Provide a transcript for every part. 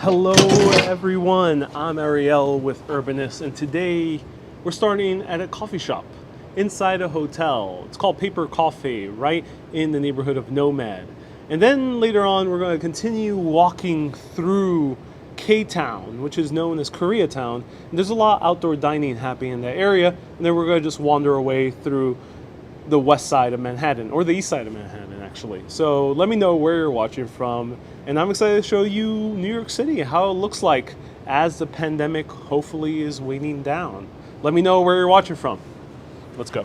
Hello everyone, I'm Ariel with Urbanist, and today we're starting at a coffee shop inside a hotel. It's called Paper Coffee, right in the neighborhood of NoMad. And then later on we're going to continue walking through K-Town, which is known as Koreatown. And there's a lot of outdoor dining happening in that area, and then we're going to just wander away through the west side of Manhattan, or the east side of Manhattan actually. So let me know where you're watching from, and I'm excited to show you New York City, how it looks like as the pandemic hopefully is waning down. Let me know where you're watching from. Let's go.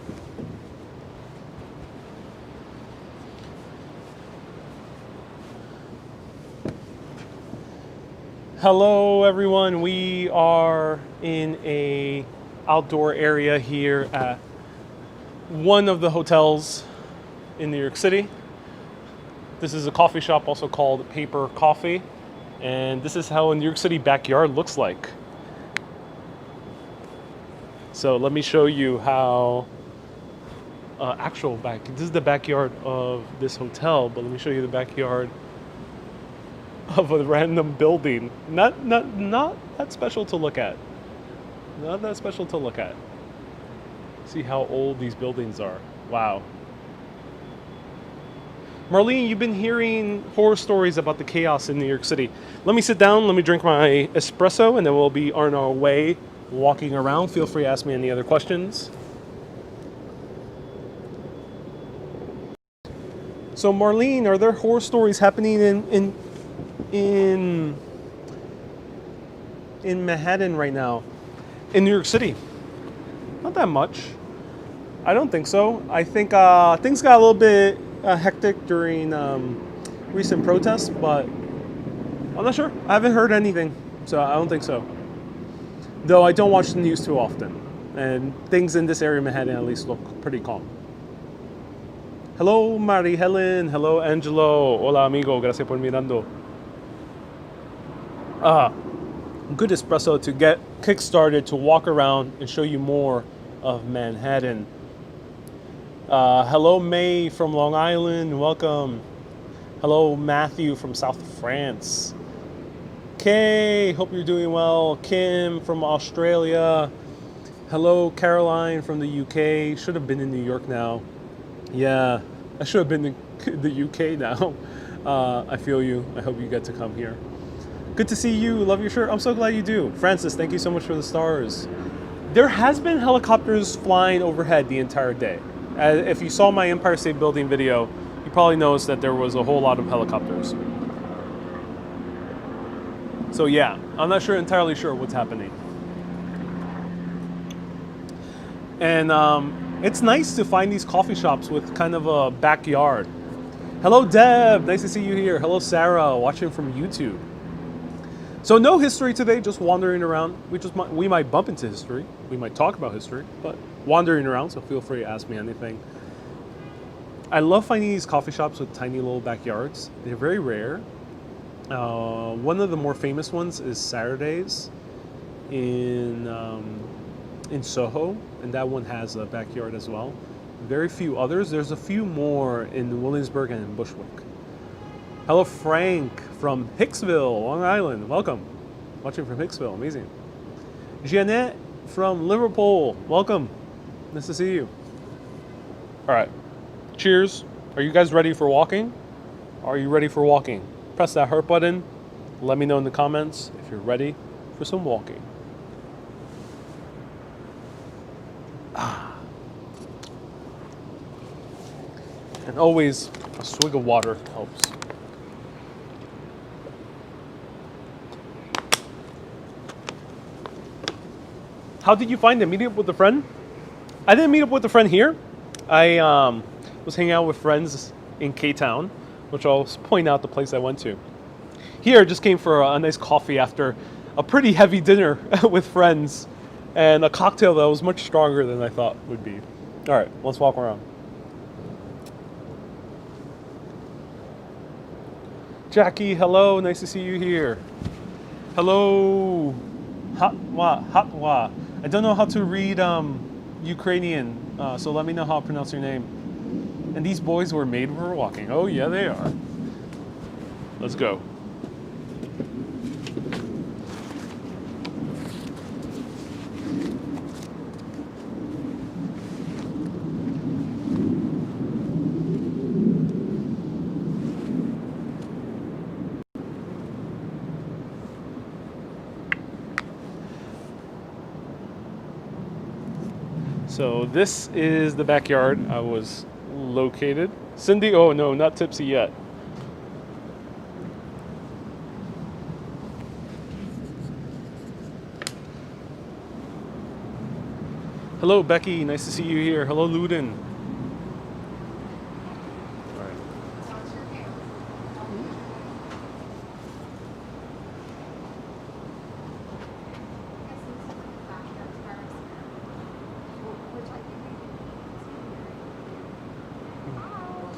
Hello everyone, we are in a outdoor area here at one of the hotels in New York City. This is a coffee shop also called Paper Coffee, and this is how a New York City backyard looks like. So let me show you how this is the backyard of this hotel, but let me show you the backyard of a random building. Not that special to look at. Not that special to look at. See how old these buildings are. Wow. Marlene, you've been hearing horror stories about the chaos in New York City. Let me sit down, let me drink my espresso, and then we'll be on our way walking around. Feel free to ask me any other questions. So Marlene, are there horror stories happening in Manhattan right now? In New York City? Not that much. I don't think so. I think things got a little bit hectic during recent protests, but I'm not sure. I haven't heard anything, so I don't think so. Though I don't watch the news too often, and things in this area of Manhattan at least look pretty calm. Hello, Mari Helen. Hello, Angelo. Hola, amigo. Gracias por mirando. Good espresso to get kick-started, to walk around and show you more of Manhattan. Hello, May from Long Island. Welcome. Hello, Matthew from South France. Kay, hope you're doing well. Kim from Australia. Hello, Caroline from the UK. Should have been in New York now. Yeah, I should have been in the UK now. I feel you. I hope you get to come here. Good to see you. Love your shirt. I'm so glad you do. Francis, thank you so much for the stars. There has been helicopters flying overhead the entire day. If you saw my Empire State Building video, you probably noticed that there was a whole lot of helicopters. So yeah, I'm not entirely sure what's happening. And it's nice to find these coffee shops with kind of a backyard. Hello, Deb. Nice to see you here. Hello, Sarah, watching from YouTube. So no history today, just wandering around. We might bump into history. We might talk about history, but wandering around, so feel free to ask me anything. I love finding these coffee shops with tiny little backyards. They're very rare. One of the more famous ones is Saturdays in Soho, and that one has a backyard as well. Very few others. There's a few more in Williamsburg and in Bushwick. Hello, Frank from Hicksville, Long Island. Welcome. Watching from Hicksville. Amazing. Jeanette from Liverpool. Welcome. Nice to see you. All right. Cheers. Are you guys ready for walking? Are you ready for walking? Press that heart button. Let me know in the comments if you're ready for some walking. And always a swig of water helps. How did you find it? Meeting up with a friend? I didn't meet up with a friend here. I was hanging out with friends in K-Town, which I'll point out the place I went to. Here, just came for a nice coffee after a pretty heavy dinner with friends and a cocktail that was much stronger than I thought would be. All right, let's walk around. Jackie, hello, nice to see you here. Hello, Hatwa. I don't know how to read Ukrainian, so let me know how to pronounce your name. And these boys were made for walking. Oh yeah, they are. Let's go. So this is the backyard I was located. Cindy, oh no, not tipsy yet. Hello, Becky. Nice to see you here. Hello, Luden. All right.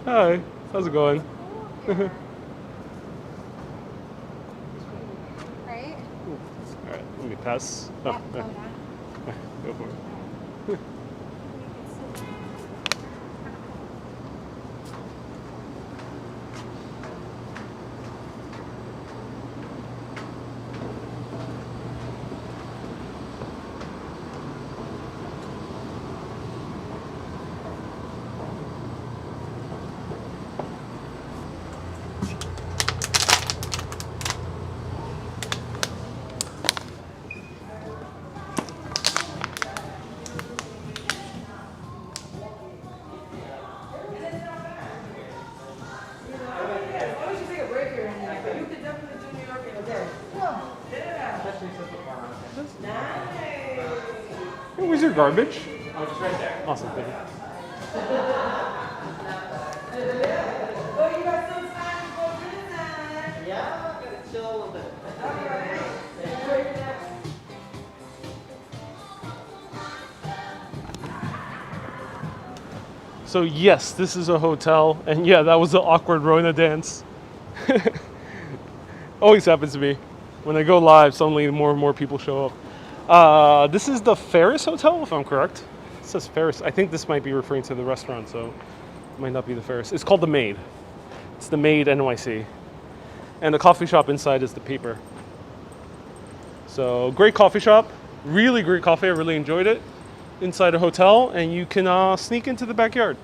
Hi. How's it going? Right? All right. Let me pass. Oh, Yeah, go for it. Hey, where's your garbage? Oh, just right there. Awesome, thank you. Oh, you got some time to go to the Yeah, gotta chill a little bit. So yes, this is a hotel, and yeah, that was the awkward Rona dance. Always happens to me. When I go live, suddenly more and more people show up. This is the Ferris Hotel, if I'm correct. It says Ferris. I think this might be referring to the restaurant, so it might not be the Ferris. It's called the Maid. It's the Maid NYC. And the coffee shop inside is the Paper. So great coffee shop. Really great coffee. I really enjoyed it. Inside a hotel, and you can sneak into the backyard.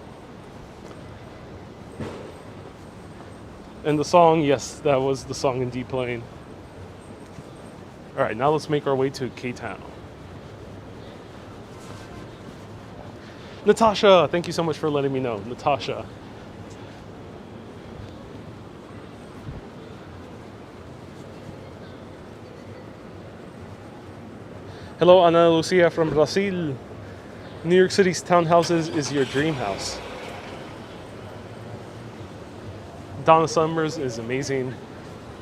And the song, yes, that was the song indeed playing. All right, now let's make our way to Koreatown. Natasha, thank you so much for letting me know. Natasha. Hello, Ana Lucia from Brazil. New York City's townhouses is your dream house. Donna Summers is amazing.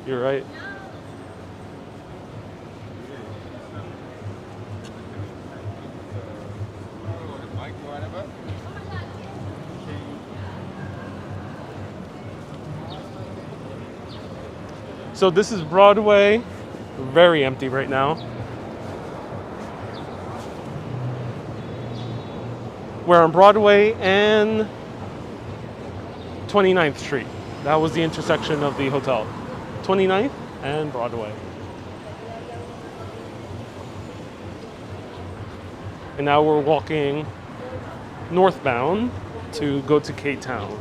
You're right. So this is Broadway. Very empty right now. We're on Broadway and 29th Street. That was the intersection of the hotel. 29th and Broadway. And now we're walking northbound to go to Koreatown.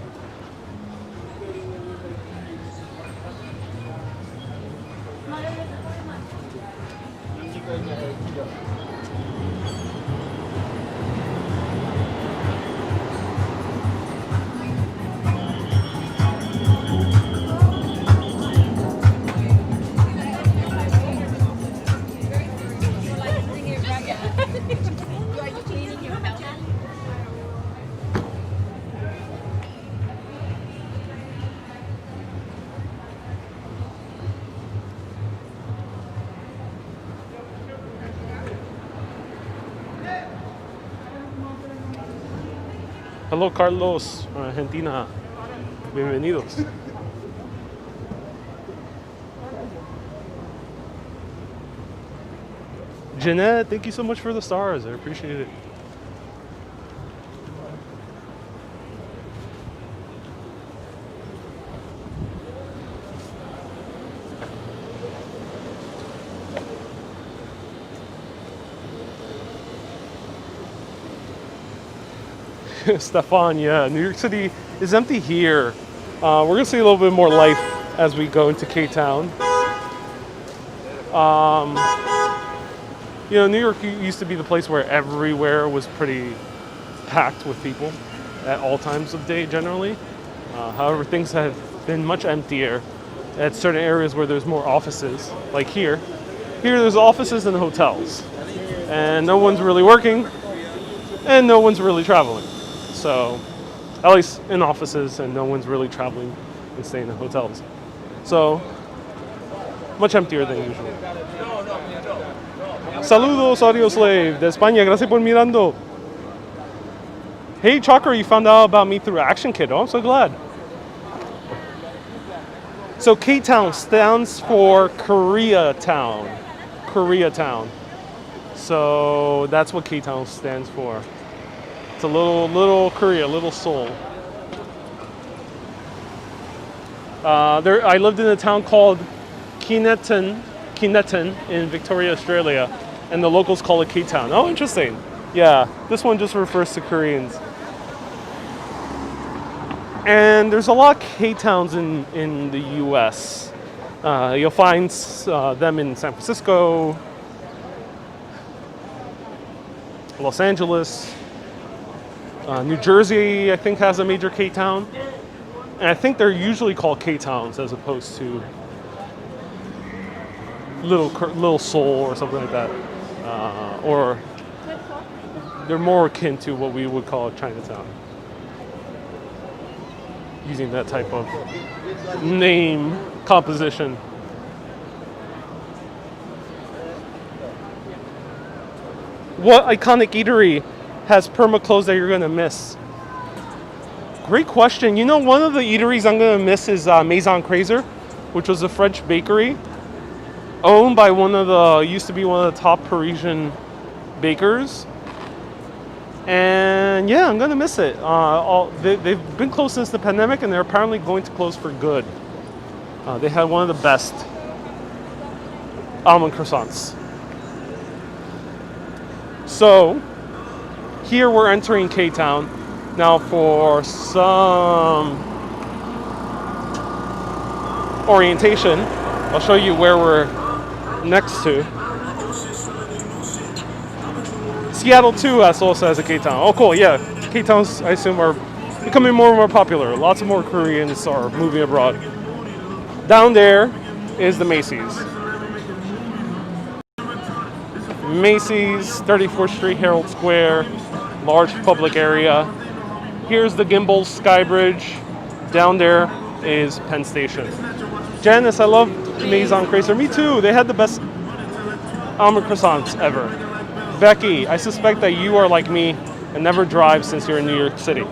Hello, Carlos, from Argentina. Bienvenidos. Jeanette, thank you so much for the stars. I appreciate it. Stefan, yeah, New York City is empty here. We're gonna see a little bit more life as we go into Koreatown. You know, New York used to be the place where everywhere was pretty packed with people at all times of day generally. However, things have been much emptier at certain areas where there's more offices, like here. Here there's offices and hotels, and no one's really working, and no one's really traveling. So, at least in offices, and no one's really traveling and staying in hotels. So, much emptier than usual. Saludos, Audio Slave, de España, gracias por mirando. Hey, Chakra, you found out about me through Action Kid. Oh, I'm so glad. So, K-Town stands for Koreatown. Koreatown. So, that's what K-Town stands for. It's a little Korea, little Seoul. I lived in a town called Koreatown in Victoria, Australia, and the locals call it K-Town. Oh, interesting. Yeah, this one just refers to Koreans. And there's a lot of K-Towns in the U.S. You'll find them in San Francisco, Los Angeles, New Jersey, I think, has a major K-Town. And I think they're usually called K-Towns as opposed to Little Seoul or something like that. Or they're more akin to what we would call Chinatown, using that type of name composition. What iconic eatery has perma-closed that you're gonna miss? Great question. You know, one of the eateries I'm gonna miss is Maison Crazer, which was a French bakery owned by used to be one of the top Parisian bakers. And yeah, I'm gonna miss it. They've been closed since the pandemic, and they're apparently going to close for good. They had one of the best almond croissants. So here we're entering K-Town. Now for some orientation, I'll show you where we're next to. Seattle too also has a K-Town. Oh cool, yeah. K-Towns, I assume, are becoming more and more popular. Lots of more Koreans are moving abroad. Down there is the Macy's. Macy's, 34th Street, Herald Square, large public area. Here's the Gimbals Skybridge. Down there is Penn Station. Janice, I love Maison Crazer. Me too. They had the best almond croissants ever. Becky, I suspect that you are like me and never drive since you're in New York City.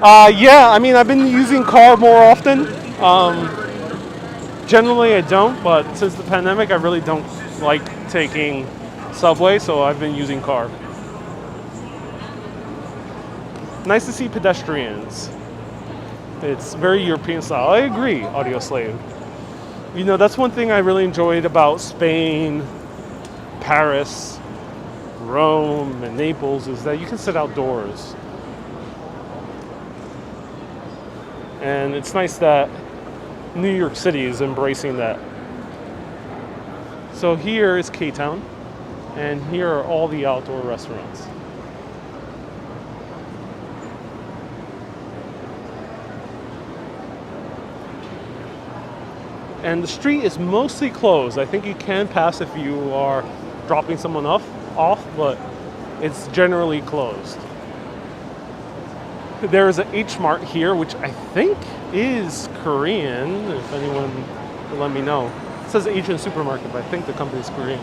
Yeah, I mean, I've been using car more often. Generally, I don't, but since the pandemic, I really don't like taking subway, so I've been using car. Nice to see pedestrians. It's very European style. I agree, Audio Slave. You know, that's one thing I really enjoyed about Spain, Paris, Rome, and Naples is that you can sit outdoors. And it's nice that New York City is embracing that. So here is K-Town, and here are all the outdoor restaurants. And the street is mostly closed. I think you can pass if you are dropping someone off, but it's generally closed. There is an H Mart here, which I think is Korean, if anyone will let me know. It says Asian supermarket, but I think the company is Korean.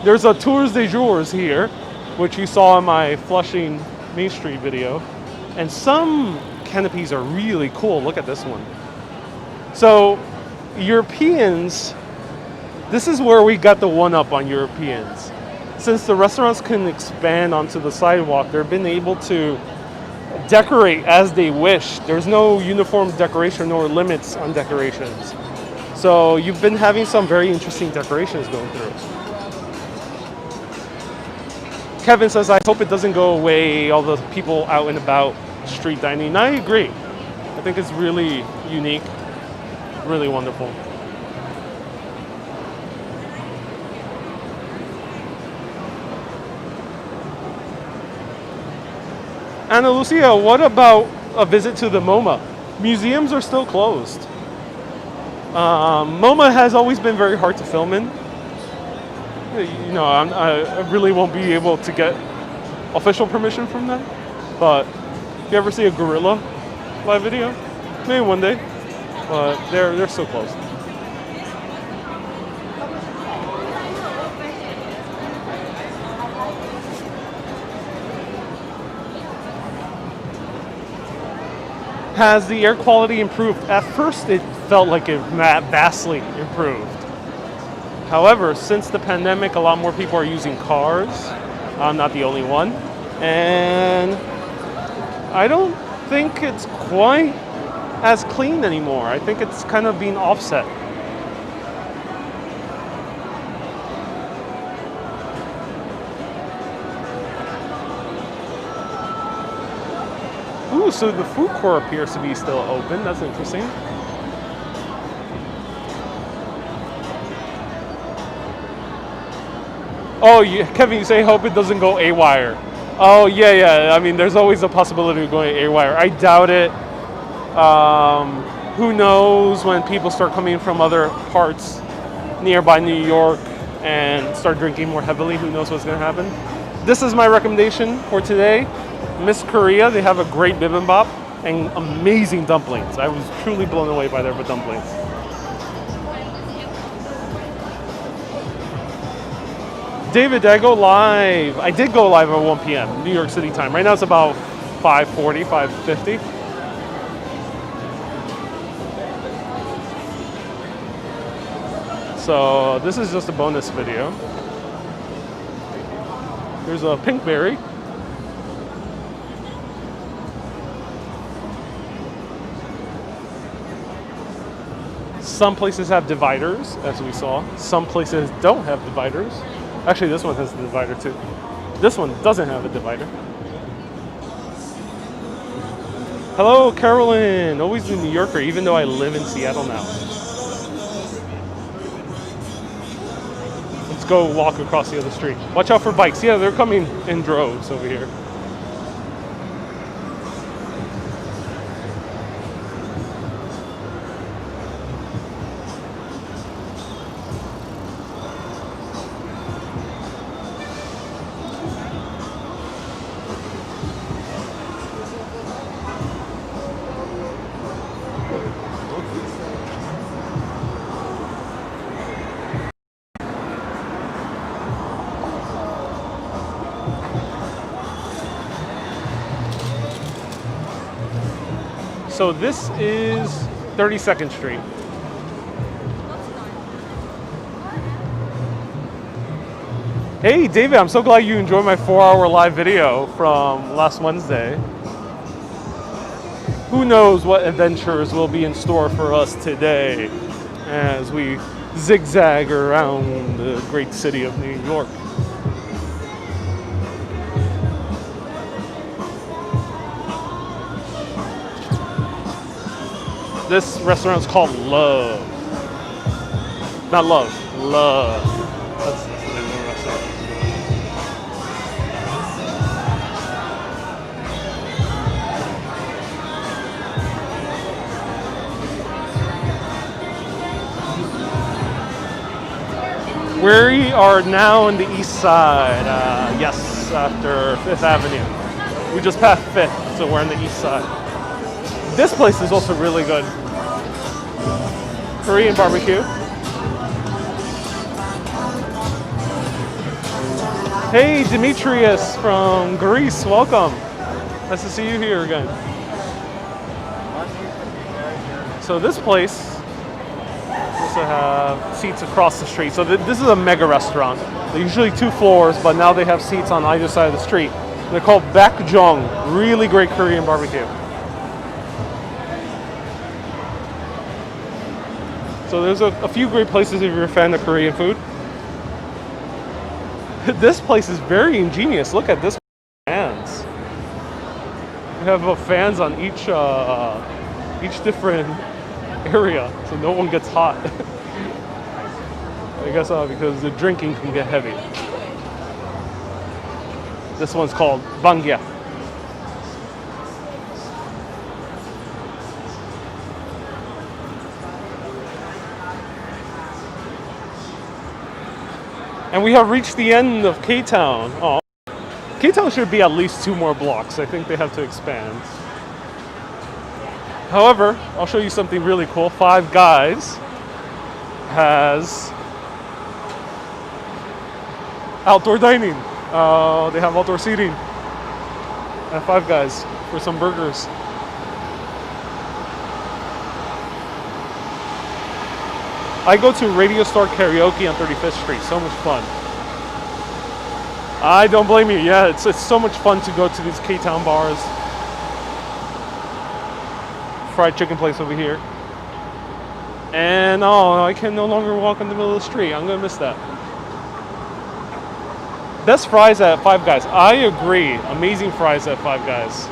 There's a Tours de Jours here, which you saw in my Flushing Main Street video. And some canopies are really cool. Look at this one. So, Europeans, this is where we got the one-up on Europeans. Since the restaurants can expand onto the sidewalk, they've been able to decorate as they wish. There's no uniform decoration nor limits on decorations. So you've been having some very interesting decorations going through. Kevin says, I hope it doesn't go away, all the people out and about street dining. I agree. I think it's really unique, really wonderful. Ana Lucia, what about a visit to the MoMA? Museums are still closed. MoMA has always been very hard to film in. You know, I really won't be able to get official permission from them. But if you ever see a gorilla live video, maybe one day. But they're still closed. Has the air quality improved? At first, it felt like it vastly improved. However, since the pandemic, a lot more people are using cars. I'm not the only one. And I don't think it's quite as clean anymore. I think it's kind of being offset. Ooh, so the food court appears to be still open. That's interesting. Oh, Kevin, you say hope it doesn't go AWire. Oh, yeah. I mean, there's always a possibility of going AWire. I doubt it. Who knows when people start coming from other parts nearby New York and start drinking more heavily. Who knows what's going to happen. This is my recommendation for today. Miss Korea, they have a great bibimbap and amazing dumplings. I was truly blown away by their dumplings. David, did I go live? I did go live at 1 p.m. New York City time. Right now it's about 5:40, 5:50. So this is just a bonus video. There's a pinkberry. Some places have dividers, as we saw. Some places don't have dividers. Actually, this one has a divider too. This one doesn't have a divider. Hello, Carolyn. Always a New Yorker, even though I live in Seattle now. Let's go walk across the other street. Watch out for bikes. Yeah, they're coming in droves over here. So this is 32nd Street. Hey David, I'm so glad you enjoyed my 4-hour live video from last Wednesday. Who knows what adventures will be in store for us today as we zigzag around the great city of New York. This restaurant is called Love. Not Love, Love. That's the name of the restaurant. We are now on the east side. Yes, after 5th Avenue. We just passed 5th, so we're on the east side. This place is also really good. Korean barbecue. Hey, Demetrius from Greece, welcome. Nice to see you here again. So this place also have seats across the street. So this is a mega restaurant. They're usually 2 floors, but now they have seats on either side of the street. They're called Bakjong. Really great Korean barbecue. So there's a few great places if you're a fan of Korean food. This place is very ingenious. Look at this fans. We have fans on each different area, so no one gets hot. I guess because the drinking can get heavy. This one's called Bangya. And we have reached the end of Koreatown. Oh, Koreatown should be at least 2 more blocks. I think they have to expand. However, I'll show you something really cool. Five Guys has outdoor dining. They have outdoor seating at Five Guys for some burgers. I go to Radio Star Karaoke on 35th Street. So much fun. I don't blame you. Yeah, it's so much fun to go to these Koreatown bars. Fried chicken place over here. And I can no longer walk in the middle of the street. I'm gonna miss that. Best fries at Five Guys. I agree. Amazing fries at Five Guys.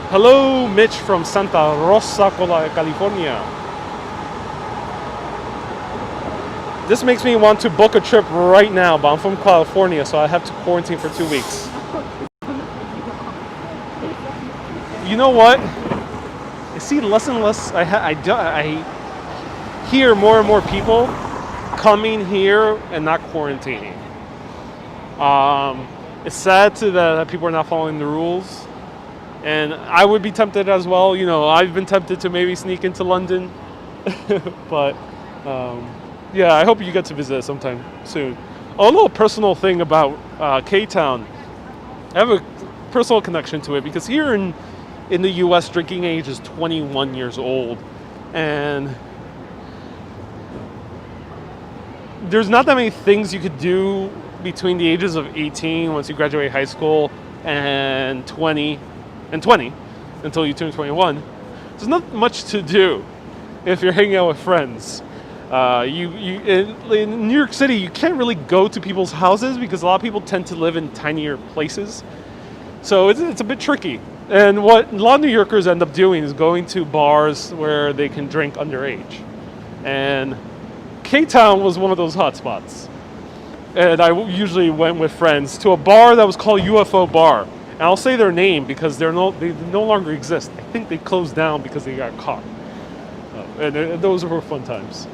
Hello, Mitch from Santa Rosa, California. This makes me want to book a trip right now, but I'm from California, so I have to quarantine for 2 weeks. You know what? I see less and less. I hear more and more people coming here and not quarantining. It's sad that people are not following the rules, and I would be tempted as well. You know, I've been tempted to maybe sneak into London, but yeah, I hope you get to visit sometime soon. A little personal thing about Koreatown. I have a personal connection to it because here in the U.S., drinking age is 21 years old, and there's not that many things you could do between the ages of 18 once you graduate high school and 20 until you turn 21. There's not much to do if you're hanging out with friends. In New York City, you can't really go to people's houses because a lot of people tend to live in tinier places. So it's a bit tricky. And what a lot of New Yorkers end up doing is going to bars where they can drink underage. And Koreatown was one of those hotspots. And I usually went with friends to a bar that was called UFO Bar. And I'll say their name because they no longer exist. I think they closed down because they got caught. And those were fun times.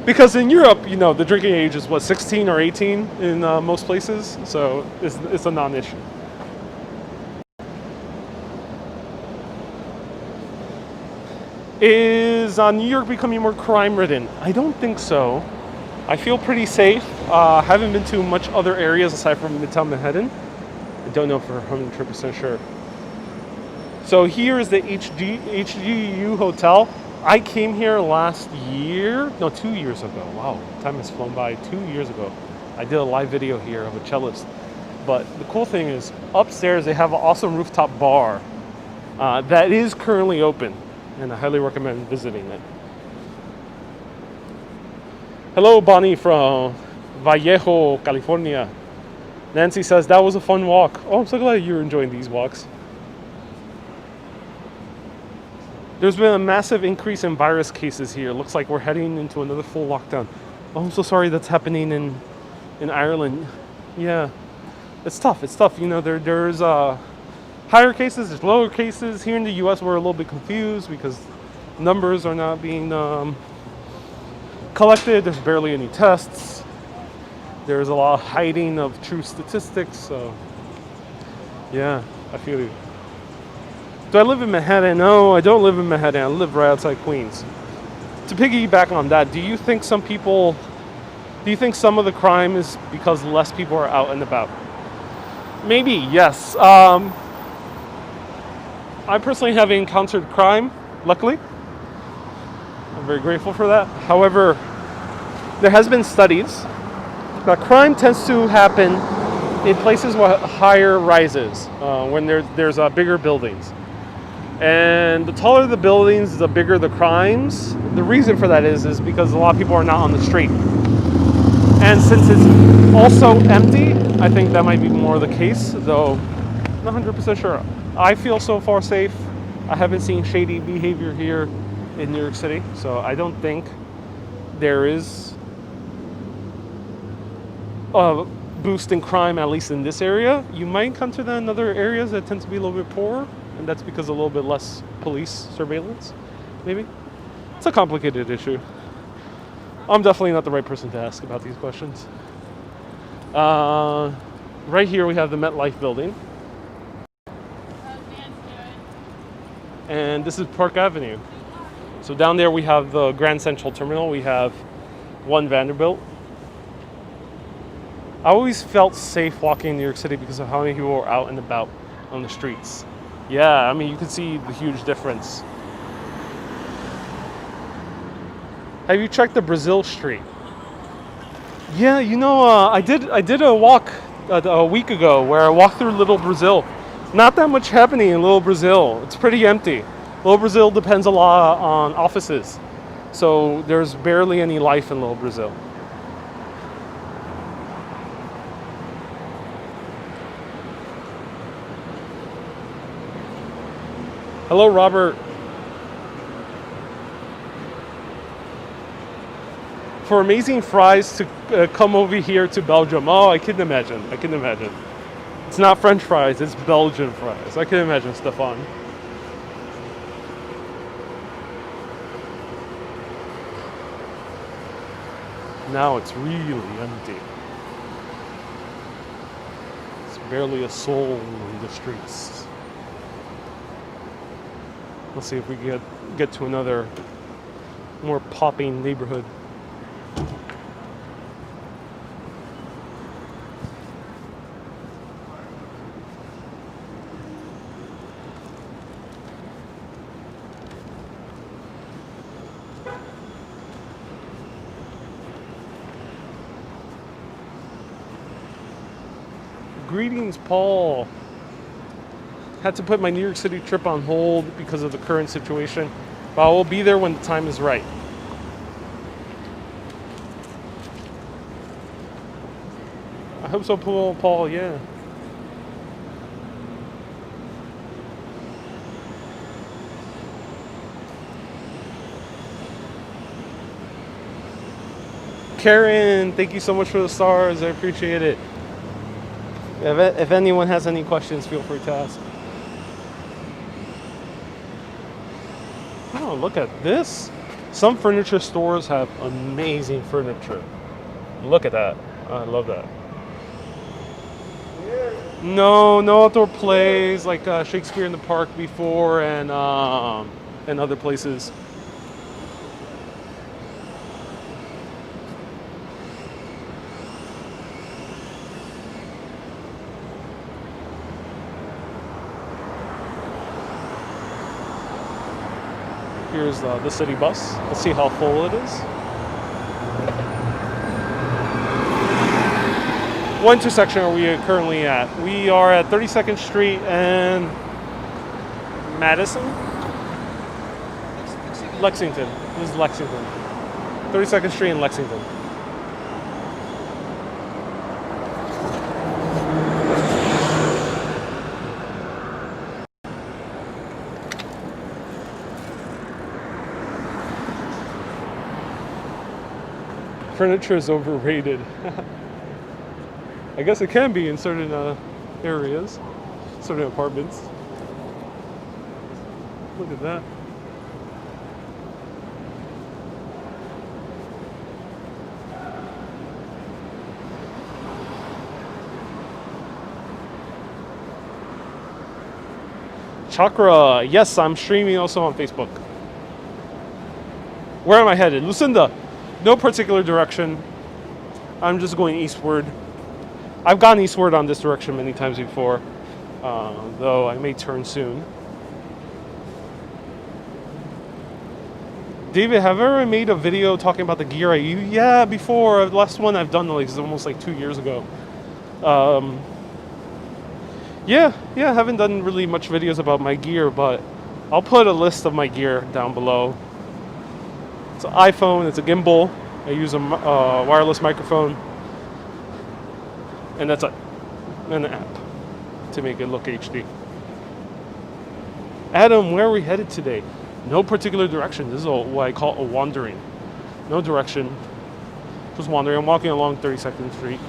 Because in Europe, you know, the drinking age is 16 or 18 in most places, so it's a non-issue. Is New York becoming more crime-ridden? I don't think so. I feel pretty safe. Haven't been to much other areas aside from Midtown Manhattan. I don't know for 100% sure. So here is the HGU Hotel. I came here last year, no, 2 years ago. Wow, time has flown by. 2 years ago, I did a live video here of a cellist. But the cool thing is, upstairs they have an awesome rooftop bar that is currently open, and I highly recommend visiting it. Hello, Bonnie from Vallejo, California. Nancy says, that was a fun walk. Oh, I'm so glad you're enjoying these walks. There's been a massive increase in virus cases here. Looks like we're heading into another full lockdown. Oh, I'm so sorry that's happening in Ireland. Yeah, it's tough. It's tough. You know, there's higher cases, there's lower cases. Here in the U.S., we're a little bit confused because numbers are not being collected. There's barely any tests. There's a lot of hiding of true statistics. So, yeah, I feel you. Do I live in Manhattan? No, I don't live in Manhattan. I live right outside Queens. To piggyback on that, do you think some of the crime is because less people are out and about? Maybe, yes. I personally haven't encountered crime, luckily. I'm very grateful for that. However, there has been studies that crime tends to happen in places with higher rises, when there's bigger buildings. And the taller the buildings, the bigger the crimes. The reason for that is because a lot of people are not on the street. And since it's also empty, I think that might be more the case, though not 100% sure. I feel so far safe. I haven't seen shady behavior here in New York City, so I don't think there is a boost in crime, at least in this area. You might encounter that in other areas that tend to be a little bit poorer, and that's because a little bit less police surveillance, maybe. It's a complicated issue. I'm definitely not the right person to ask about these questions. Right here we have the MetLife building. And this is Park Avenue. So down there we have the Grand Central Terminal. We have One Vanderbilt. I always felt safe walking in New York City because of how many people are out and about on the streets. Yeah, I mean, you can see the huge difference. Have you checked the Brazil Street? Yeah, you know, I did a walk a week ago where I walked through Little Brazil. Not that much happening in Little Brazil. It's pretty empty. Little Brazil depends a lot on offices, so there's barely any life in Little Brazil. Hello, Robert. For amazing fries to come over here to Belgium. Oh, I can imagine. I can imagine. It's not French fries, it's Belgian fries. I can imagine, Stefan. Now it's really empty. There's barely a soul in the streets. Let's see if we can get to another more popping neighborhood. Greetings, Paul. Had to put my New York City trip on hold because of the current situation, but I will be there when the time is right. I hope so, Paul, yeah. Karen, thank you so much for the stars. I appreciate it. If anyone has any questions, feel free to ask. Oh, look at this. Some furniture stores have amazing furniture. Look at that. I love that. No outdoor plays like Shakespeare in the Park before and other places. Here's the city bus. Let's see how full it is. What intersection are we currently at? We are at 32nd Street and Madison? Lexington. This is Lexington. 32nd Street and Lexington. Furniture is overrated. I guess it can be in certain areas, certain apartments. Look at that. Chakra, yes, I'm streaming also on Facebook. Where am I headed? Lucinda, no particular direction. I'm just going eastward. I've gone eastward on this direction many times before, though I may turn soon. David, have I ever made a video talking about the gear I use? Yeah, before. The last one I've done like is almost like 2 years ago. Yeah, I haven't done really much videos about my gear, but I'll put a list of my gear down below. It's an iPhone, it's a gimbal. I use a wireless microphone. And that's an app to make it look HD. Adam, where are we headed today? No particular direction. This is what I call a wandering. No direction. Just wandering. I'm walking along 32nd Street.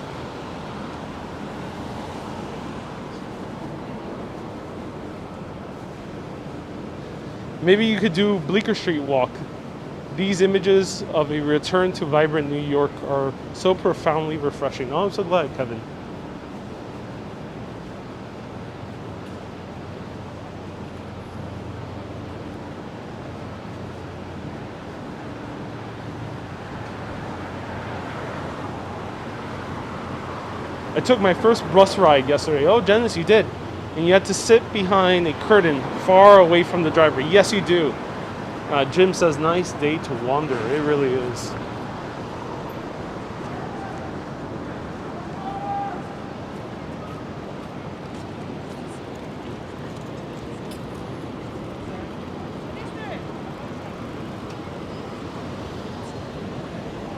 Maybe you could do Bleecker Street walk. These images of a return to vibrant New York are so profoundly refreshing. Oh, I'm so glad, Kevin. I took my first bus ride yesterday. Oh, Dennis, you did. And you had to sit behind a curtain far away from the driver. Yes, you do. Jim says, nice day to wander. It really is.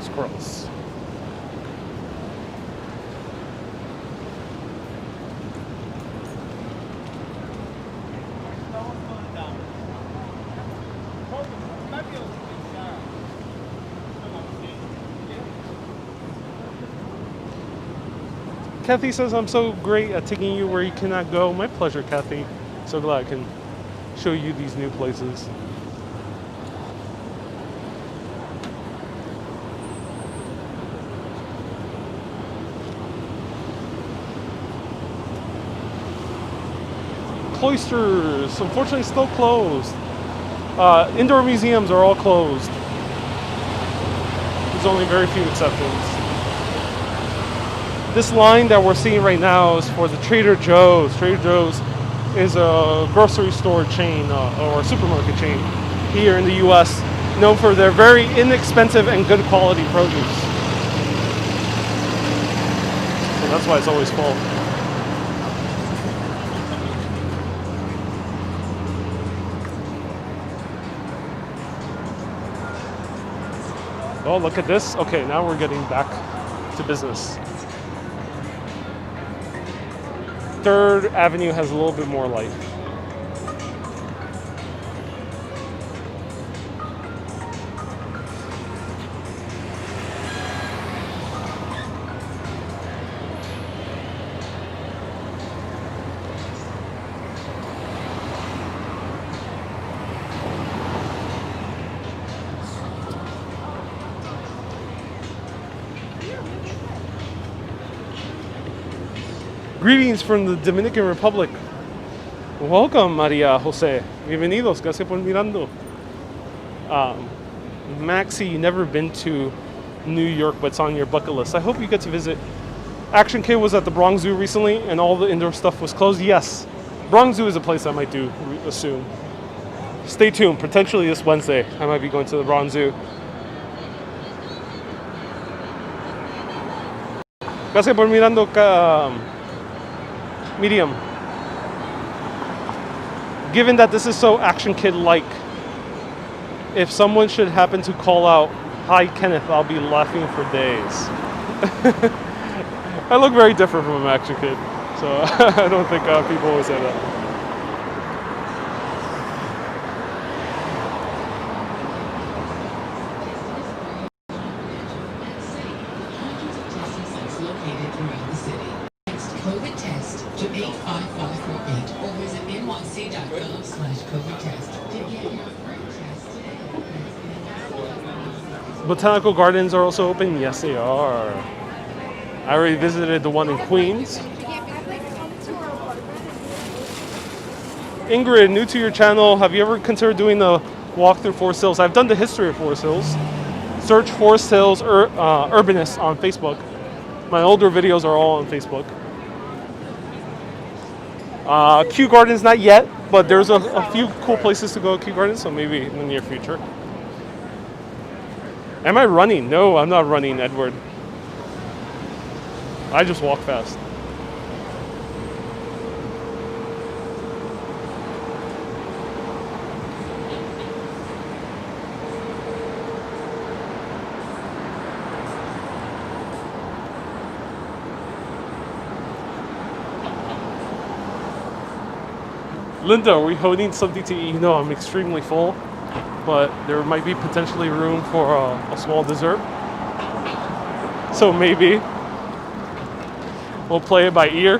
Squirrels. Kathy says, I'm so great at taking you where you cannot go. My pleasure, Kathy. So glad I can show you these new places. Cloisters, unfortunately still closed. Indoor museums are all closed. There's only very few exceptions. This line that we're seeing right now is for the Trader Joe's. Trader Joe's is a grocery store chain or supermarket chain here in the US, known for their very inexpensive and good quality produce. So that's why it's always full. Oh, look at this. Okay, now we're getting back to business. 3rd Avenue has a little bit more life. Greetings from the Dominican Republic. Welcome, Maria Jose. Bienvenidos. Gracias por mirando. Maxi, you never been to New York, but it's on your bucket list. I hope you get to visit. Action Kid was at the Bronx Zoo recently, and all the indoor stuff was closed. Yes, Bronx Zoo is a place I might do soon. Stay tuned. Potentially this Wednesday, I might be going to the Bronx Zoo. Gracias por mirando, Medium. Given that this is so Action Kid-like, if someone should happen to call out, "Hi, Kenneth," I'll be laughing for days. I look very different from an Action Kid, so I don't think people always say that. Botanical gardens are also open. Yes, they are. I already visited the one in Queens. Ingrid, new to your channel, have you ever considered doing the walk through Forest Hills? I've done the history of Forest Hills. Search Forest Hills Urbanist on Facebook. My older videos are all on Facebook. Kew Gardens, not yet, but there's a few cool places to go at Kew Gardens, so maybe in the near future. Am I running? No, I'm not running, Edward. I just walk fast. Linda, are we holding something to eat? No, I'm extremely full, but there might be potentially room for a small dessert. So maybe we'll play it by ear.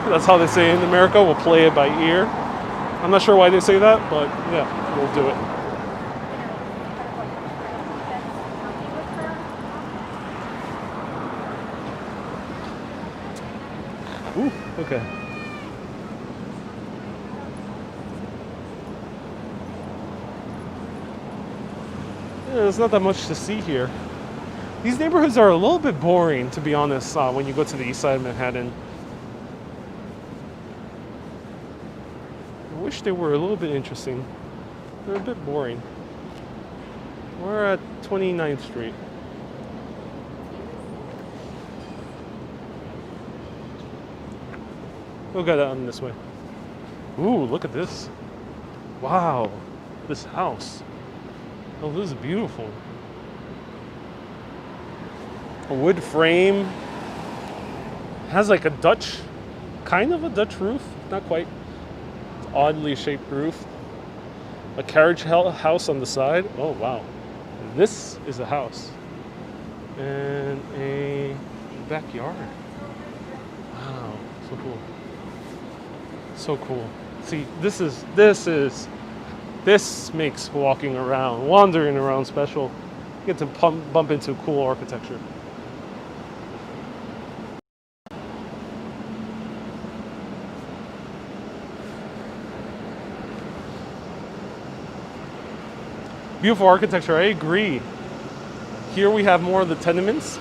That's how they say in America, we'll play it by ear. I'm not sure why they say that, but yeah, we'll do it. Ooh, okay. Yeah, there's not that much to see here. These neighborhoods are a little bit boring, to be honest, when you go to the east side of Manhattan. I wish they were a little bit interesting. They're a bit boring. We're at 29th Street. We'll go down this way. Ooh, look at this. Wow, this house. Oh, this is beautiful. A wood frame. Has like a Dutch, kind of a Dutch roof. Not quite. It's oddly shaped roof. A carriage house on the side. Oh, wow. This is a house. And a backyard. Wow, so cool. So cool. See, this makes walking around, wandering around special. You get to bump into cool architecture. Beautiful architecture, I agree. Here we have more of the tenements.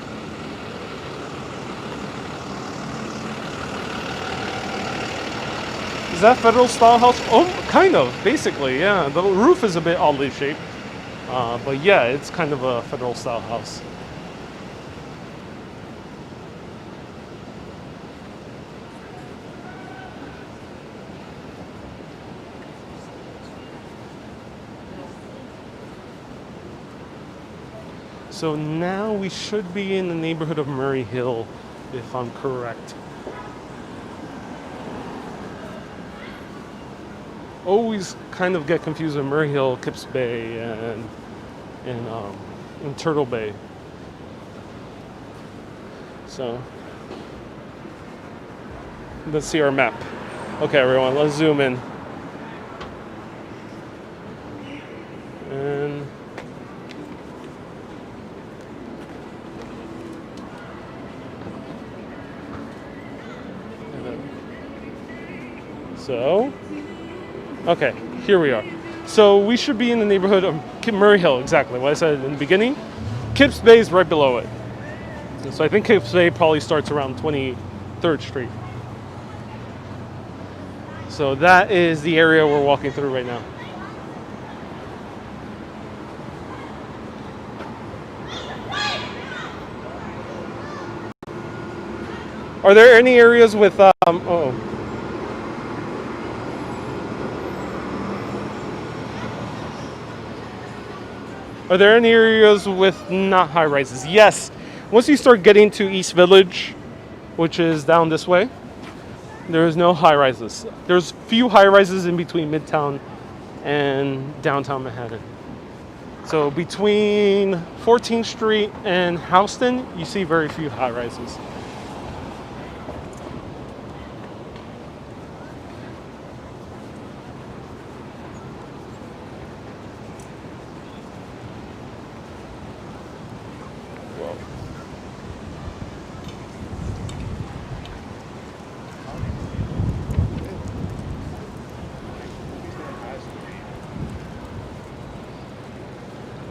Is that federal style house? Oh, kind of, basically, yeah. The roof is a bit oddly shaped. But yeah, it's kind of a federal style house. So now we should be in the neighborhood of Murray Hill, if I'm correct. Always kind of get confused with Murray Hill, Kips Bay, and Turtle Bay. So let's see our map. Okay, everyone, let's zoom in. And so, okay, here we are. So we should be in the neighborhood of Murray Hill, exactly what I said in the beginning. Kips Bay is right below it. So I think Kips Bay probably starts around 23rd Street. So that is the area we're walking through right now. Are there any areas with, Are there any areas with not high rises? Yes. Once you start getting to East Village, which is down this way, there is no high rises. There's few high rises in between Midtown and downtown Manhattan. So between 14th Street and Houston, you see very few high rises.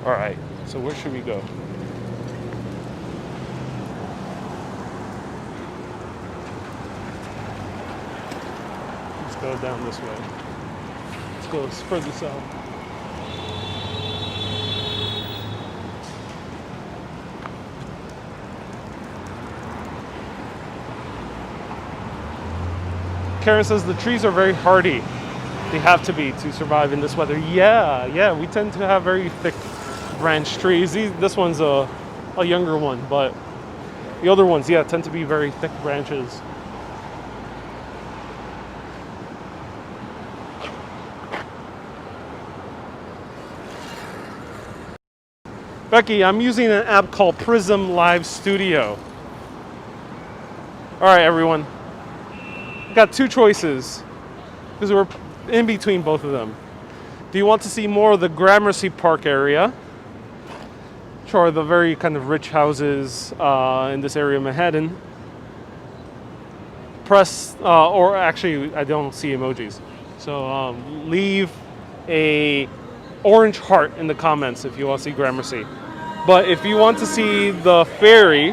All right, so where should we go? Let's go down this way. Let's go further south. Karen says the trees are very hardy. They have to be to survive in this weather. Yeah, we tend to have very thick branch trees. This one's a younger one, but the other ones, yeah, tend to be very thick branches. Becky, I'm using an app called Prism Live Studio. All right, everyone. Got two choices because we're in between both of them. Do you want to see more of the Gramercy Park area, which are the very kind of rich houses in this area of Manhattan? press, or actually I don't see emojis. So leave a orange heart in the comments if you want to see Gramercy. But if you want to see the ferry,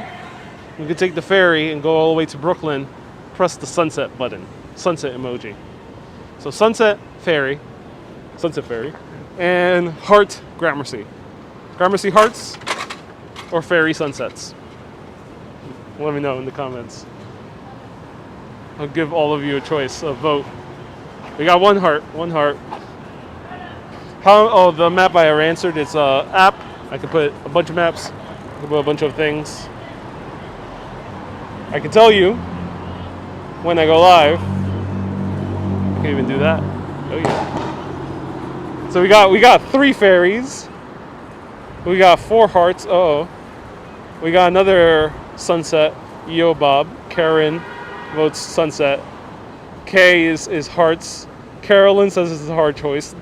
you can take the ferry and go all the way to Brooklyn, press the sunset button, sunset emoji. So sunset ferry, and heart Gramercy. Gramercy hearts or ferry sunsets. Let me know in the comments. I'll give all of you a choice, a vote. We got one heart. The map I answered, it's an app. I can put a bunch of maps, I can put a bunch of things. I can tell you when I go live. I can even do that. Oh yeah. So we got 3 ferries. We got 4 hearts. We got another sunset. Yo Bob. Karen votes sunset. Kay is hearts. Carolyn says it's a hard choice.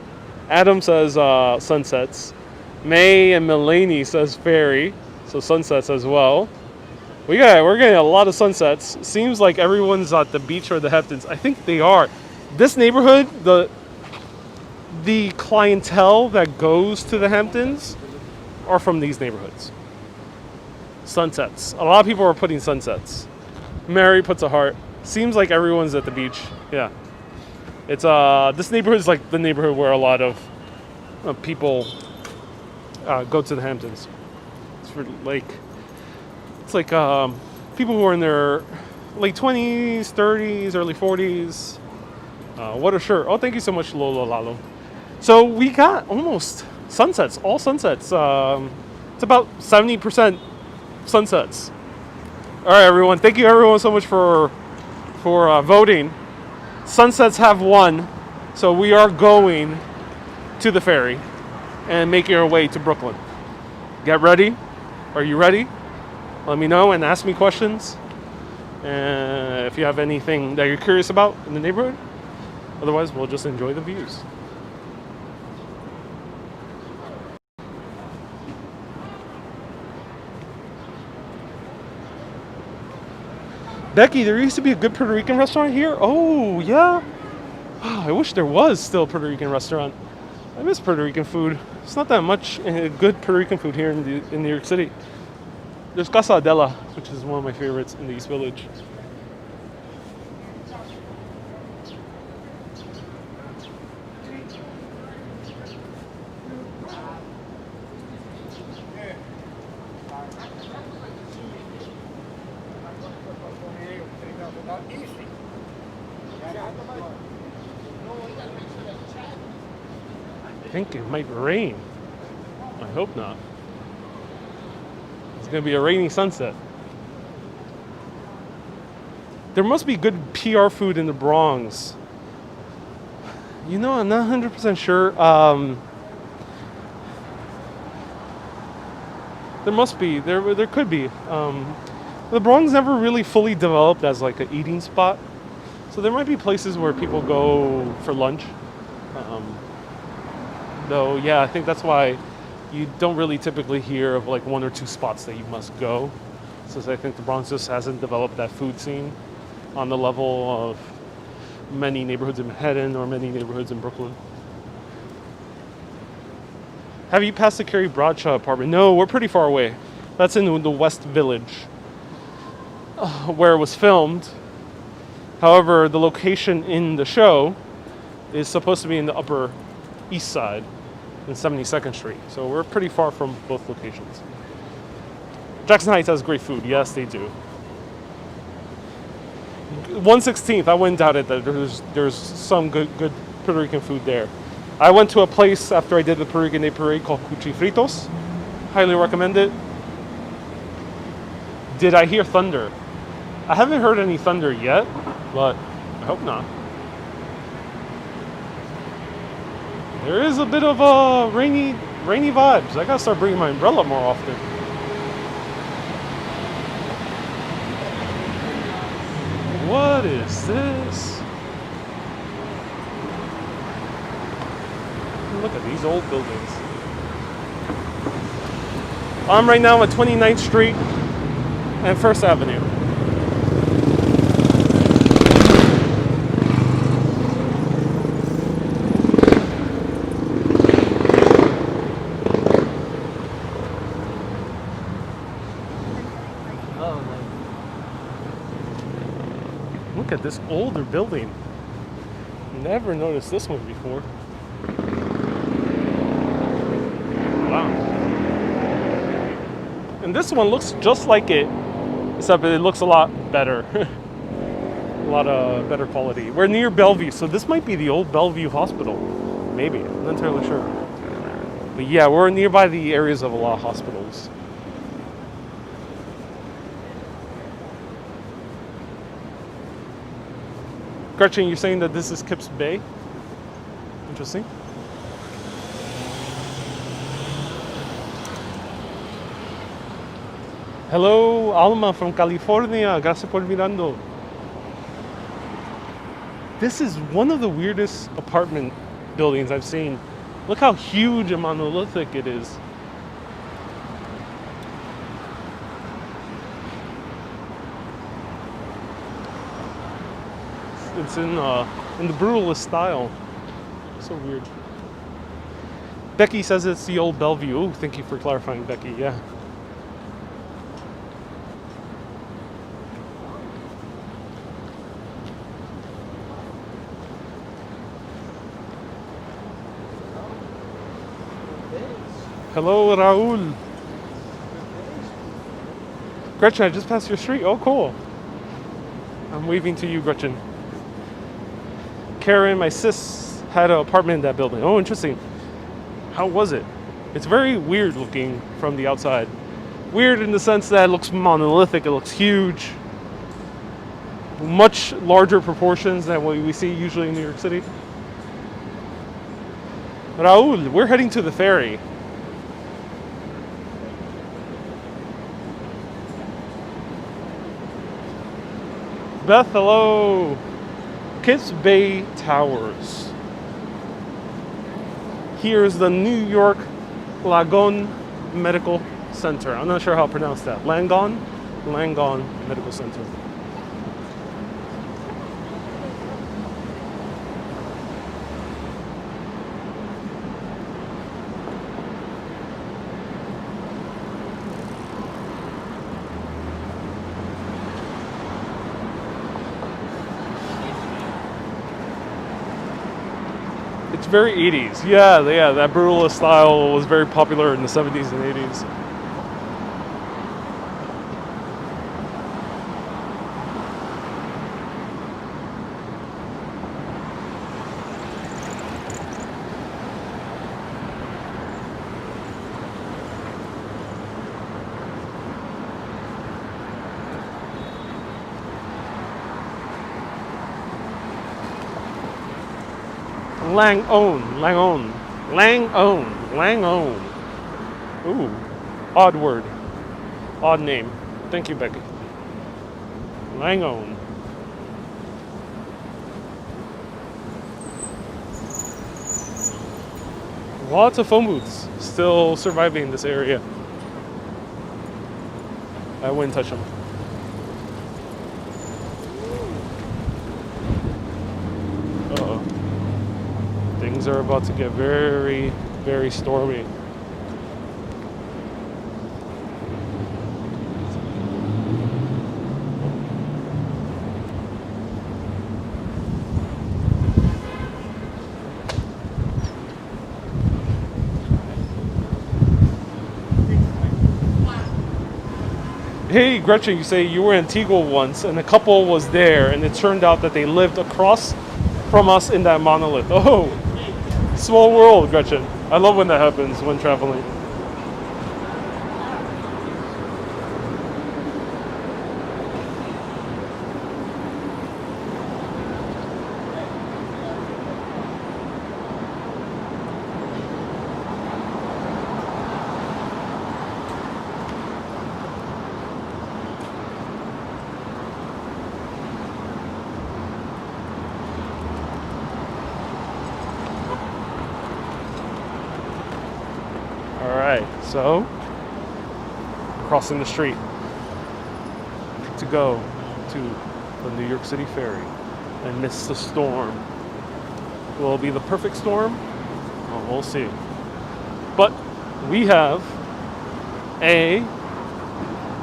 Adam says sunsets. May and Melanie says ferry, so sunsets as well. We're getting a lot of sunsets. Seems like everyone's at the beach or the Hamptons. I think they are. This neighborhood, the clientele that goes to the Hamptons are from these neighborhoods. Sunsets. A lot of people are putting sunsets. Mary puts a heart. Seems like everyone's at the beach. Yeah. It's this neighborhood is like the neighborhood where a lot of people go to the Hamptons. It's like people who are in their late 20s, 30s, early 40s. What a shirt. Oh, thank you so much, Lolo Lalo. So we got almost sunsets, all sunsets. It's about 70% sunsets. All right, everyone. Thank you, everyone, so much for voting. Sunsets have won, so we are going to the ferry and making our way to Brooklyn. Get ready. Are you ready? Let me know and ask me questions. If you have anything that you're curious about in the neighborhood. Otherwise, we'll just enjoy the views. Becky, there used to be a good Puerto Rican restaurant here. Oh, yeah. Oh, I wish there was still a Puerto Rican restaurant. I miss Puerto Rican food. It's not that much good Puerto Rican food here in New York City. There's Casa Adela, which is one of my favorites in the East Village. I think it might rain. I hope not. It's going to be a rainy sunset. There must be good PR food in the Bronx. You know, I'm not 100% sure. There must be. There could be. The Bronx never really fully developed as like an eating spot. So there might be places where people go for lunch. Though, yeah, I think that's why you don't really typically hear of like 1 or 2 spots that you must go. Since I think the Bronx just hasn't developed that food scene on the level of many neighborhoods in Manhattan or many neighborhoods in Brooklyn. Have you passed the Carrie Bradshaw apartment? No, we're pretty far away. That's in the West Village, where it was filmed. However, the location in the show is supposed to be in the Upper East Side in 72nd Street. So we're pretty far from both locations. Jackson Heights has great food. Yes, they do. 116th, I wouldn't doubt it that there's some good Puerto Rican food there. I went to a place after I did the Puerto Rican Day Parade called Cuchifritos. Highly recommend it. Did I hear thunder? I haven't heard any thunder yet, but I hope not. There is a bit of rainy vibes. I gotta start bringing my umbrella more often. What is this? Look at these old buildings. I'm right now at 29th Street and 1st Avenue. Oh, Look at this older building. Never noticed this one before. Wow. And this one looks just like it, except it looks a lot better. A lot of better quality. We're near Bellevue, so this might be the old Bellevue Hospital. Maybe, I'm not entirely sure. But yeah, we're nearby the areas of a lot of hospitals. Gretchen, you're saying that this is Kips Bay? Interesting. Hello, Alma from California. Gracias por mirando. This is one of the weirdest apartment buildings I've seen. Look how huge and monolithic it is. It's in the brutalist style. So weird. Becky says it's the old Bellevue. Oh, thank you for clarifying, Becky. Yeah. Hello, Raul. Gretchen, I just passed your street. Oh, cool. I'm waving to you, Gretchen. Karen, my sis, had an apartment in that building. Oh, interesting. How was it? It's very weird looking from the outside. Weird in the sense that it looks monolithic, it looks huge. Much larger proportions than what we see usually in New York City. Raul, we're heading to the ferry. Beth, hello. Kips Bay Towers. Here's the New York Langone Medical Center. I'm not sure how to pronounce that. Langone Medical Center. It's very 80s. Yeah, that brutalist style was very popular in the 70s and 80s. Langone. Ooh, odd word. Odd name. Thank you, Becky. Langone. Lots of phone booths still surviving in this area. I wouldn't touch them. Uh-oh. Things are about to get very, very stormy. Hey, Gretchen, you say you were in Antigua once and a couple was there and it turned out that they lived across from us in that monolith. Oh, small world, Gretchen. I love when that happens when traveling. So, crossing the street to go to the New York City ferry and miss the storm. Will it be the perfect storm? Well, we'll see. But we have a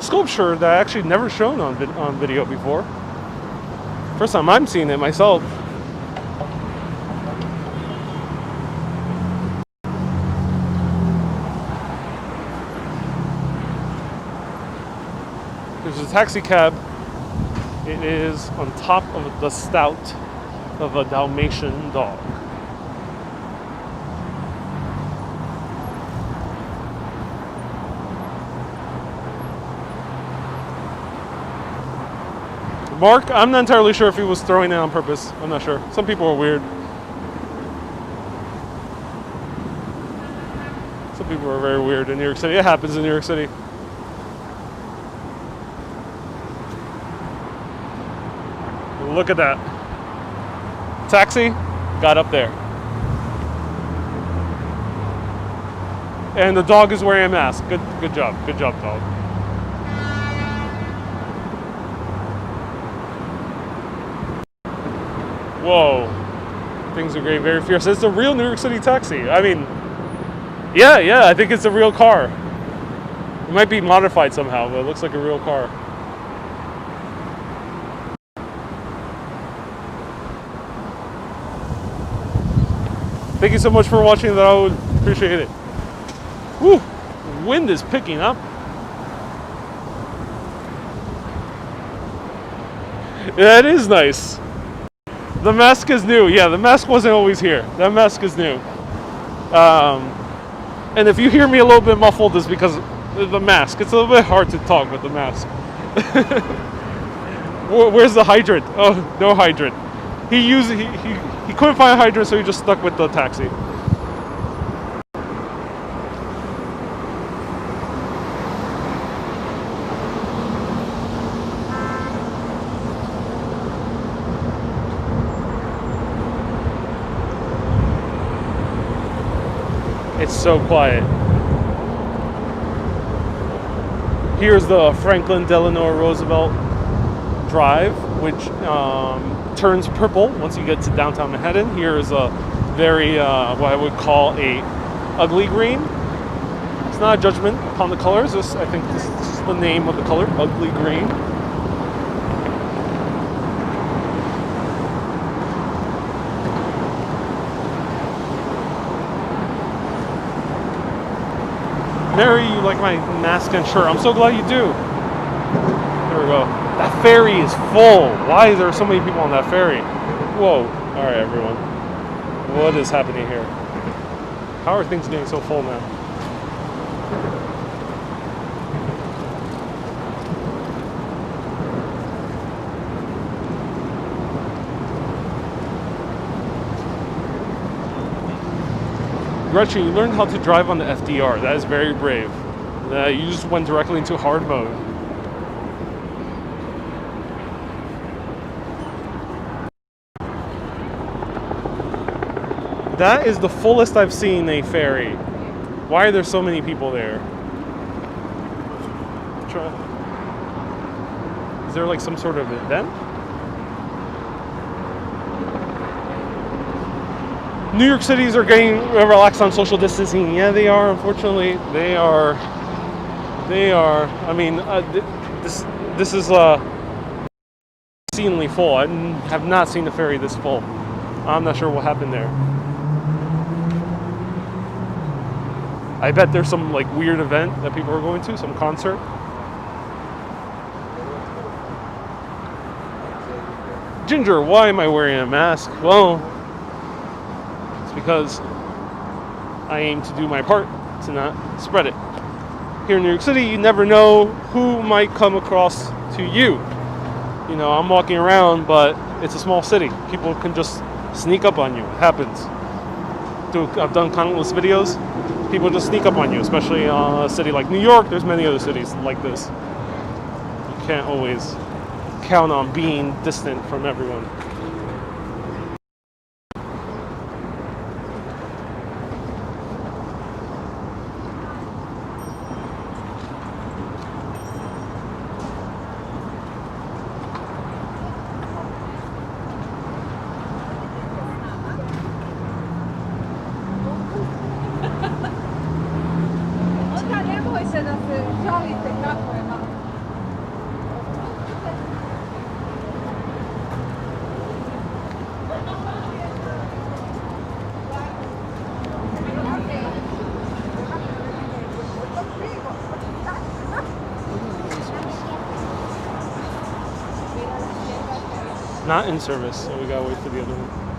sculpture that I actually never shown on video before. First time I'm seeing it myself. There's a taxi cab. It is on top of the snout of a Dalmatian dog. Mark, I'm not entirely sure if he was throwing it on purpose. I'm not sure. Some people are weird. Some people are very weird in New York City. It happens in New York City. Look at that. Taxi got up there. And the dog is wearing a mask. Good job. Good job, dog. Whoa. Things are getting very fierce. It's a real New York City taxi. I mean, yeah, I think it's a real car. It might be modified somehow, but it looks like a real car. Thank you so much for watching that. I would appreciate it. Woo! Wind is picking up. Yeah, it is nice. The mask is new. Yeah, the mask wasn't always here. That mask is new. And if you hear me a little bit muffled, it's because of the mask. It's a little bit hard to talk with the mask. Where's the hydrant? Oh, no hydrant. He couldn't find a hydrant, so he just stuck with the taxi. It's so quiet. Here's the Franklin Delano Roosevelt Drive, which turns purple once you get to downtown Manhattan. Here is a very, what I would call a ugly green. It's not a judgment upon the colors. I think this is the name of the color, ugly green. Mary, you like my mask and shirt. I'm so glad you do. There we go. That ferry is full. Why is there so many people on that ferry? Whoa. All right, everyone. What is happening here? How are things getting so full now? Gretchen, you learned how to drive on the FDR. That is very brave. You just went directly into hard mode. That is the fullest I've seen a ferry. Why are there so many people there? Is there like some sort of event? New York cities are getting relaxed on social distancing. Yeah, they are. Unfortunately, they are. I mean, this is obscenely full. I have not seen the ferry this full. I'm not sure what happened there. I bet there's some like weird event that people are going to, some concert. Ginger, why am I wearing a mask? Well, it's because I aim to do my part to not spread it. Here in New York City, you never know who might come across to you. You know, I'm walking around, but it's a small city. People can just sneak up on you. It happens. I've done countless videos. People just sneak up on you, especially a city like New York. There's many other cities like this. You can't always count on being distant from everyone. Not in service, so we gotta wait for the other one.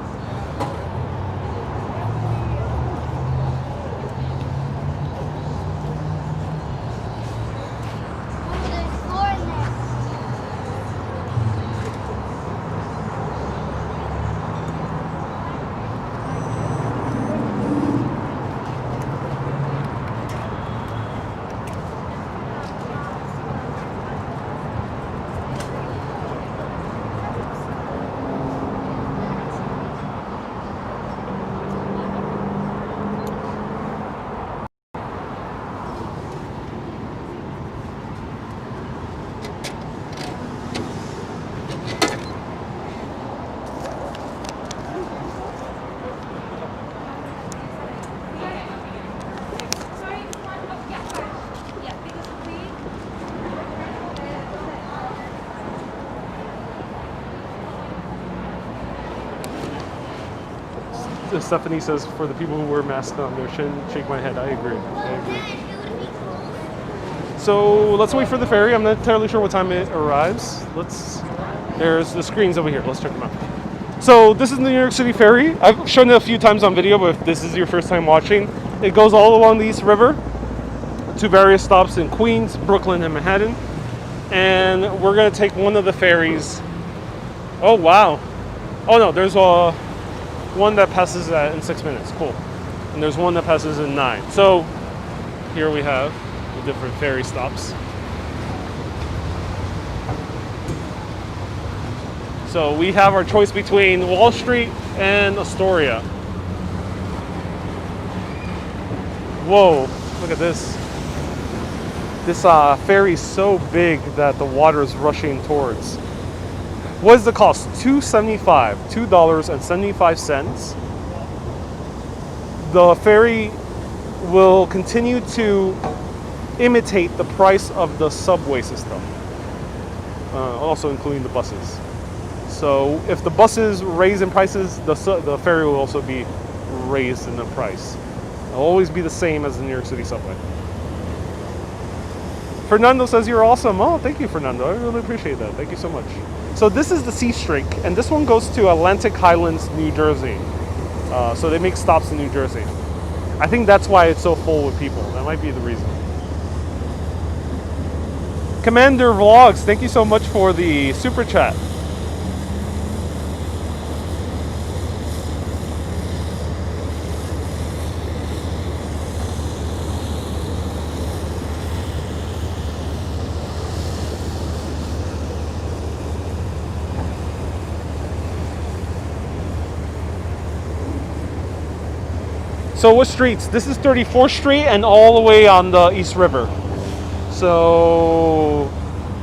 Stephanie says, for the people who wear masks on their chin, shake my head. I agree. So let's wait for the ferry. I'm not entirely sure what time it arrives. There's the screens over here. Let's check them out. So this is the New York City Ferry. I've shown it a few times on video, but if this is your first time watching, it goes all along the East River to various stops in Queens, Brooklyn, and Manhattan. And we're gonna take one of the ferries. Oh wow. Oh no, there's one that passes in 6 minutes. Cool. And there's one that passes in 9. So here we have the different ferry stops. So we have our choice between Wall Street and Astoria. Whoa, look at this. This ferry is so big that the water is rushing towards. What is the cost? $2.75. $2.75. The ferry will continue to imitate the price of the subway system, also including the buses. So if the buses raise in prices, the ferry will also be raised in the price. It'll always be the same as the New York City subway. Fernando says you're awesome. Oh, thank you, Fernando. I really appreciate that. Thank you so much. So this is the Sea Streak, and this one goes to Atlantic Highlands, New Jersey. So they make stops in New Jersey. I think that's why it's so full with people. That might be the reason. Commander Vlogs, thank you so much for the super chat. So what streets? This is 34th Street and all the way on the East River. So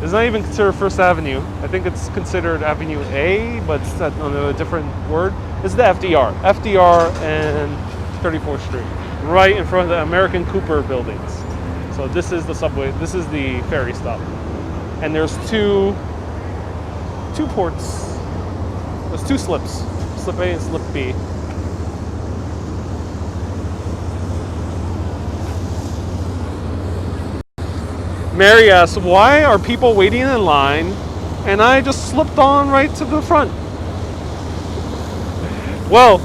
it's not even considered First Avenue. I think it's considered Avenue A, but it's not on a different word. This is the FDR and 34th Street, right in front of the American Cooper buildings. So this is the subway. This is the ferry stop, and there's two ports. There's two slips, slip A and slip B. Mary asks, why are people waiting in line? And I just slipped on right to the front. Well,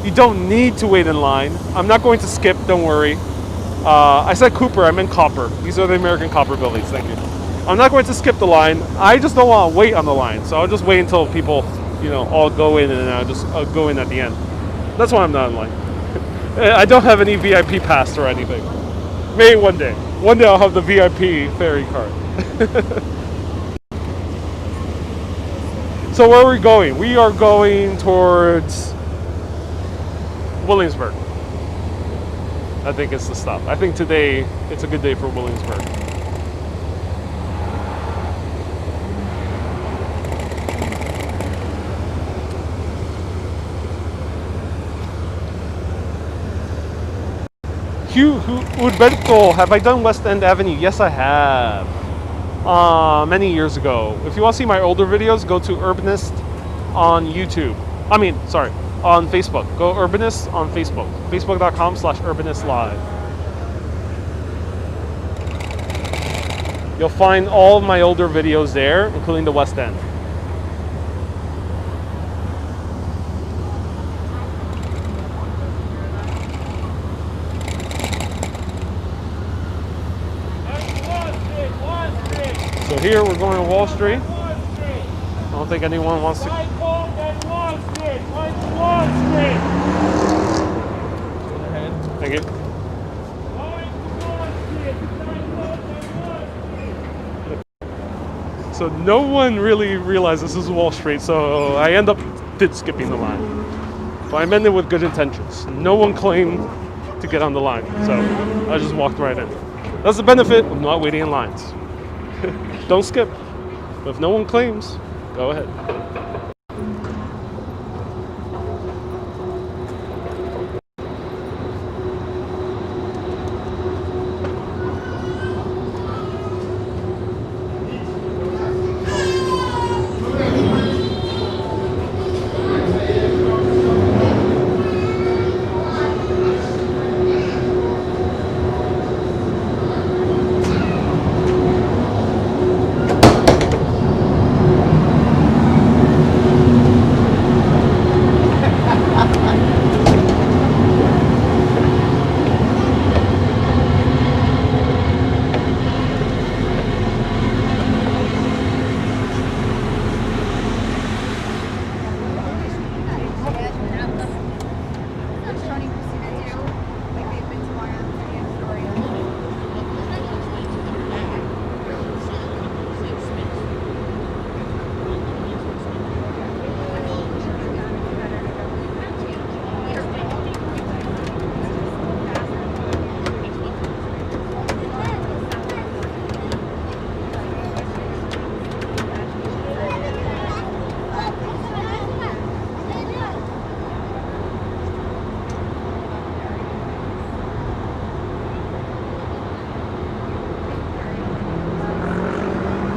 you don't need to wait in line. I'm not going to skip, don't worry. I said Cooper, I meant Copper. These are the American Copper buildings, thank you. I'm not going to skip the line. I just don't want to wait on the line. So I'll just wait until people, all go in, and I'll go in at the end. That's why I'm not in line. I don't have any VIP pass or anything. Maybe one day. One day I'll have the VIP ferry card. So where are we going? We are going towards Williamsburg. I think it's the stop. I think today it's a good day for Williamsburg. Udberto, have I done West End Avenue? Yes, I have. Many years ago. If you want to see my older videos, go to Urbanist on YouTube. On Facebook. Go Urbanist on Facebook. Facebook.com/UrbanistLive. You'll find all of my older videos there, including the West End. So here we're going to Wall Street. I don't think anyone wants to. Thank you. So no one really realized this is Wall Street, so I end up skipping the line. But I meant it with good intentions. No one claimed to get on the line, so I just walked right in. That's the benefit of not waiting in lines. Don't skip. But if no one claims, go ahead.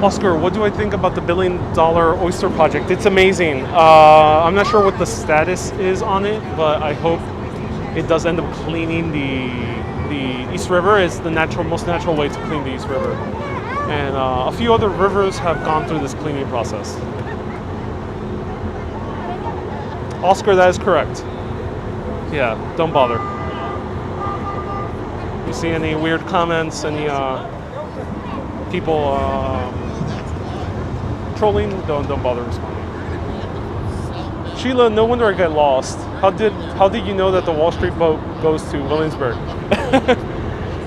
Oscar, what do I think about the $1 billion oyster project? It's amazing. I'm not sure what the status is on it, but I hope it does end up cleaning the East River. It's the most natural way to clean the East River. And a few other rivers have gone through this cleaning process. Oscar, that is correct. Yeah, don't bother. You see any weird comments, any people trolling, don't bother responding. Sheila, no wonder I get lost. How did you know that the Wall Street boat goes to Williamsburg?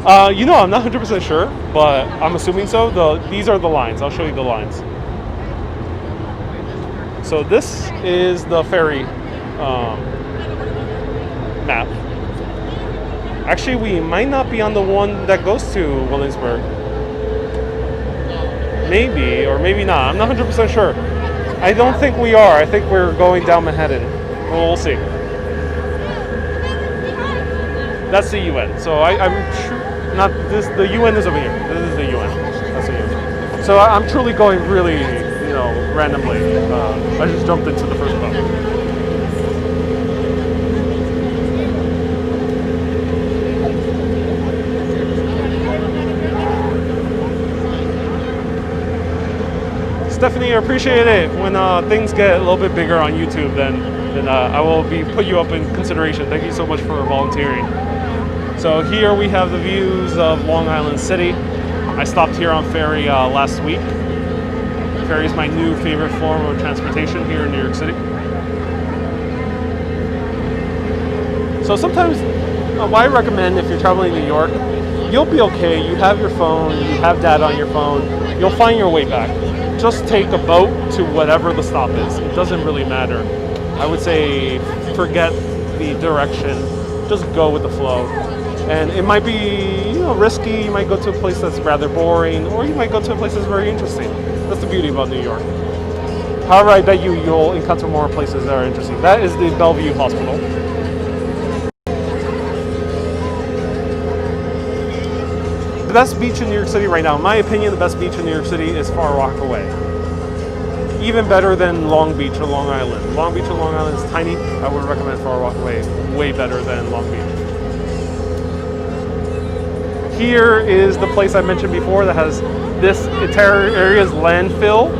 I'm not 100% sure, but I'm assuming so. These are the lines. I'll show you the lines. So this is the ferry map. Actually, we might not be on the one that goes to Williamsburg. Maybe, or maybe not. I'm not 100% sure. I don't think we are. I think we're going down Manhattan. Well, we'll see. That's the UN. So I'm sure, not this. The UN is over here. This is the UN. That's the UN. So I'm truly going really, randomly. I just jumped into the first boat. Stephanie, I appreciate it. When things get a little bit bigger on YouTube, then I will put you up in consideration. Thank you so much for volunteering. So here we have the views of Long Island City. I stopped here on Ferry last week. Ferry is my new favorite form of transportation here in New York City. So sometimes what I recommend if you're traveling to New York, you'll be okay. You have your phone, you have data on your phone, you'll find your way back. Just take a boat to whatever the stop is. It doesn't really matter. I would say forget the direction. Just go with the flow. And it might be risky. You might go to a place that's rather boring, or you might go to a place that's very interesting. That's the beauty about New York. However, I bet you'll encounter more places that are interesting. That is the Bellevue Hospital. The best beach in New York City right now, in my opinion, the best beach in New York City is Far Rockaway. Even better than Long Beach or Long Island. Long Beach or Long Island is tiny. I would recommend Far Rockaway way better than Long Beach. Here is the place I mentioned before that has this entire area's landfill,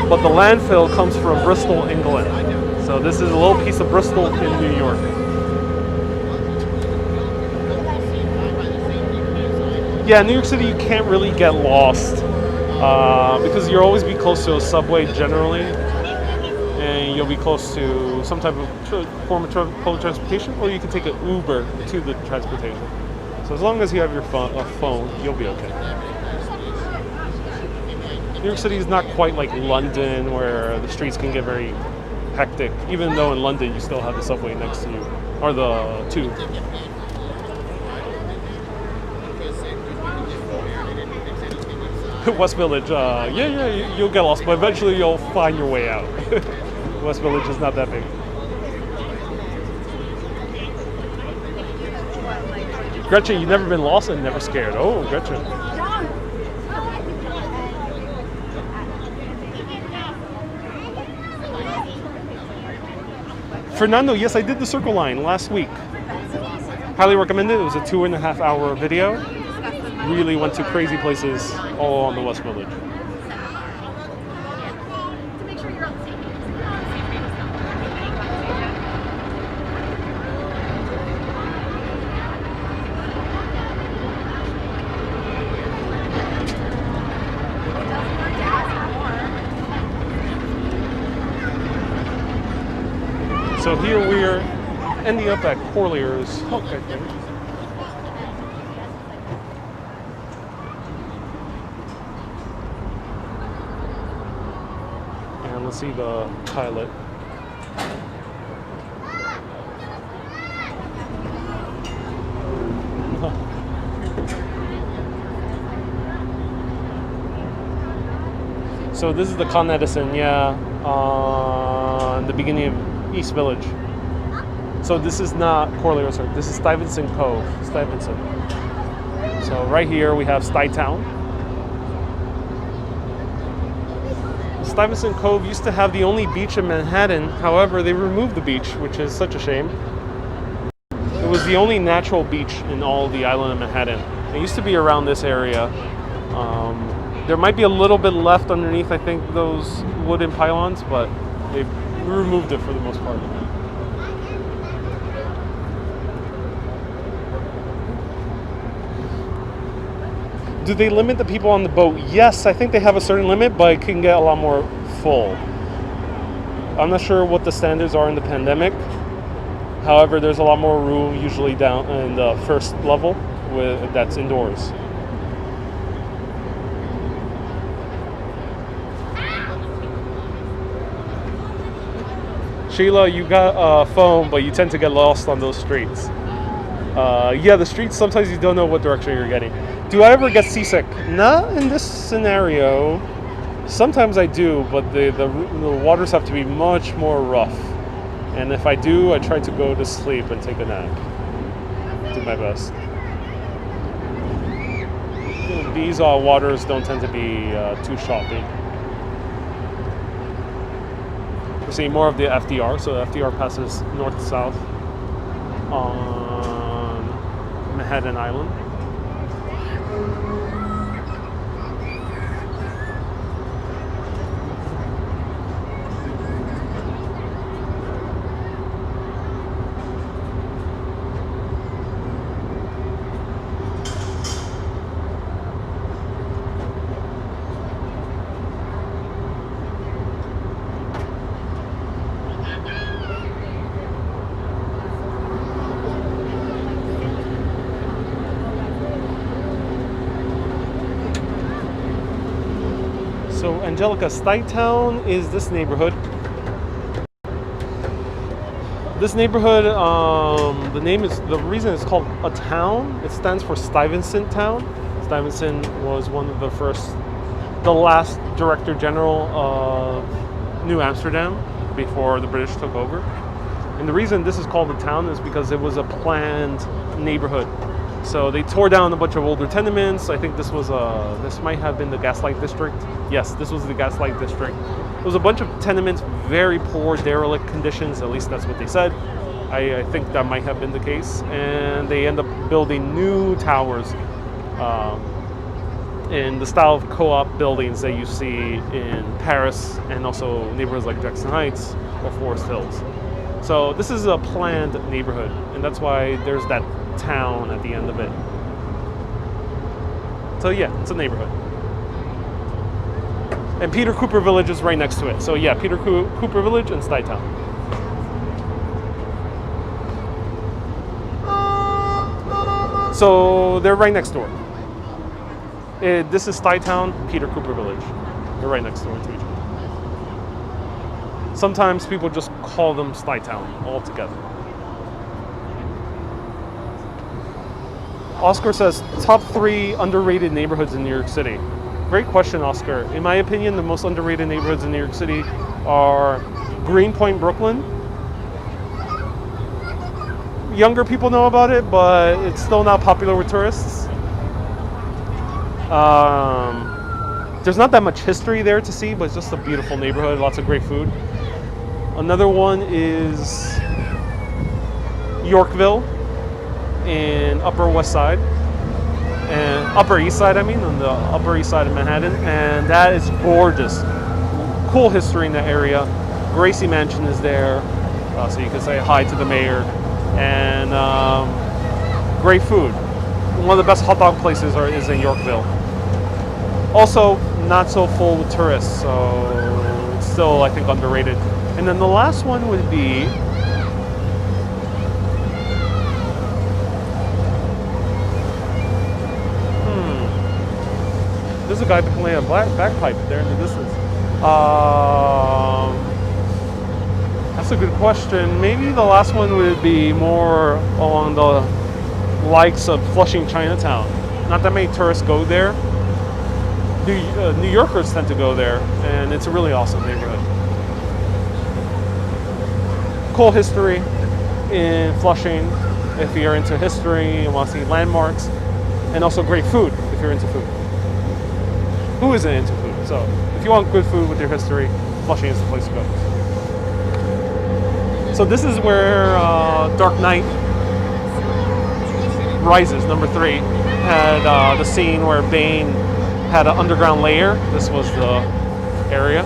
but the landfill comes from Bristol, England. So this is a little piece of Bristol in New York. Yeah, New York City, you can't really get lost. because you'll always be close to a subway generally, and you'll be close to some type of form of public transportation, or you can take an Uber to the transportation. So as long as you have your phone, you'll be okay. New York City is not quite like London, where the streets can get very hectic, even though in London you still have the subway next to you, or the tube. West Village, you'll get lost, but eventually you'll find your way out. West Village is not that big. Gretchen, you've never been lost and never scared. Oh, Gretchen. Fernando, yes, I did the Circle Line last week. Highly recommend it. It was a 2.5 hour video. Really went to crazy places all on the West Village. So here we're ending up at Corlear's Hook, I think. And let's see the pilot. So this is the Con Edison, yeah, on the beginning of East Village. So this is not Corlear's Hook. This is Stuyvesant Cove. Stuyvesant. So right here we have Stuytown. Stuyvesant Cove used to have the only beach in Manhattan. However, they removed the beach, which is such a shame. It was the only natural beach in all the island of Manhattan. It used to be around this area. There might be a little bit left underneath, I think, those wooden pylons, but they've removed it for the most part. Do they limit the people on the boat? Yes, I think they have a certain limit, but it can get a lot more full. I'm not sure what the standards are in the pandemic. However, there's a lot more room usually down in the first level that's indoors. Sheila, you got a phone, but you tend to get lost on those streets. Yeah, the streets, sometimes you don't know what direction you're getting. Do I ever get seasick? Not in this scenario. Sometimes I do, but the waters have to be much more rough. And if I do, I try to go to sleep and take a nap. Do my best. These waters don't tend to be too choppy. We're seeing more of the FDR, so the FDR passes north to south on Manhattan Island. So Angelica, Stuytown is this neighborhood. This neighborhood, the reason it's called a town, it stands for Stuyvesant Town. Stuyvesant was one of the last Director General of New Amsterdam before the British took over. And the reason this is called a town is because it was a planned neighborhood. So they tore down a bunch of older tenements. I think this might have been the Gaslight District. Yes, this was the Gaslight District. There was a bunch of tenements, very poor, derelict conditions. At least that's what they said. I think that might have been the case. And they end up building new towers in the style of co-op buildings that you see in Paris and also neighborhoods like Jackson Heights or Forest Hills. So this is a planned neighborhood, and that's why there's that town at the end of it. So yeah, it's a neighborhood. And Peter Cooper Village is right next to it. So yeah, Peter Cooper Village and Stuytown. So they're right next door. This is Stuytown, Peter Cooper Village. They're right next door to each other. Sometimes people just call them Stuytown altogether. Oscar says, top 3 underrated neighborhoods in New York City. Great question, Oscar. In my opinion, the most underrated neighborhoods in New York City are Greenpoint, Brooklyn. Younger people know about it, but it's still not popular with tourists. There's not that much history there to see, but it's just a beautiful neighborhood, lots of great food. Another one is Yorkville in Upper West Side, and Upper East Side, on the Upper East Side of Manhattan, and that is gorgeous. Cool history in that area. Gracie Mansion is there, so you can say hi to the mayor, and great food. One of the best hot dog places is in Yorkville. Also, not so full with tourists, so it's still, I think, underrated. And then the last one would be there's a guy playing a bagpipe there in the distance. That's a good question. Maybe the last one would be more on the likes of Flushing, Chinatown. Not that many tourists go there. New Yorkers tend to go there, and it's a really awesome neighborhood. Cool history in Flushing if you're into history and want to see landmarks, and also great food if you're into food. Who isn't into food? So if you want good food with your history, Flushing is the place to go. So this is where Dark Knight Rises, number 3, had the scene where Bane had an underground lair. This was the area,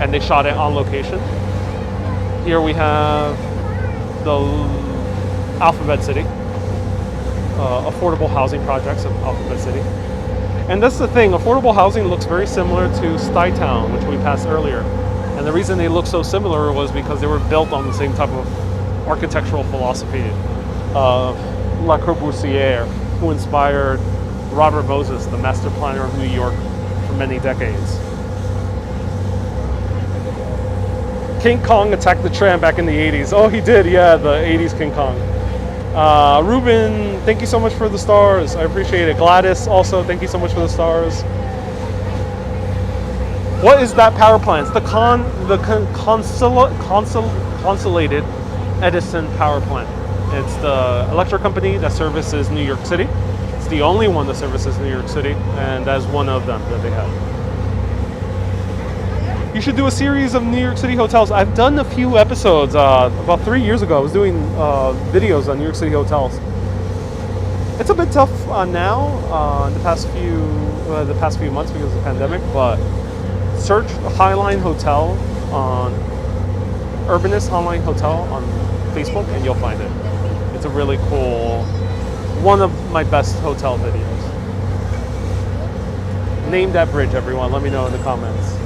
and they shot it on location. Here we have the Alphabet City, affordable housing projects of Alphabet City. And that's the thing, affordable housing looks very similar to Stuytown, which we passed earlier. And the reason they look so similar was because they were built on the same type of architectural philosophy of Le Corbusier, who inspired Robert Moses, the master planner of New York, for many decades. King Kong attacked the tram back in the 80s. Oh, he did, yeah, the 80s King Kong. Ruben, thank you so much for the stars. I appreciate it. Gladys, also, thank you so much for the stars. What is that power plant? It's the Consolidated Edison power plant. It's the electric company that services New York City. It's the only one that services New York City, and that's one of them that they have. You should do a series of New York City hotels. I've done a few episodes. About 3 years ago, I was doing videos on New York City hotels. It's a bit tough now in the past few months because of the pandemic, but search Highline Hotel on Urbanist Online Hotel on Facebook and you'll find it. It's a really cool, one of my best hotel videos. Name that bridge, everyone. Let me know in the comments.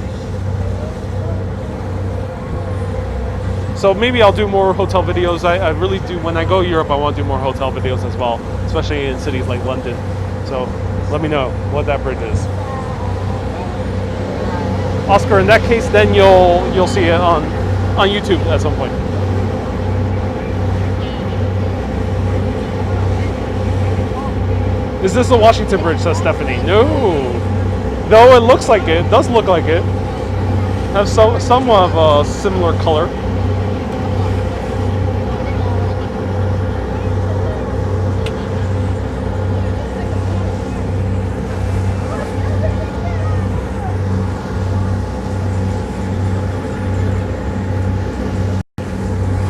So maybe I'll do more hotel videos. I really do. When I go to Europe, I want to do more hotel videos as well, especially in cities like London. So let me know what that bridge is. Oscar, in that case, then you'll see it on YouTube at some point. Is this the Washington Bridge, says Stephanie? No. Though it looks like it, does look like it. Has somewhat of a similar color.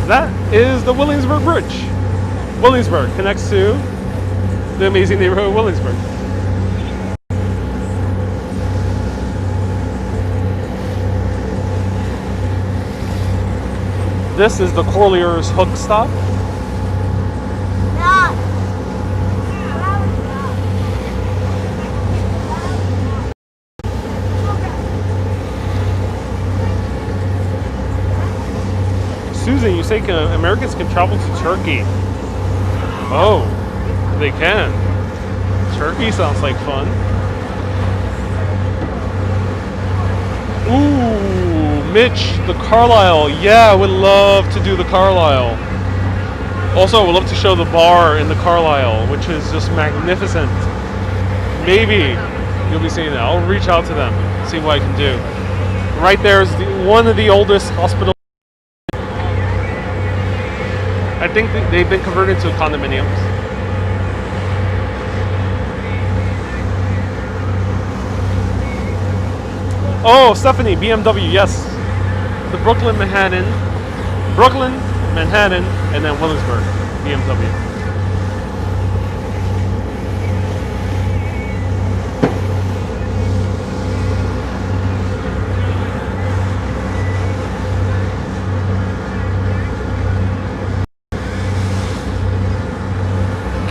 That is the Williamsburg Bridge. Williamsburg connects to the amazing neighborhood of Williamsburg. This is the Corlear's Hook stop. Susan, you say Americans can travel to Turkey. Oh, they can. Turkey sounds like fun. Ooh, Mitch, the Carlisle. Yeah, I would love to do the Carlisle. Also, I would love to show the bar in the Carlisle, which is just magnificent. Maybe you'll be seeing that. I'll reach out to them, see what I can do. Right there is one of the oldest hospitals. I think they've been converted to condominiums. Oh, Stephanie, BMW, yes. The Brooklyn, Manhattan, and then Williamsburg, BMW.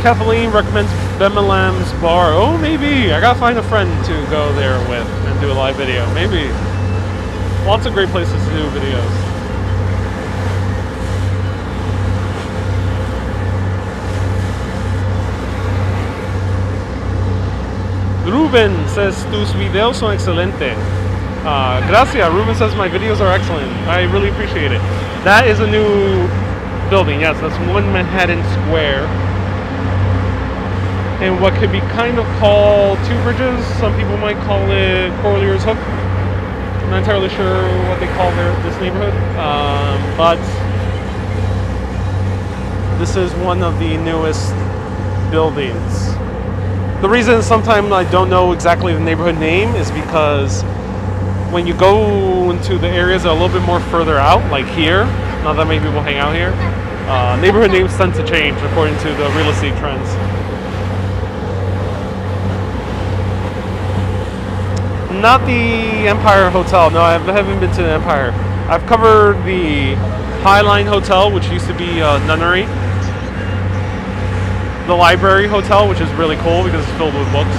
Kathleen recommends Bemilam's bar. Oh, maybe. I gotta find a friend to go there with and do a live video. Maybe. Lots of great places to do videos. Ruben says, tus videos son excelente. Gracias. Ruben says, my videos are excellent. I really appreciate it. That is a new building. Yes, that's 1 Manhattan Square. And what could be kind of called Two Bridges. Some people might call it Corlear's Hook. I'm not entirely sure what they call this neighborhood. But this is one of the newest buildings. The reason sometimes I don't know exactly the neighborhood name is because when you go into the areas that are a little bit more further out, like here, not that many people hang out here, neighborhood names tend to change according to the real estate trends. Not the Empire Hotel. No, I haven't been to the Empire. I've covered the Highline Hotel, which used to be a nunnery. The Library Hotel, which is really cool because it's filled with books.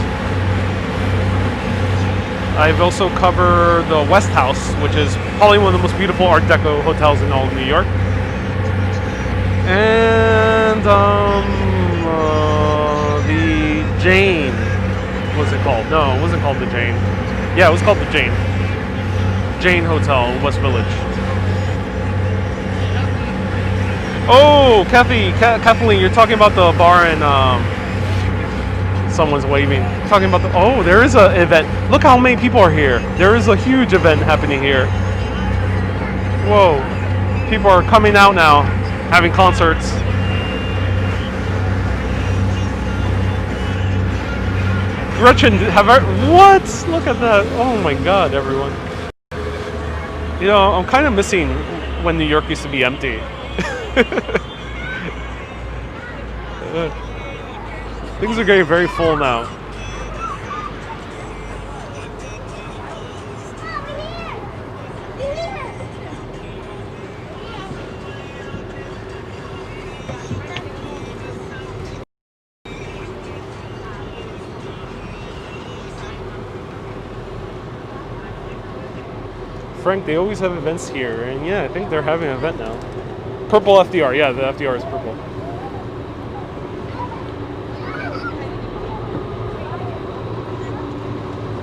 I've also covered the West House, which is probably one of the most beautiful Art Deco hotels in all of New York. And the Jane. What's it called? No, it wasn't called the Jane. Yeah, it was called the Jane Hotel in West Village. Oh, Kathleen, you're talking about the bar and someone's waving. Talking about oh, there is an event. Look how many people are here. There is a huge event happening here. Whoa, people are coming out now, having concerts. Gretchen, what? Look at that. Oh my God, everyone. You know, I'm kind of missing when New York used to be empty. Things are getting very full now. Frank, they always have events here, and yeah, I think they're having an event now. Purple FDR, yeah, the FDR is purple.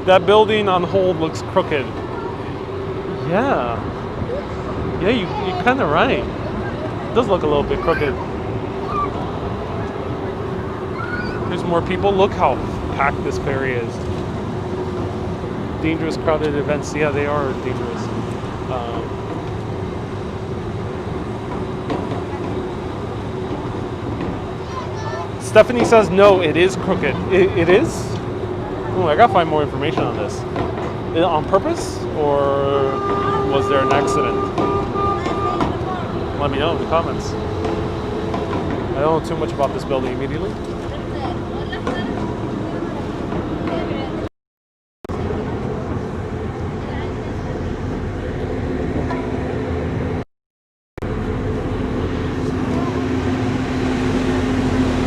That building on hold looks crooked. Yeah. Yeah, you're kind of right. It does look a little bit crooked. There's more people. Look how packed this ferry is. Dangerous, crowded events. Yeah, they are dangerous. Stephanie says no, it is crooked. It is? Oh, I gotta find more information on this. On purpose, or was there an accident? Let me know in the comments. I don't know too much about this building immediately.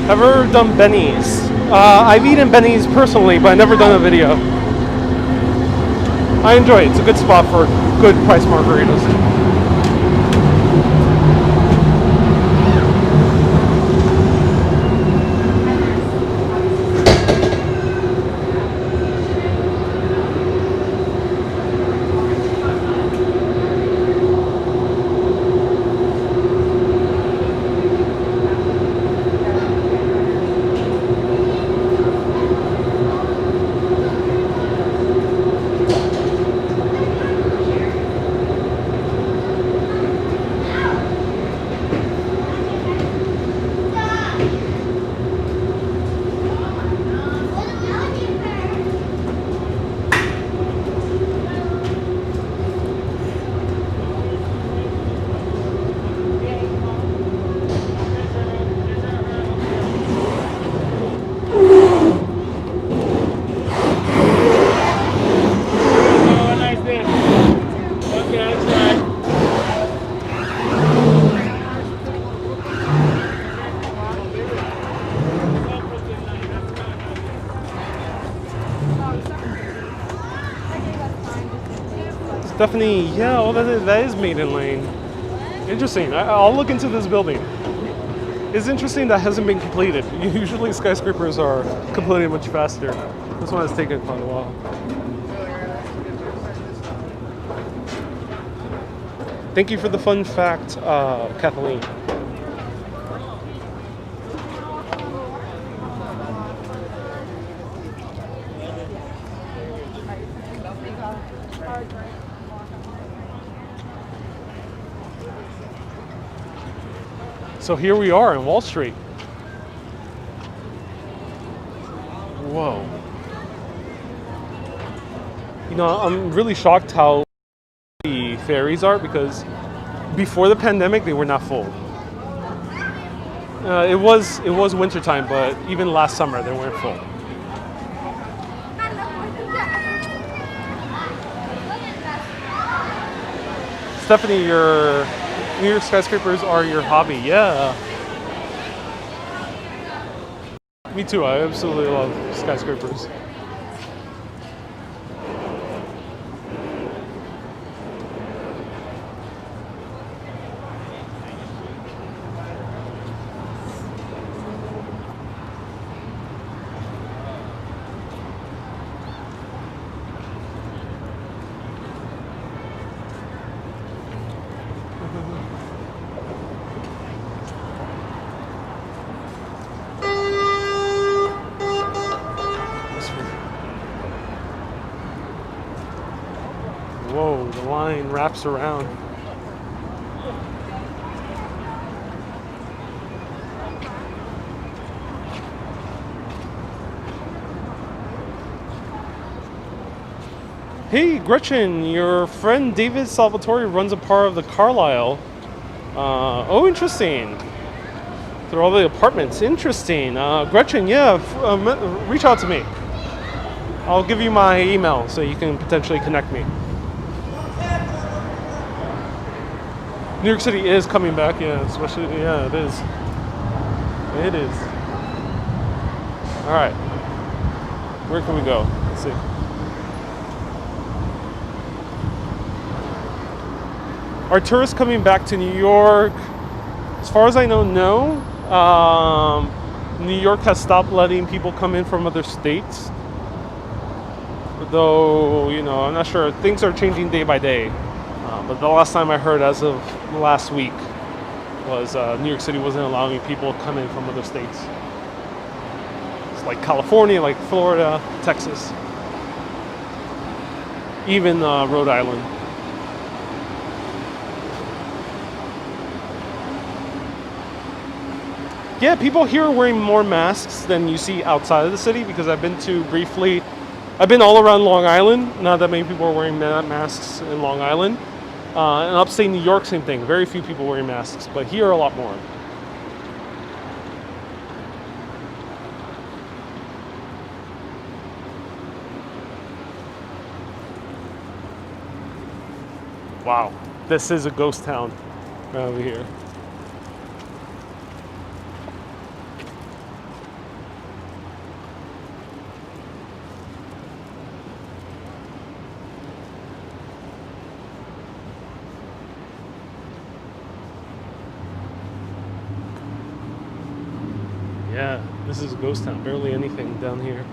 Have you ever done Benny's? I've eaten Benny's personally, but I've never done a video. I enjoy it. It's a good spot for good price margaritas. Stephanie, yeah, oh, that is Maiden Lane. Interesting. I'll look into this building. It's interesting that hasn't been completed. Usually skyscrapers are completed much faster. This one has taken quite a while. Thank you for the fun fact, Kathleen. So here we are in Wall Street. Whoa. You know, I'm really shocked how the ferries are because before the pandemic they were not full. It was wintertime, but even last summer they weren't full. Stephanie, your New York skyscrapers are your hobby. Yeah. Me too. I absolutely love skyscrapers. Whoa, the line wraps around. Hey, Gretchen, your friend David Salvatore runs a part of the Carlisle. Oh, interesting. Through all the apartments. Interesting. Gretchen, yeah, reach out to me. I'll give you my email so you can potentially connect me. New York City is coming back, yeah, especially, yeah, it is. It is. All right. Where can we go? Let's see. Are tourists coming back to New York? As far as I know, no. New York has stopped letting people come in from other states. Though, you know, I'm not sure. Things are changing day by day. But the last time I heard, as of last week, was New York City wasn't allowing people to come in from other states. It's like California, like Florida, Texas, even Rhode Island. Yeah, people here are wearing more masks than you see outside of the city because I've been all around Long Island. Not that many people are wearing masks in Long Island. And upstate New York, same thing. Very few people wearing masks, but here a lot more. Wow, this is a ghost town right over here. Yeah, this is a ghost town. Barely anything down here.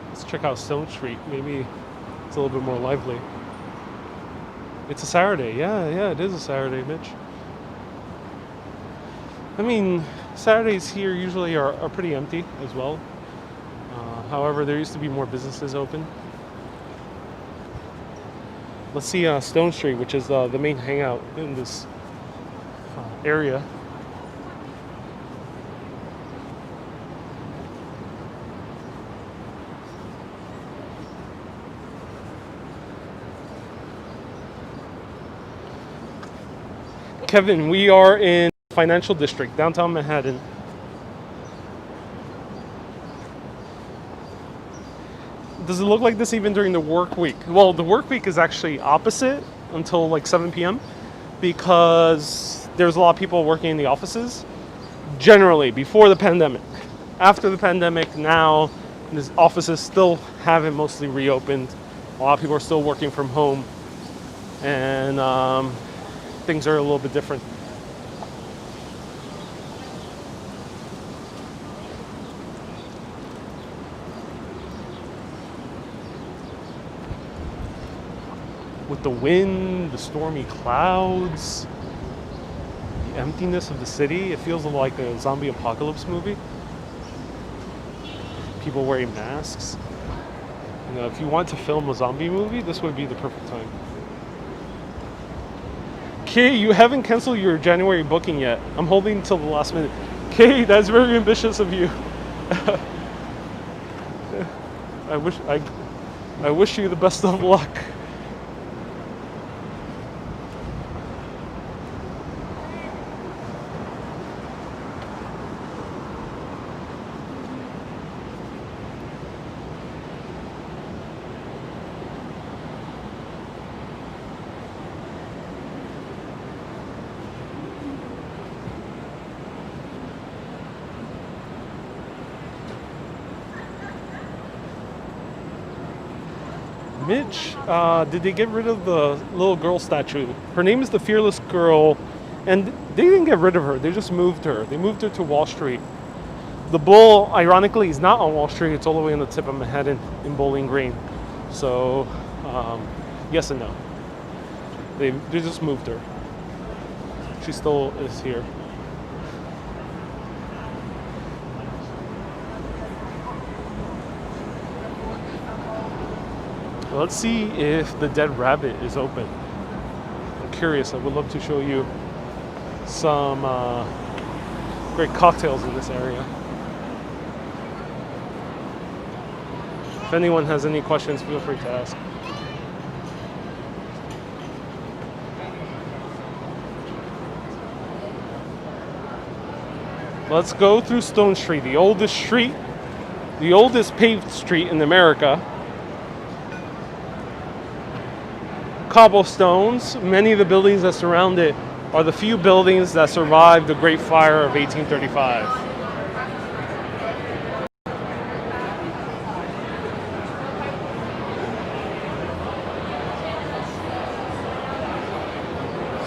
Let's check out Stone Street. Maybe it's a little bit more lively. It's a Saturday. Yeah, it is a Saturday, Mitch. I mean, Saturdays here usually are pretty empty as well. However, there used to be more businesses open. Let's see Stone Street, which is the main hangout in this area. Kevin, we are in Financial District, downtown Manhattan. Does it look like this even during the work week? Well, the work week is actually opposite until like 7 p.m. because there's a lot of people working in the offices generally before the pandemic. after the pandemic, now these offices still haven't mostly reopened. A lot of people are still working from home, and things are a little bit different. With the wind, the stormy clouds, the emptiness of the city, it feels like a zombie apocalypse movie. People wearing masks. You know, if you want to film a zombie movie, this would be the perfect time. Kay, you haven't canceled your January booking yet. I'm holding until the last minute. Kay, that's very ambitious of you. I wish you the best of luck. Mitch, did they get rid of the little girl statue? Her name is the Fearless Girl, and they didn't get rid of her. They just moved her. They moved her to Wall Street. The bull, ironically, is not on Wall Street. It's all the way on the tip of Manhattan in Bowling Green. So, yes and no. They just moved her. She still is here. Let's see if the Dead Rabbit is open. I'm curious. I would love to show you some great cocktails in this area. If anyone has any questions, feel free to ask. Let's go through Stone Street, the oldest paved street in America. Cobblestones. Many of the buildings that surround it are the few buildings that survived the Great Fire of 1835.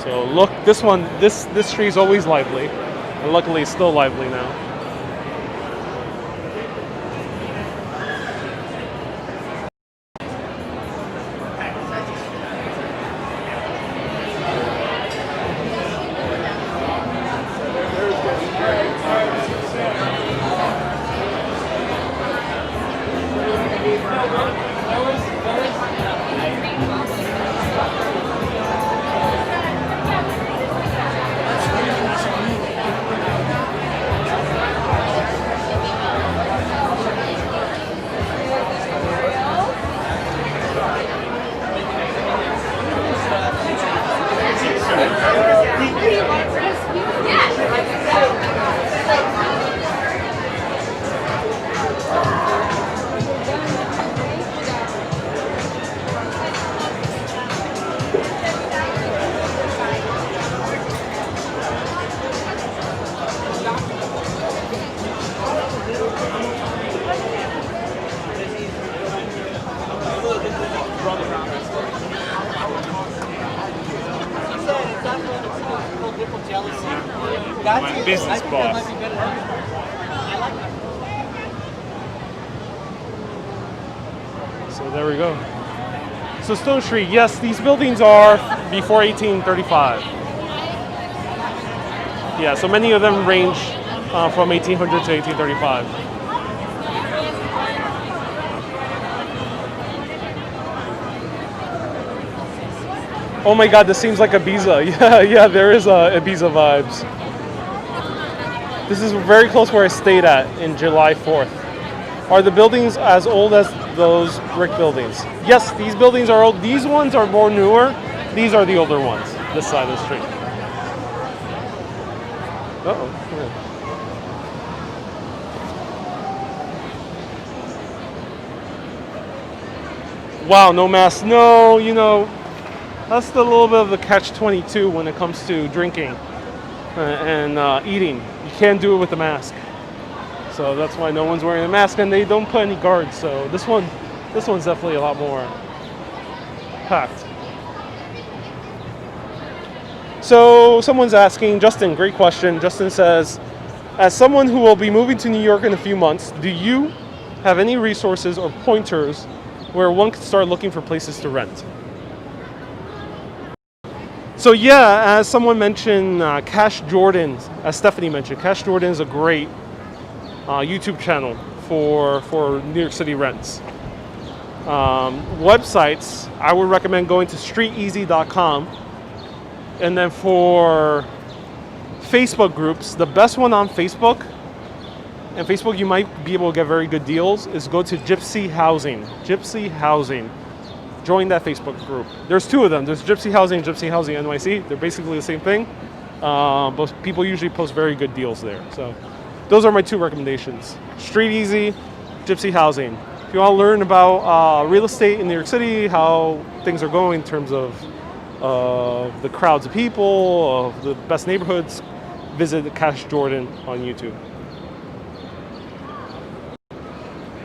So look, this street is always lively, and luckily it's still lively now. My business boss. So there we go. So Stone Street, yes, these buildings are before 1835. Yeah, so many of them range from 1800 to 1835. Oh my God, this seems like Ibiza. Yeah, there is Ibiza vibes. This is very close where I stayed at in July 4th. Are the buildings as old as those brick buildings? Yes, these buildings are old. These ones are more newer. These are the older ones, this side of the street. Uh-oh. Yeah. Wow, no mask. No, you know, that's a little bit of the catch-22 when it comes to drinking and eating. You can't do it with a mask. so that's why no one's wearing a mask, and they don't put any guards. So this one's definitely a lot more packed. So someone's asking, Justin, great question. Justin says, as someone who will be moving to New York in a few months, do you have any resources or pointers where one can start looking for places to rent? So yeah, as someone mentioned, Cash Jordan, as Stephanie mentioned, Cash Jordan is a great YouTube channel for New York City rents. Websites, I would recommend going to streeteasy.com. And then for Facebook groups, the best one on Facebook, and Facebook you might be able to get very good deals, is go to Gypsy Housing. Gypsy Housing. Join that Facebook group. There's two of them. There's Gypsy Housing and Gypsy Housing NYC. They're basically the same thing. But people usually post very good deals there. So those are my two recommendations. Street Easy, Gypsy Housing. If you want to learn about real estate in New York City, how things are going in terms of the crowds of people, of the best neighborhoods, visit Cash Jordan on YouTube.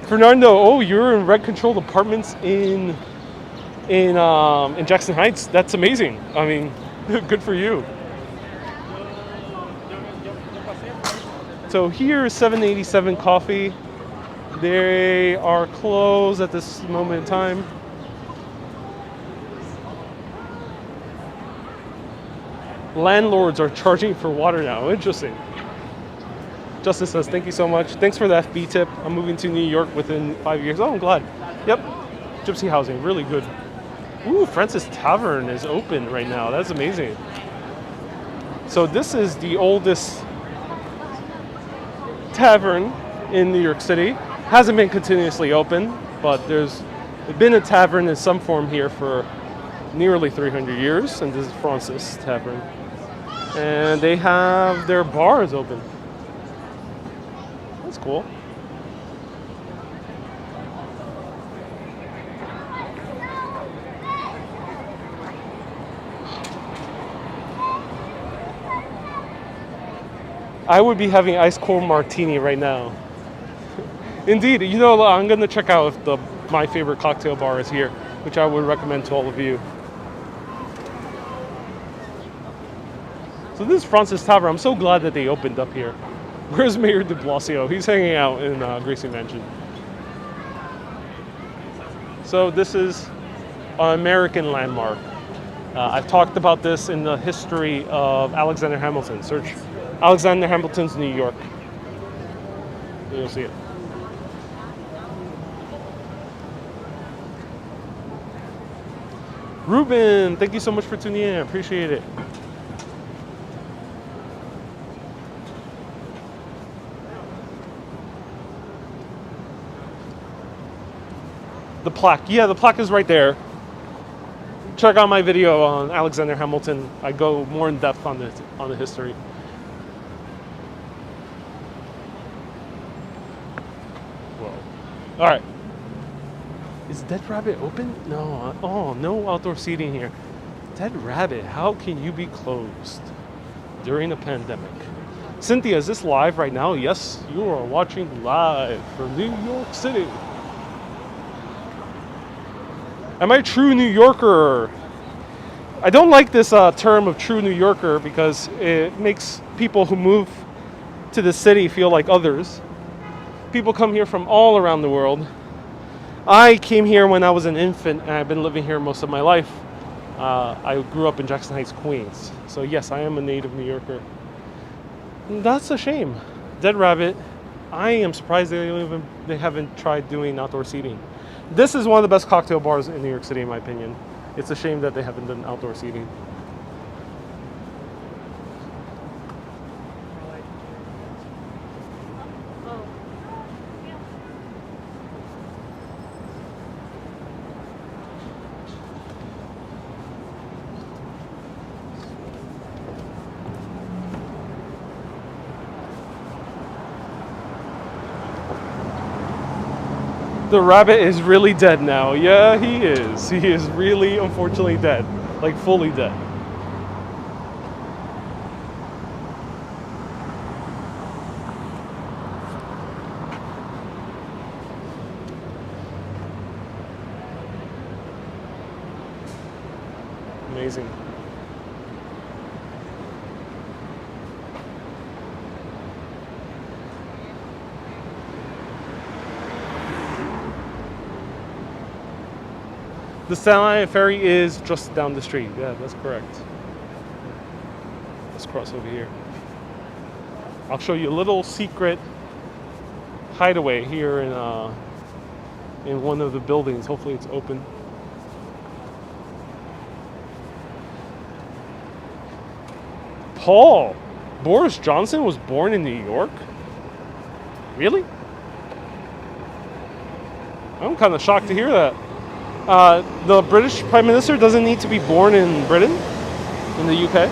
Fernando, oh, you're in rent-controlled apartments in Jackson Heights. That's amazing. I mean, good for you. So here is 787 Coffee. They are closed at this moment in time. Landlords are charging for water now. Interesting. Justin says, thank you so much. Thanks for the FB tip. I'm moving to New York within 5 years. Oh, I'm glad. Yep. Gypsy Housing, really good. Ooh, Francis Tavern is open right now. That's amazing. So this is the oldest tavern in New York City. Hasn't been continuously open, but there's been a tavern in some form here for nearly 300 years, and this is Francis Tavern. And they have their bars open. That's cool. I would be having ice cold martini right now. Indeed, you know, I'm gonna check out if my favorite cocktail bar is here, which I would recommend to all of you. So this is Francis Tavern. I'm so glad that they opened up here. Where's Mayor de Blasio? He's hanging out in Gracie Mansion. So this is an American landmark. I've talked about this in the history of Alexander Hamilton. Search Alexander Hamilton's New York. You'll see it. Ruben, thank you so much for tuning in. I appreciate it. The plaque. Yeah, the plaque is right there. Check out my video on Alexander Hamilton. I go more in depth on the history. Whoa. All right. Is Dead Rabbit open? No. Oh, no outdoor seating here. Dead Rabbit, how can you be closed during a pandemic? Cynthia, is this live right now? Yes, you are watching live from New York City. Am I a true New Yorker? I don't like this term of true New Yorker because it makes people who move to the city feel like others. People come here from all around the world. I came here when I was an infant, and I've been living here most of my life. I grew up in Jackson Heights, Queens. So yes, I am a native New Yorker. And that's a shame. Dead Rabbit, I am surprised they haven't tried doing outdoor seating. This is one of the best cocktail bars in New York City, in my opinion. It's a shame that they haven't done outdoor seating. The rabbit is really dead now. Yeah, he is. He is really, unfortunately, dead. Like, fully dead. Amazing. The Staten Island Ferry is just down the street. Yeah, that's correct. Let's cross over here. I'll show you a little secret hideaway here in one of the buildings. Hopefully it's open. Paul, Boris Johnson was born in New York? Really? I'm kind of shocked to hear that. The British Prime Minister doesn't need to be born in Britain, in the UK.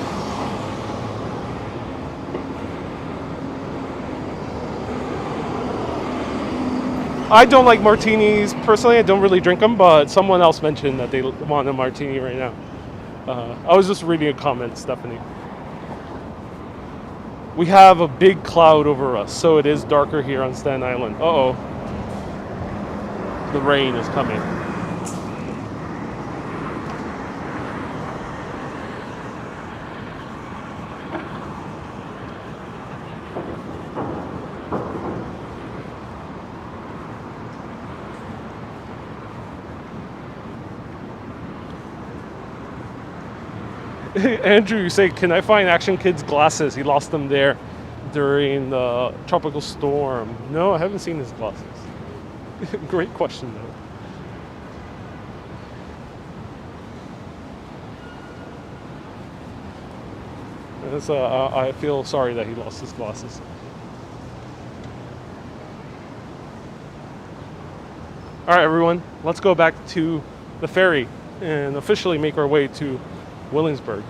I don't like martinis personally. I don't really drink them, but someone else mentioned that they want a martini right now. I was just reading a comment, Stephanie. We have a big cloud over us, so it is darker here on Staten Island. Uh-oh. The rain is coming. Andrew, you say, can I find Action Kid's glasses? He lost them there during the tropical storm. No, I haven't seen his glasses. Great question, though. I feel sorry that he lost his glasses. All right, everyone, let's go back to the ferry and officially make our way to Williamsburg.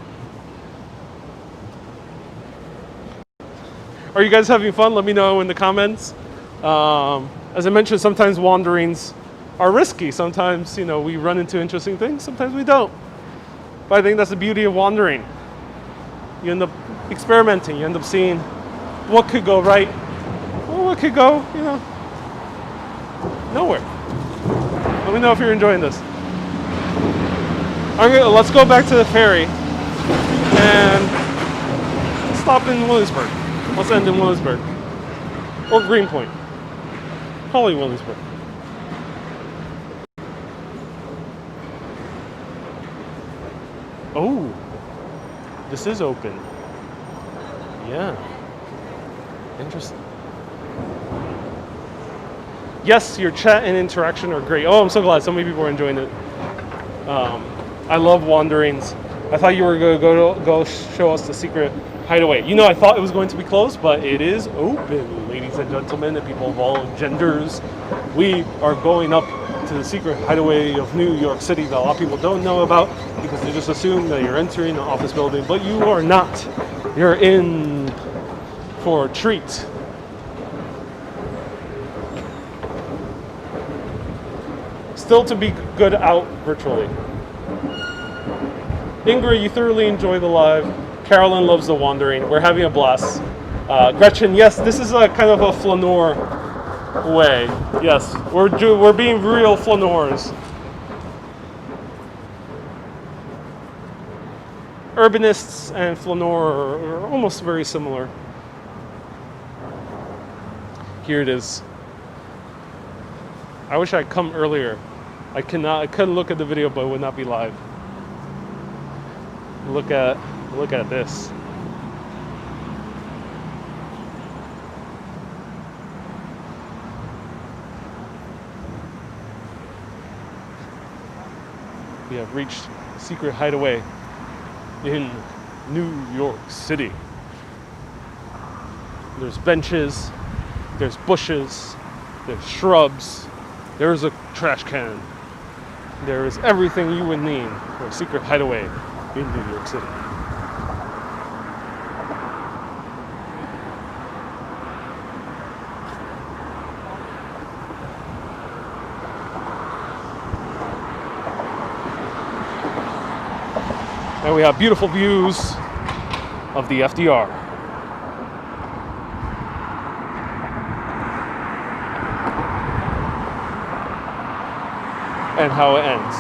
Are you guys having fun? Let me know in the comments. As I mentioned, sometimes wanderings are risky. Sometimes, we run into interesting things. Sometimes we don't. But I think that's the beauty of wandering. You end up experimenting. You end up seeing what could go right or what could go, nowhere. Let me know if you're enjoying this. Let's go back to the ferry and stop in Williamsburg. Let's end in Williamsburg. Or Greenpoint. Probably Williamsburg. Oh, this is open. Yeah. Interesting. Yes, your chat and interaction are great. Oh, I'm so glad. So many people are enjoying it. I love wanderings. I thought you were going to go show us the secret hideaway. I thought it was going to be closed, but it is open, ladies and gentlemen, and people of all genders. We are going up to the secret hideaway of New York City that a lot of people don't know about because they just assume that you're entering an office building, but you are not. You're in for a treat. Still to be good out virtually. Ingrid, you thoroughly enjoy the live. Carolyn loves the wandering. We're having a blast. Gretchen, yes, this is a kind of a flaneur way. Yes, we're being real flaneurs. Urbanists and flaneur are almost very similar. Here it is. I wish I'd come earlier. I couldn't look at the video, but it would not be live. Look at this. We have reached secret hideaway in New York City. There's benches, there's bushes, there's shrubs, there's a trash can. There is everything you would need for a secret hideaway in New York City. And we have beautiful views of the FDR. And how it ends.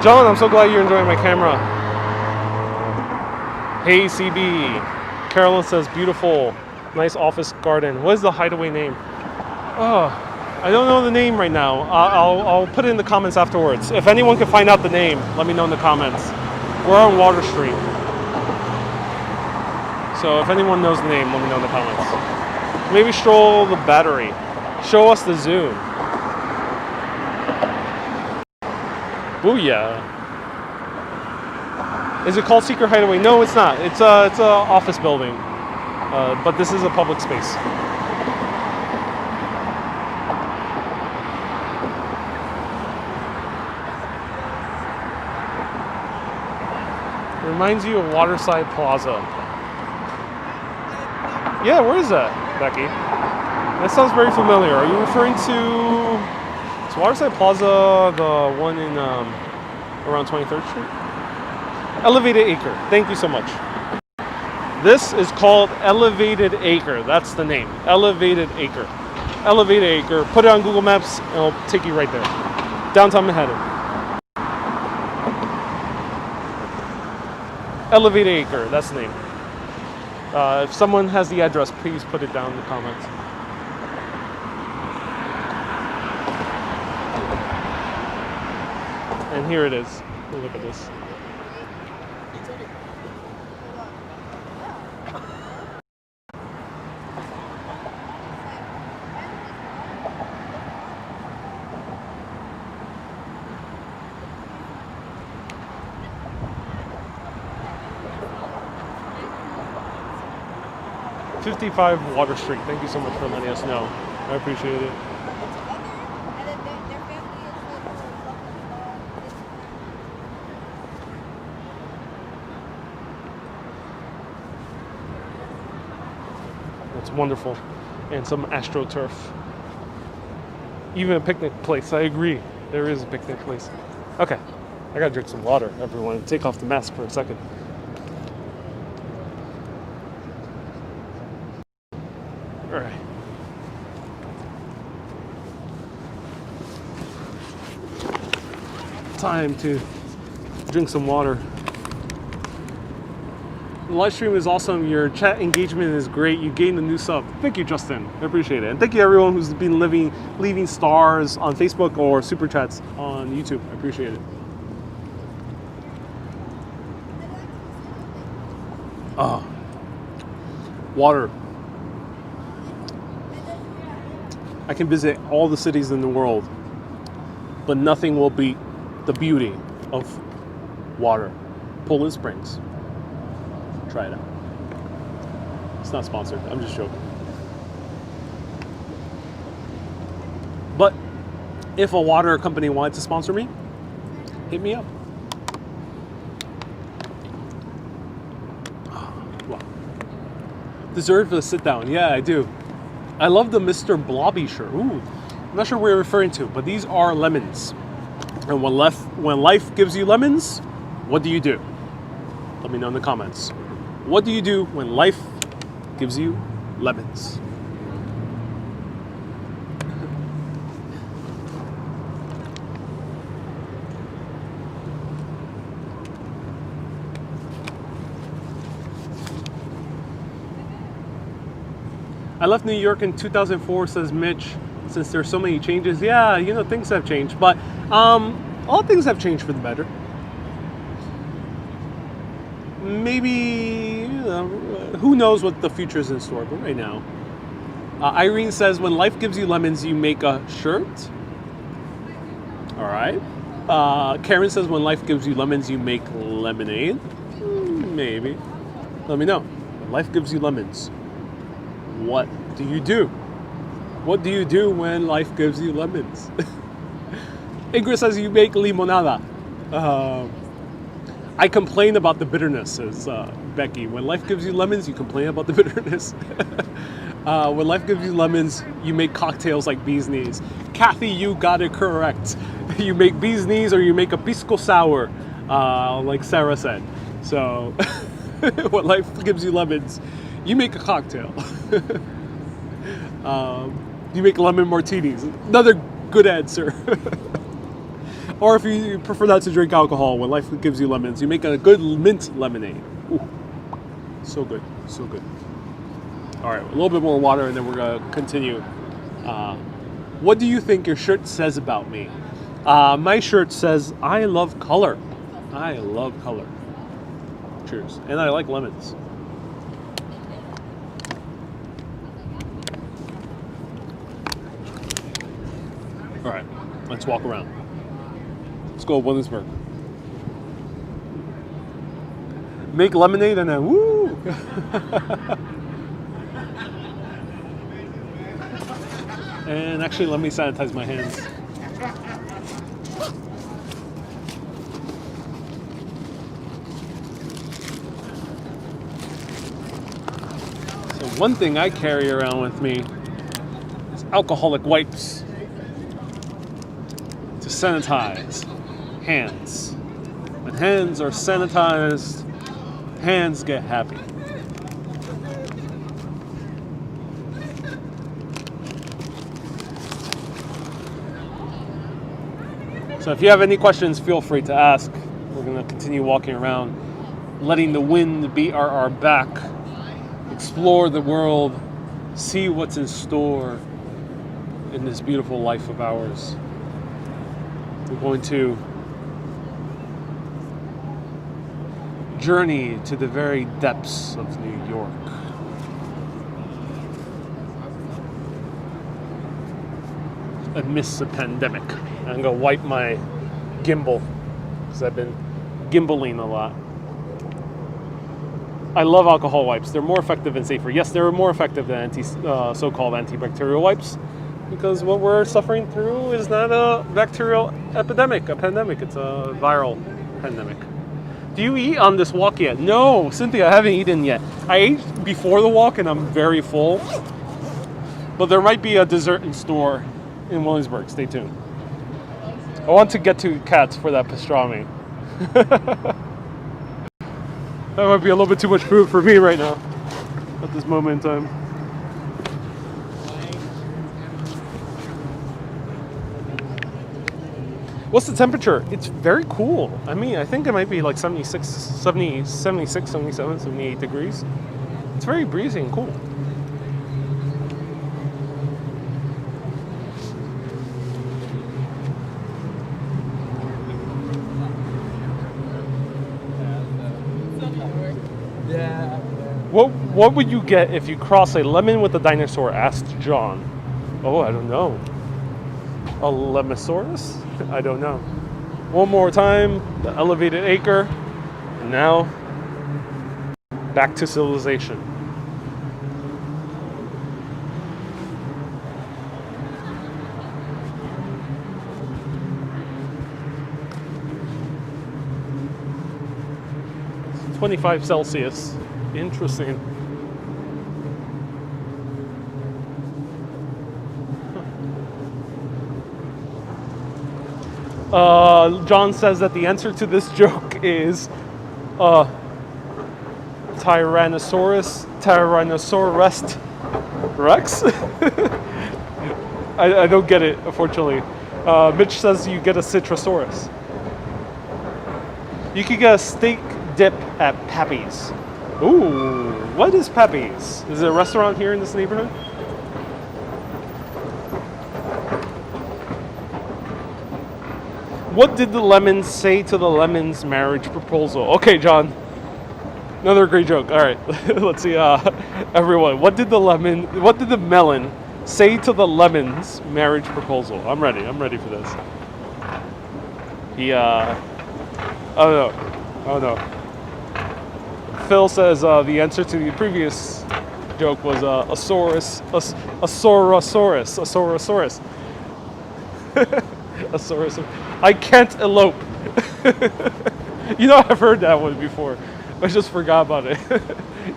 John, I'm so glad you're enjoying my camera. Hey, CB. Carolyn says, beautiful, nice office garden. What is the hideaway name? Oh, I don't know the name right now. I'll put it in the comments afterwards. If anyone can find out the name, let me know in the comments. We're on Water Street. So if anyone knows the name, let me know in the comments. Maybe stroll the Battery. Show us the zoo. Booyah. Is it called Secret Hideaway? No, it's not. It's a office building. But this is a public space. Reminds you of Waterside Plaza. Yeah, where is that, Becky? That sounds very familiar. Are you referring to... Is Waterside Plaza the one in around 23rd Street? Elevated Acre. Thank you so much. This is called Elevated Acre. That's the name. Elevated Acre. Elevated Acre. Put it on Google Maps and it'll take you right there. Downtown Manhattan. Elevated Acre. That's the name. If someone has the address, please put it down in the comments. And here it is. Look at this. '55 Water Street. Thank you so much for letting us know. I appreciate it. It's wonderful. And some AstroTurf. Even a picnic place. I agree. There is a picnic place. Okay. I gotta drink some water, everyone. Take off the mask for a second. All right. Time to drink some water. The live stream is awesome. Your chat engagement is great. You gained a new sub. Thank you, Justin. I appreciate it. And thank you everyone who's been leaving stars on Facebook or super chats on YouTube. I appreciate it. Water. I can visit all the cities in the world, but nothing will beat the beauty of water. Poland Springs. Try it out. It's not sponsored. I'm just joking. But if a water company wanted to sponsor me, hit me up. Wow. Deserve a sit down. Yeah, I do. I love the Mr. Blobby shirt. Ooh, I'm not sure what you're referring to, but these are lemons. And when life gives you lemons, what do you do? Let me know in the comments. What do you do when life gives you lemons? I left New York in 2004, says Mitch, since there's so many changes. Yeah, you know, things have changed, but all things have changed for the better. Maybe, you know, who knows what the future is in store, but right now. Irene says, when life gives you lemons, you make a shirt. All right. Karen says, when life gives you lemons, you make lemonade. Maybe. Let me know. When life gives you lemons, what do you do? What do you do when life gives you lemons? Ingrid says you make limonada. I complain about the bitterness, says Becky. When life gives you lemons, you complain about the bitterness. When life gives you lemons, you make cocktails like bee's knees. Kathy, you got it correct. You make bee's knees or you make a pisco sour, like Sarah said. So, when life gives you lemons, you make a cocktail. You make lemon martinis. Another good answer. Or if you prefer not to drink alcohol, when life gives you lemons, you make a good mint lemonade. Ooh, so good, so good. All right, a little bit more water, and then we're gonna continue. What do you think your shirt says about me? My shirt says, I love color. I love color. Cheers. And I like lemons. All right, let's walk around. Let's go to Williamsburg. Make lemonade and then woo! And actually, let me sanitize my hands. So one thing I carry around with me is alcoholic wipes to sanitize hands. When hands are sanitized, hands get happy. So if you have any questions, feel free to ask. We're going to continue walking around, letting the wind beat our back, explore the world, see what's in store in this beautiful life of ours. We're going to journey to the very depths of New York. Amidst the pandemic. I'm gonna wipe my gimbal because I've been gimbaling a lot. I love alcohol wipes. They're more effective and safer. Yes, they're more effective than so-called antibacterial wipes because what we're suffering through is not a bacterial epidemic, a pandemic. It's a viral pandemic. Do you eat on this walk yet? No, Cynthia, I haven't eaten yet. I ate before the walk and I'm very full. But there might be a dessert in store in Williamsburg. Stay tuned. I want to get to Cats for that pastrami. That might be a little bit too much food for me right now at this moment in time. What's the temperature? It's very cool. I mean, I think it might be like 76, 77 78 degrees. It's very breezy and cool. What would you get if you cross a lemon with a dinosaur? Asked John. Oh, I don't know. A lemosaurus? I don't know. One more time, the elevated acre. And now, back to civilization. It's 25 Celsius. Interesting. John says that the answer to this joke is Tyrannosaurus Rex? I don't get it, unfortunately. Mitch says you get a Citrosaurus. You could get a steak dip at Pappy's. Ooh, what is Pappy's? Is it a restaurant here in this neighborhood? What did the lemons say to the lemon's marriage proposal? Okay, John. Another great joke. All right, let's see. Everyone, what did the melon say to the lemon's marriage proposal? I'm ready for this. Oh no. Phil says the answer to the previous joke was a Saurosaurus. I can't elope. You know, I've heard that one before. I just forgot about it.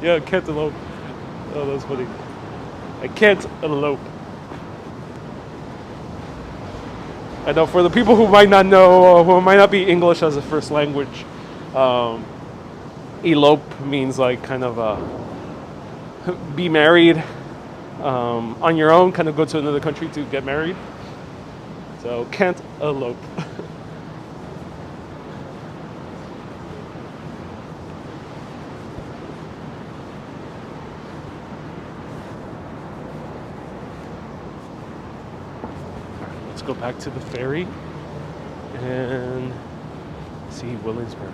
Yeah, can't elope. Oh, that's funny. I can't elope. I know for the people who might not know, who might not be English as a first language, elope means like kind of be married on your own, kind of go to another country to get married. So can't elope. go back to the ferry and see Williamsburg.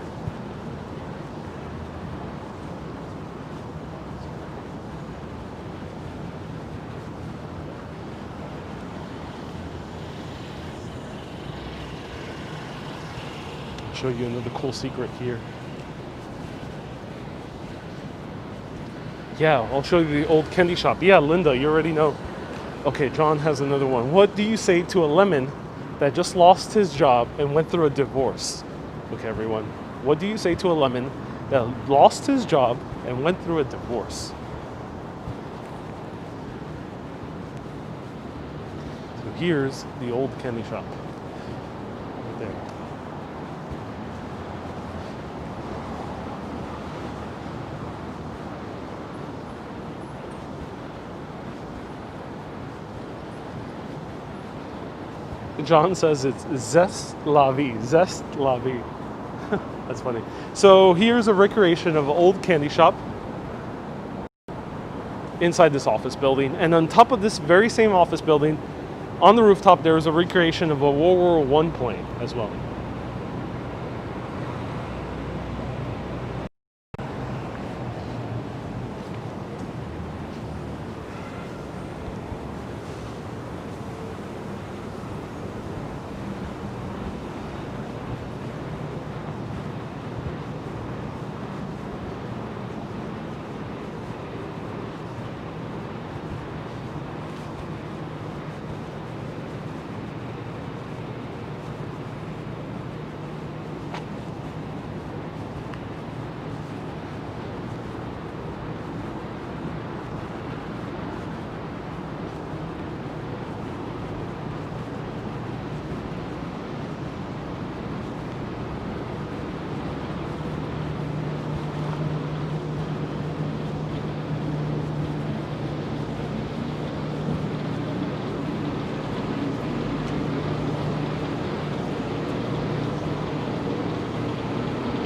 I'll show you another cool secret here. Yeah, I'll show you the old candy shop. Yeah, Linda, you already know. Okay, John has another one. What do you say to a lemon that just lost his job and went through a divorce? Okay, everyone. What do you say to a lemon that lost his job and went through a divorce? So here's the old candy shop. Right there. John says it's Zest La Vie. Zest La Vie. That's funny. So here's a recreation of an old candy shop inside this office building. And on top of this very same office building, on the rooftop, there is a recreation of a World War I plane as well.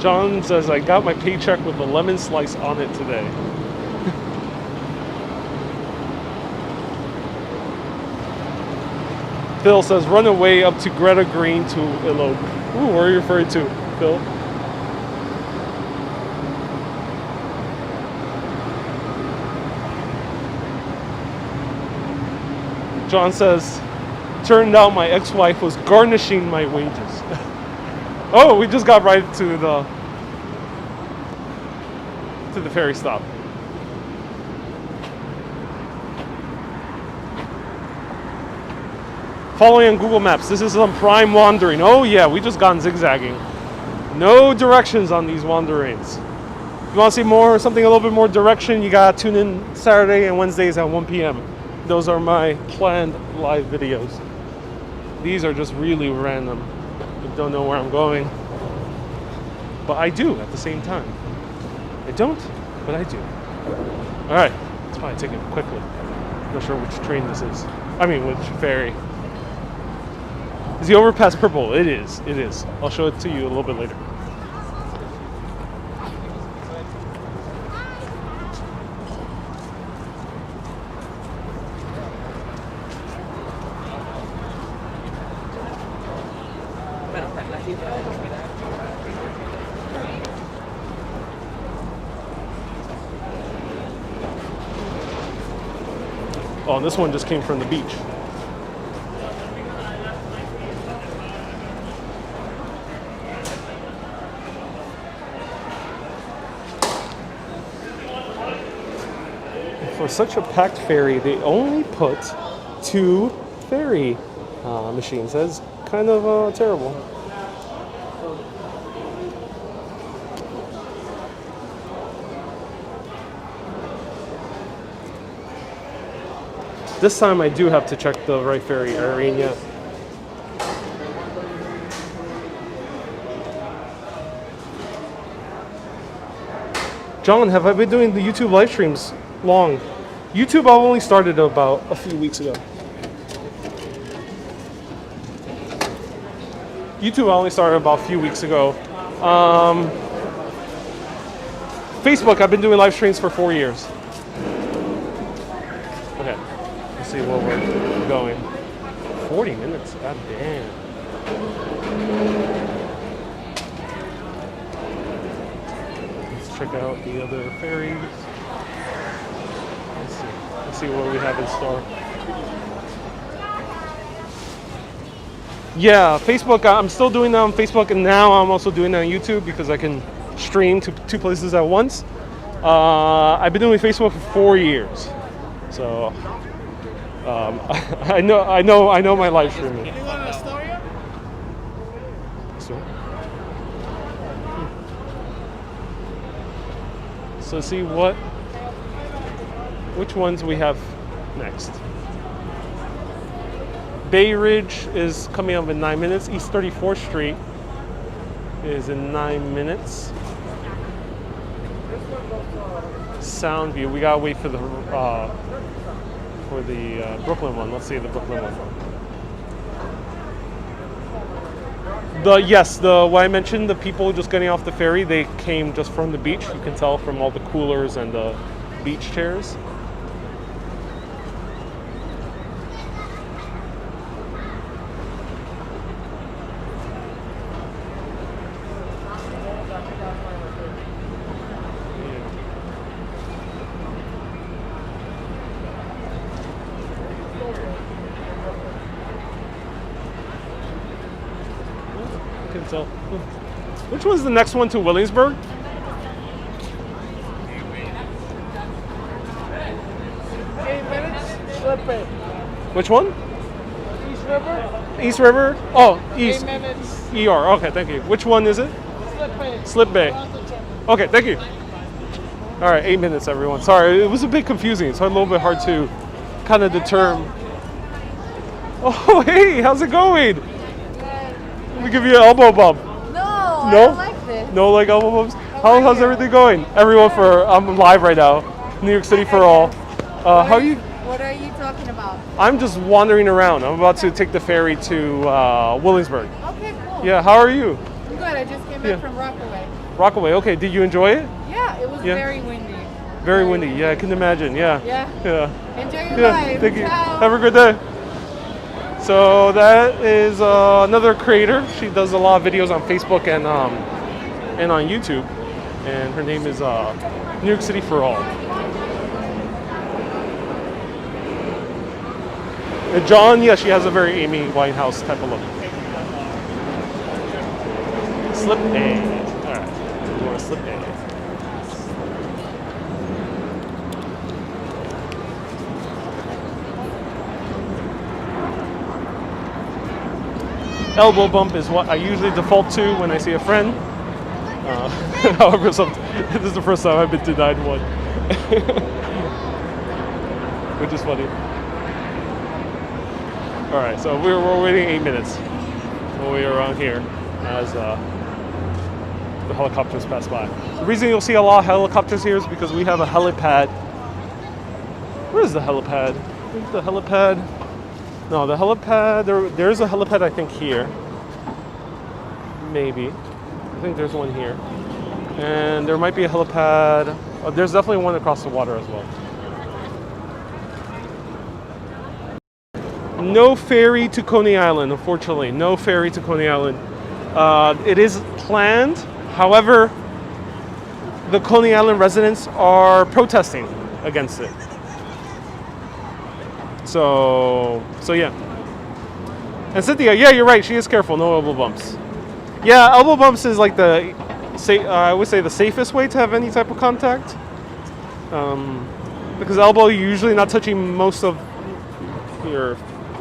John says, I got my paycheck with a lemon slice on it today. Phil says, run away up to Greta Green to elope. Ooh, where are you referring to, Phil? John says, turned out my ex-wife was garnishing my wages. Oh, we just got right to the ferry stop. Following on Google Maps, this is some prime wandering. Oh yeah, we just gone zigzagging. No directions on these wanderings. If you want to see more, something a little bit more direction, you gotta tune in Saturday and Wednesdays at 1 p.m. Those are my planned live videos. These are just really random. I don't know where I'm going, but I do at the same time. I don't, but I do. All right, let's probably take it quickly. Not sure which train this is. I mean, which ferry. Is the overpass purple? It is. It is. I'll show it to you a little bit later. Oh, this one just came from the beach. For such a packed ferry, they only put 2 ferry machines. That's kind of terrible. This time I do have to check the right ferry, Irene, yeah. John, have I been doing the YouTube live streams long? YouTube I've only started about a few weeks ago. YouTube I only started about a few weeks ago. Facebook, I've been doing live streams for 4 years. Okay, let's see where we're going. 40 minutes. God damn. Let's check out the other ferries. Let's see what we have in store. Yeah, Facebook. I'm still doing that on Facebook, and now I'm also doing it on YouTube because I can stream to two places at once. I've been doing Facebook for 4 years, so I know my live streaming. So see which ones we have next. Bay Ridge is coming up in 9 minutes. East 34th Street is in 9 minutes. Soundview, we gotta wait for the Brooklyn one. Let's see the Brooklyn one. What I mentioned, the people just getting off the ferry, they came just from the beach. You can tell from all the coolers and the beach chairs. So, which one's the next one to Williamsburg? 8 minutes, Slip. Which one? East River. East River? Oh, East. 8 minutes. ER. Okay, thank you. Which one is it? Slip Bay. Okay, thank you. All right, 8 minutes, everyone. Sorry, it was a bit confusing. It's a little bit hard to kind of determine. Oh, hey, how's it going? Let me give you an elbow bump. No, I No? don't like this. No, like elbow bumps? How's everything going? Everyone I'm live right now. New York City for all. How are you? What are you talking about? I'm just wandering around. I'm about to take the ferry to Williamsburg. Okay, cool. Yeah, how are you? I'm good. I just came back from Rockaway. Rockaway, okay. Did you enjoy it? Yeah, it was Yeah. very windy. Very windy. Yeah, I can imagine. Yeah. Yeah. Yeah. Enjoy your Yeah. life. Thank you. Ciao. Have a good day. So that is another creator. She does a lot of videos on Facebook and on YouTube, and her name is New York City for All. And John, yeah, she has a very Amy Winehouse type of look. Slip A. All right, you want to slip A. Elbow bump is what I usually default to when I see a friend. However, this is the first time I've been denied one, which is funny. All right, so we're waiting 8 minutes while we're around here as the helicopters pass by. The reason you'll see a lot of helicopters here is because we have a helipad. Where is the helipad? Where's the helipad? No, the helipad, there's a helipad I think here. Maybe. I think there's one here. And there might be a helipad. There's definitely one across the water as well. No ferry to Coney Island, unfortunately. No ferry to Coney Island. It is planned. However, the Coney Island residents are protesting against it. So yeah. And Cynthia, yeah, you're right. She is careful. No elbow bumps. Yeah, elbow bumps is like I would say the safest way to have any type of contact. Because elbow, you're usually not touching most of your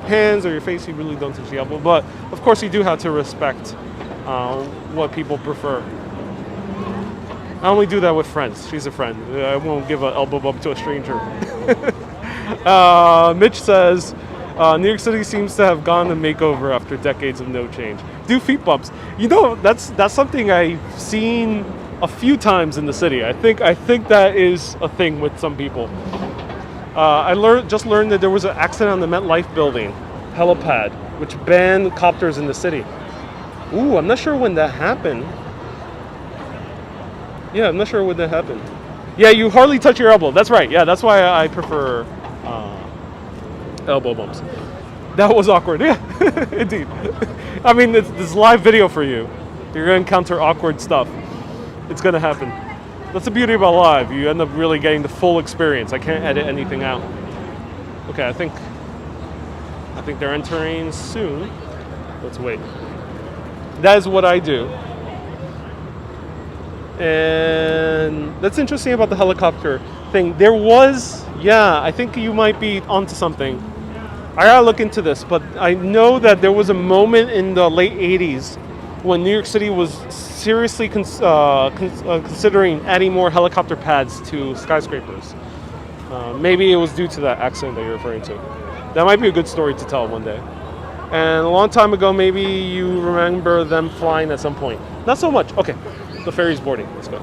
hands or your face. You really don't touch the elbow. But of course, you do have to respect what people prefer. I only do that with friends. She's a friend. I won't give an elbow bump to a stranger. Mitch says, New York City seems to have gone a makeover after decades of no change. Do feet bumps. You know, that's something I've seen a few times in the city. I think that is a thing with some people. I just learned that there was an accident on the Nightlife building, helipad, which banned copters in the city. Ooh, I'm not sure when that happened. Yeah, I'm not sure when that happened. Yeah, you hardly touch your elbow. That's right. Yeah, that's why I prefer elbow bumps. That was awkward. Yeah, indeed. I mean, it's this live video for you. You're gonna encounter awkward stuff. It's gonna happen. That's the beauty about live. You end up really getting the full experience. I can't edit anything out. Okay, I think they're entering soon. Let's wait. That is what I do. And that's interesting about the helicopter thing. There was, yeah, I think you might be onto something. I gotta look into this, but I know that there was a moment in the late 80s when New York City was seriously considering adding more helicopter pads to skyscrapers. Maybe it was due to that accident that you're referring to. That might be a good story to tell one day. And a long time ago, maybe you remember them flying at some point. Not so much. Okay, the ferry's boarding. Let's go.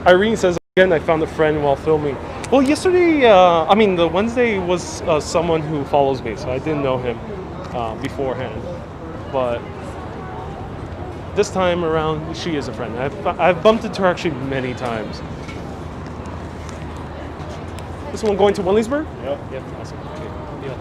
Irene says, again, I found a friend while filming. Well, yesterday, the Wednesday was someone who follows me, so I didn't know him beforehand. But this time around, she is a friend. I've bumped into her actually many times. This one going to Williamsburg? Yep. Yeah, awesome. Okay. Yeah.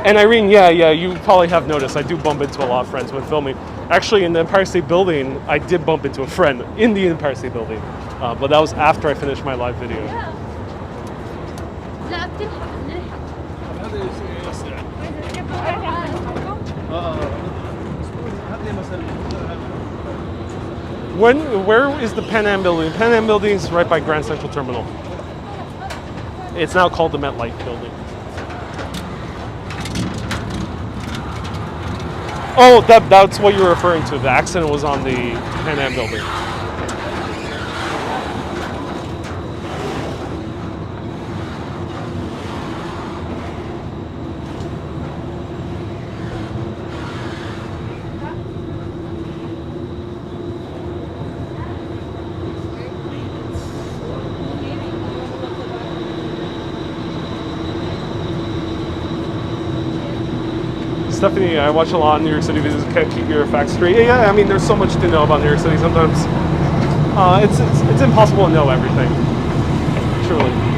And Irene, yeah, you probably have noticed I do bump into a lot of friends when filming. Actually, in the Empire State Building, I did bump into a friend in the Empire State Building, but that was after I finished my live video. Where is the Pan Am Building? Pan Am Building is right by Grand Central Terminal. It's now called the Nightlife Building. Oh, that's what you're referring to. The accident was on the Pan Am Building. Stephanie, I watch a lot of New York City videos. Can't keep your facts straight. Yeah, I mean, there's so much to know about New York City. Sometimes it's impossible to know everything. Truly.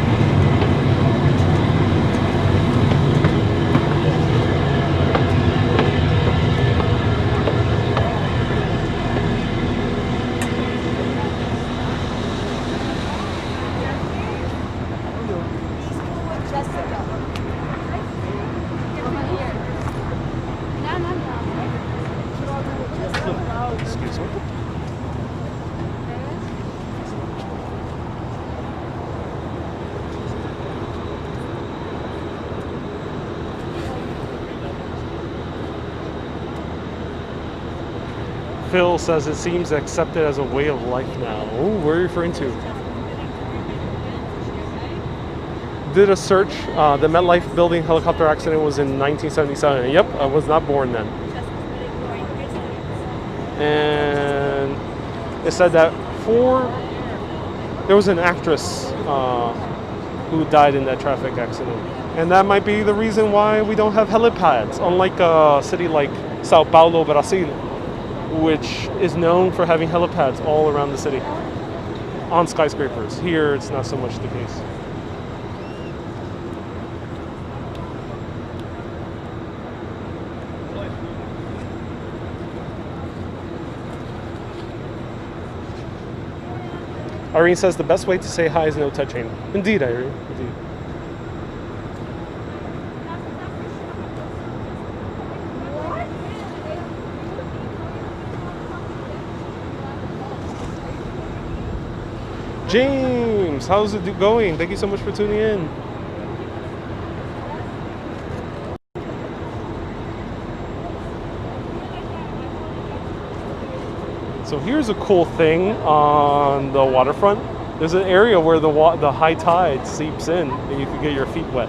Excuse me. Phil says it seems accepted as a way of life now. Oh, what are you referring to? Did a search. The MetLife building helicopter accident was in 1977. Yep, I was not born then. And it said that there was an actress who died in that traffic accident. And that might be the reason why we don't have helipads, unlike a city like Sao Paulo, Brazil, which is known for having helipads all around the city on skyscrapers. Here, it's not so much the case. Irene says the best way to say hi is no touching. Indeed, Irene. Indeed. James, how's it going? Thank you so much for tuning in. So here's a cool thing on the waterfront. There's an area where the high tide seeps in and you can get your feet wet.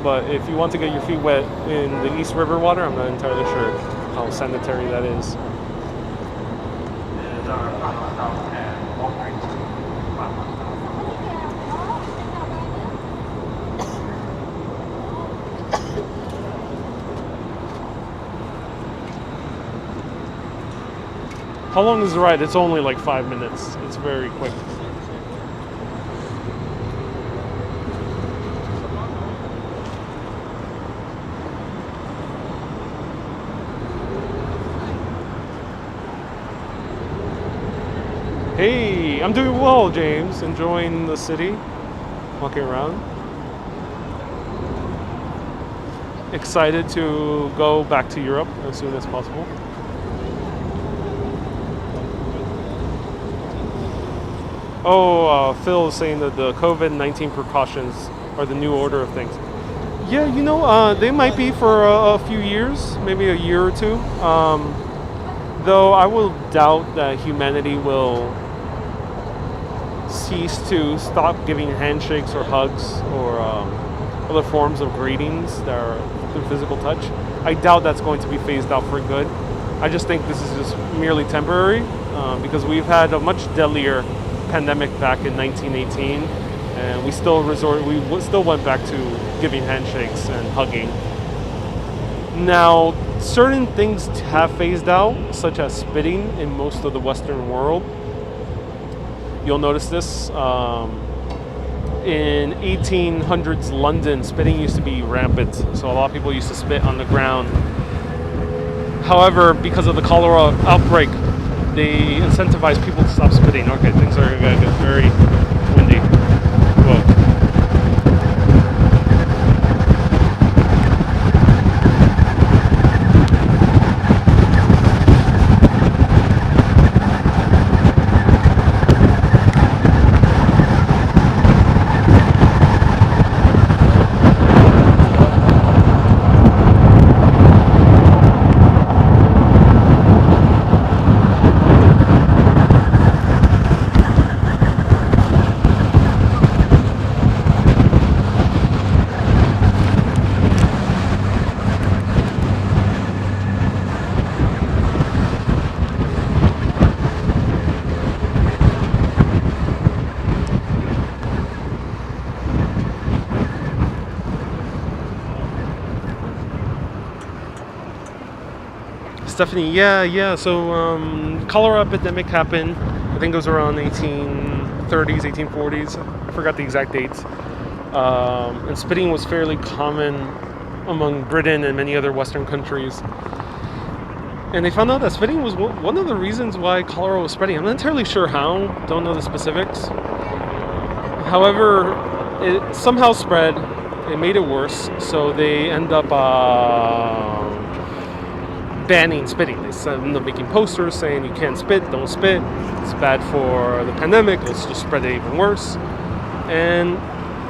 But if you want to get your feet wet in the East River water, I'm not entirely sure how sanitary that is. How long is the ride? It's only like 5 minutes. It's very quick. Hey, I'm doing well, James. Enjoying the city, walking around. Excited to go back to Europe as soon as possible. Oh, Phil is saying that the COVID-19 precautions are the new order of things. Yeah, you know, they might be for a few years, maybe a year or two. Though I will doubt that humanity will cease to stop giving handshakes or hugs or other forms of greetings that are through physical touch. I doubt that's going to be phased out for good. I just think this is just merely temporary because we've had a much deadlier pandemic back in 1918, and we still went back to giving handshakes and hugging. Now, certain things have phased out, such as spitting in most of the Western world. You'll notice this in 1800s London, spitting used to be rampant, so a lot of people used to spit on the ground. However, because of the cholera outbreak, they incentivize people to stop spitting. Okay, things are gonna get very windy. Whoa. Stephanie, yeah. So cholera epidemic happened. I think it was around 1830s, 1840s. I forgot the exact dates. And spitting was fairly common among Britain and many other Western countries. And they found out that spitting was one of the reasons why cholera was spreading. I'm not entirely sure how. Don't know the specifics. However, it somehow spread. It made it worse. So they end up banning spitting. They end up making posters saying you can't spit, don't spit, it's bad for the pandemic, let's just spread it even worse. And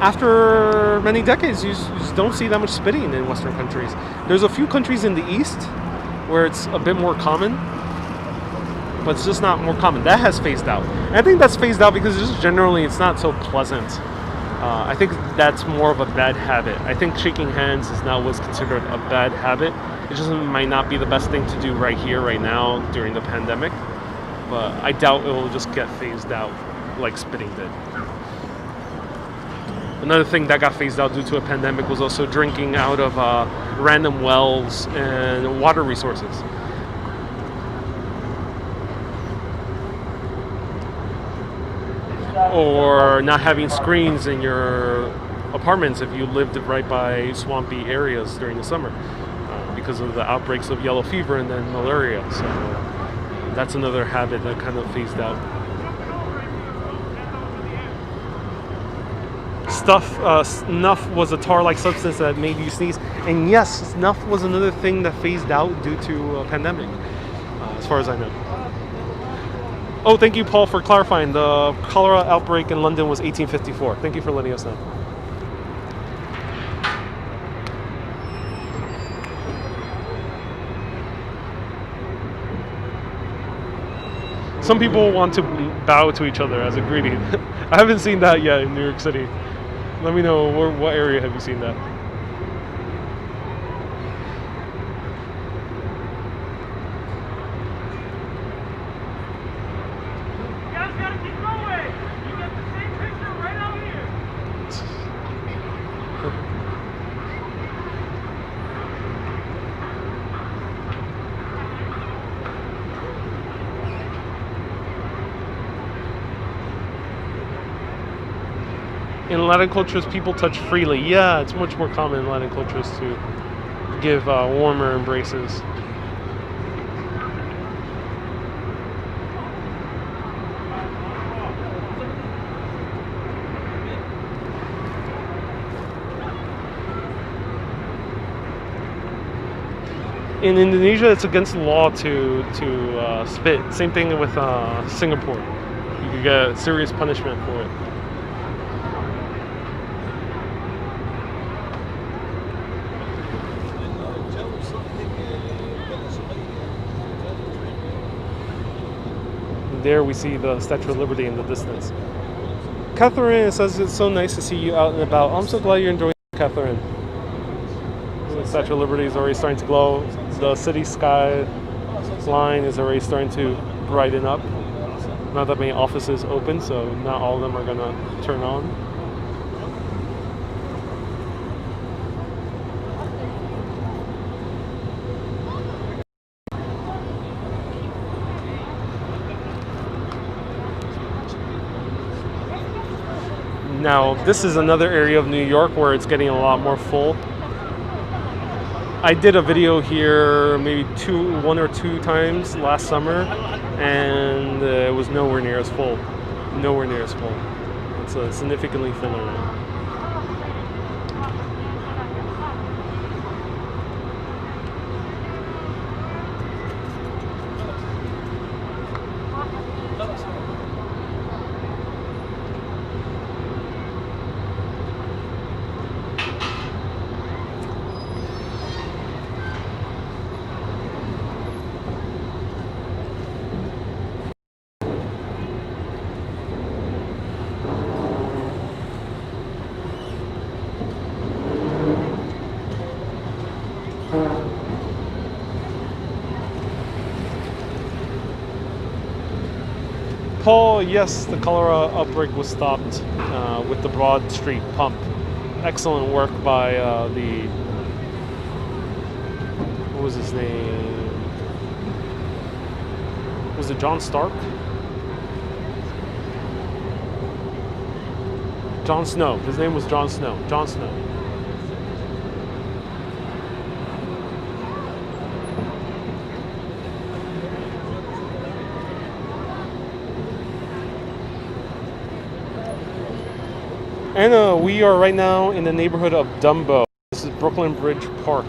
after many decades, you just don't see that much spitting in Western countries. There's a few countries in the East where it's a bit more common, but it's just not more common. That has phased out. And I think that's phased out because just generally it's not so pleasant. I think that's more of a bad habit. I think shaking hands is now what's considered a bad habit. It just might not be the best thing to do right here, right now, during the pandemic. But I doubt it will just get phased out like spitting did. Another thing that got phased out due to a pandemic was also drinking out of random wells and water resources. Or not having screens in your apartments if you lived right by swampy areas during the summer because of the outbreaks of yellow fever and then malaria. So that's another habit that kind of phased out. Snuff was a tar-like substance that made you sneeze. And yes, snuff was another thing that phased out due to a pandemic, as far as I know. Oh, thank you, Paul, for clarifying. The cholera outbreak in London was 1854. Thank you for letting us know. Some people want to bow to each other as a greeting. I haven't seen that yet in New York City. Let me know what area have you seen that? You guys gotta keep going. In Latin cultures, people touch freely. Yeah, it's much more common in Latin cultures to give warmer embraces. In Indonesia, it's against the law to spit. Same thing with Singapore. You could get serious punishment for it. There we see the Statue of Liberty in the distance. Catherine says it's so nice to see you out and about. I'm so glad you're enjoying it, Catherine. The Statue of Liberty is already starting to glow. The city sky line is already starting to brighten up. Not that many offices open, so not all of them are gonna turn on. Now, this is another area of New York where it's getting a lot more full. I did a video here maybe one or two times last summer, and it was nowhere near as full. Nowhere near as full. It's significantly fuller now. Paul, yes, the cholera outbreak was stopped with the Broad Street pump. Excellent work by what was his name? Was it John Stark? Jon Snow. His name was Jon Snow. Jon Snow. And we are right now in the neighborhood of Dumbo. This is Brooklyn Bridge Park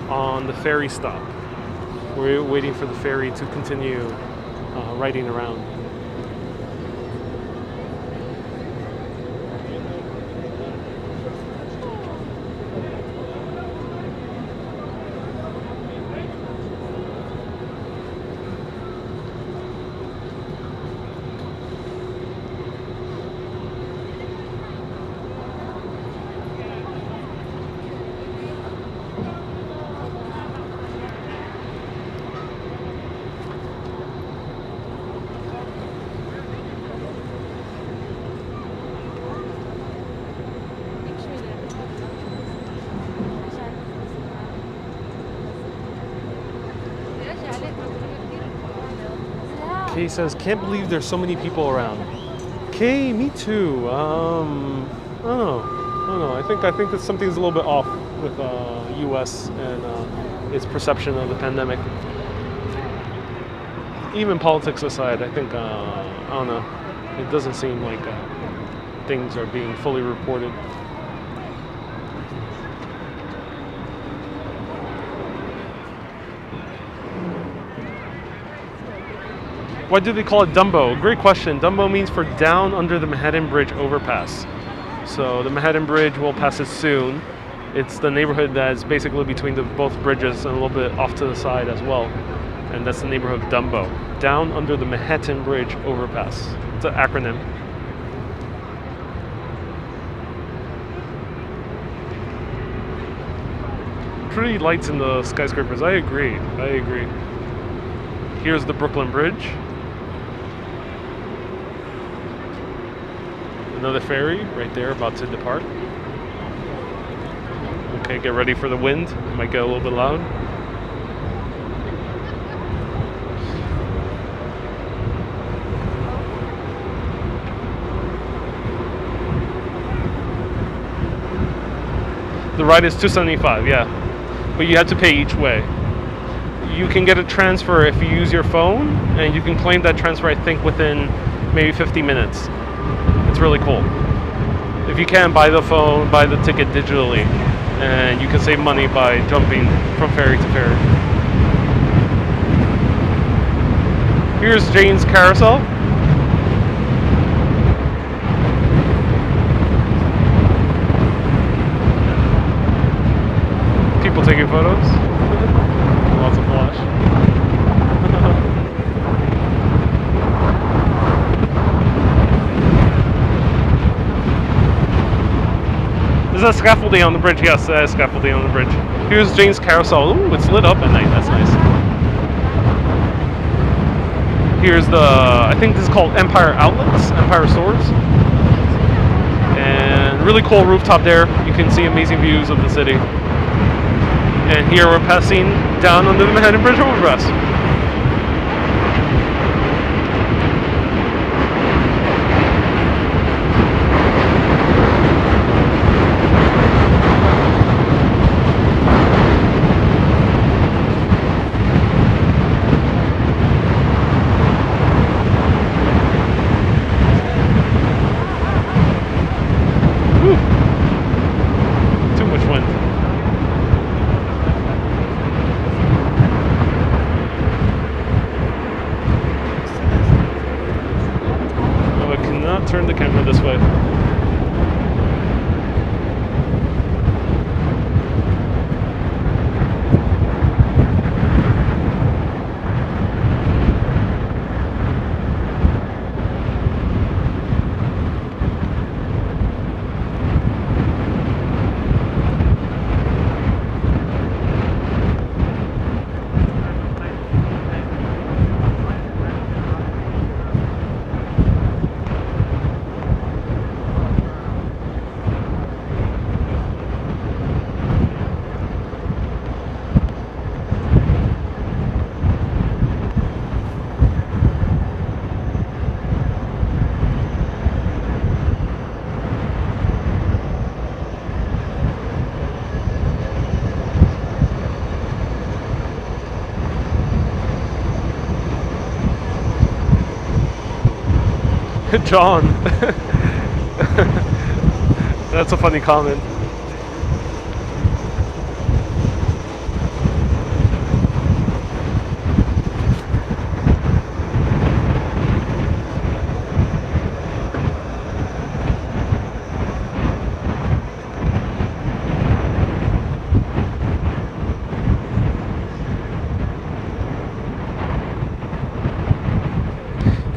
on the ferry stop. We're waiting for the ferry to continue riding around. Kay says, can't believe there's so many people around. Kay, me too. I don't know. I think that something's a little bit off with U.S. and its perception of the pandemic. Even politics aside, I think I don't know. It doesn't seem like things are being fully reported. Why do they call it Dumbo? Great question. Dumbo means for down under the Manhattan Bridge overpass. So the Manhattan Bridge will pass it soon. It's the neighborhood that's basically between both bridges and a little bit off to the side as well. And that's the neighborhood of Dumbo. Down under the Manhattan Bridge overpass. It's an acronym. Pretty lights in the skyscrapers. I agree. Here's the Brooklyn Bridge. Another ferry right there about to depart. Okay, get ready for the wind. It might get a little bit loud. ride is $275, yeah. But you have to pay each way. You can get a transfer if you use your phone, and you can claim that transfer, I think, within maybe 50 minutes. It's really cool. If you can, buy the phone, buy the ticket digitally, and you can save money by jumping from ferry to ferry. Here's Jane's Carousel. People taking photos. Lots of flash. Is that scaffolding on the bridge? Yes, that is scaffolding on the bridge. Here's Jane's Carousel. Ooh, it's lit up at night. That's nice. Here's the, I think this is called Empire Outlets, Empire Stores. And really cool rooftop there. You can see amazing views of the city. And here we're passing down on the Manhattan Bridge overpass. Too much wind. Oh, I cannot turn the camera this way. John. That's a funny comment.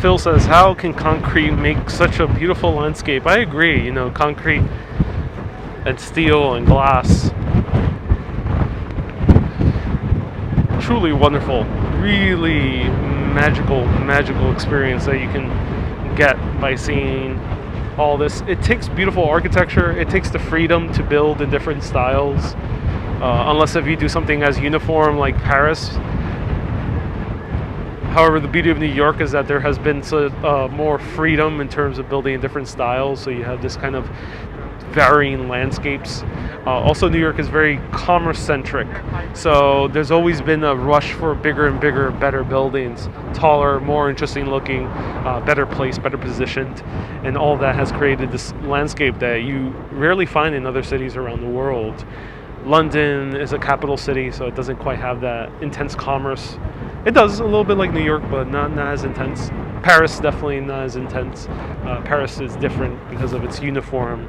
Phil says, how can concrete make such a beautiful landscape? I agree, you know, concrete and steel and glass. Truly wonderful, really magical experience that you can get by seeing all this. It takes beautiful architecture, it takes the freedom to build in different styles, unless if you do something as uniform like Paris. However, the beauty of New York is that there has been more freedom in terms of building in different styles, so you have this kind of varying landscapes. Also, New York is very commerce-centric, so there's always been a rush for bigger and bigger, better buildings, taller, more interesting looking, better placed, better positioned, and all that has created this landscape that you rarely find in other cities around the world. London is a capital city, so it doesn't quite have that intense commerce. It does a little bit like New York, but not as intense. Paris definitely not as intense. Paris is different because of its uniform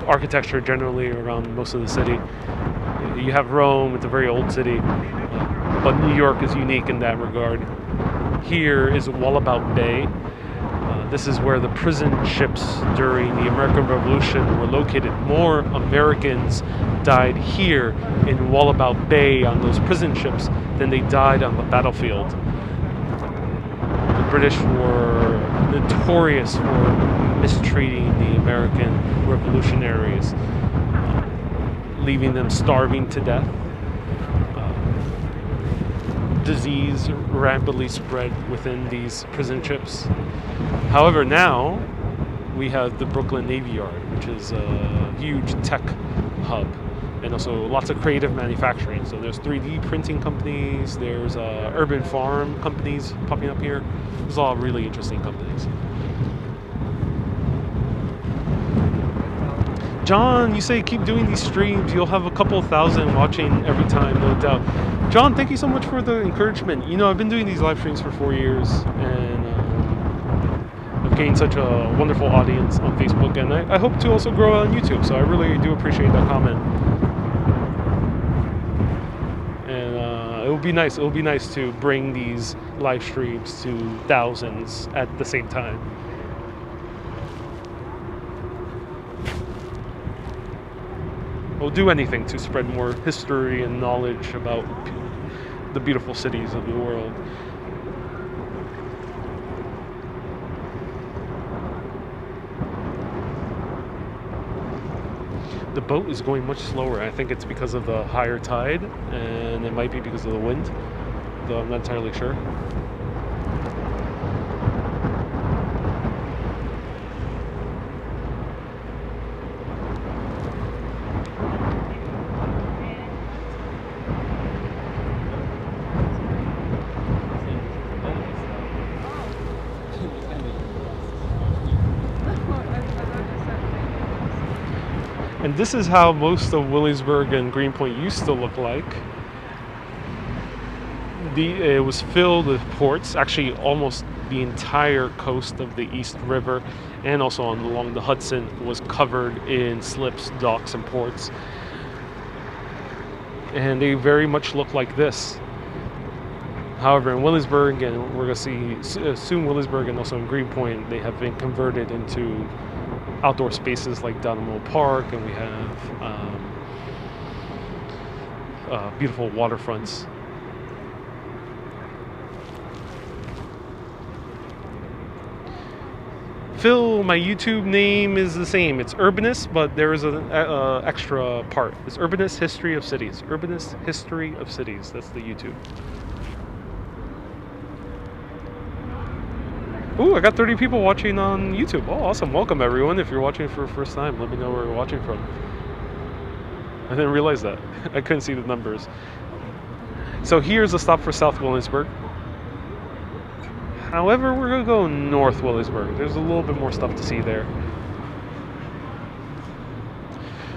architecture generally around most of the city. You have Rome, it's a very old city, but New York is unique in that regard. Here is Wallabout Bay. This is where the prison ships during the American Revolution were located. More Americans died here in Wallabout Bay on those prison ships than they died on the battlefield. The British were notorious for mistreating the American revolutionaries, leaving them starving to death. Disease rapidly spread within these prison ships. However, now we have the Brooklyn Navy Yard, which is a huge tech hub, and also lots of creative manufacturing. So there's 3D printing companies, there's urban farm companies popping up here. These are all really interesting companies. John, you say keep doing these streams. You'll have a couple thousand watching every time, no doubt. John, thank you so much for the encouragement. You know, I've been doing these live streams for 4 years, and I've gained such a wonderful audience on Facebook, and I hope to also grow on YouTube. So I really do appreciate that comment. And it would be nice. It would be nice to bring these live streams to thousands at the same time. We'll do anything to spread more history and knowledge about the beautiful cities of the world. The boat is going much slower. I think it's because of the higher tide, and it might be because of the wind, though I'm not entirely sure. And this is how most of Williamsburg and Greenpoint used to look like. It was filled with ports, actually almost the entire coast of the East River, and also along the Hudson was covered in slips, docks, and ports. And they very much look like this. However, in Williamsburg, and we're going to see soon Williamsburg and also in Greenpoint, they have been converted into outdoor spaces like Donald Park, and we have beautiful waterfronts. Phil, my YouTube name is the same. It's Urbanist, but there is an extra part. It's Urbanist History of Cities. Urbanist History of Cities. That's the YouTube. Ooh, I got 30 people watching on YouTube. Oh, awesome. Welcome, everyone. If you're watching for the first time, let me know where you're watching from. I didn't realize that. I couldn't see the numbers. So here's a stop for South Williamsburg. However, we're going to go North Williamsburg. There's a little bit more stuff to see there.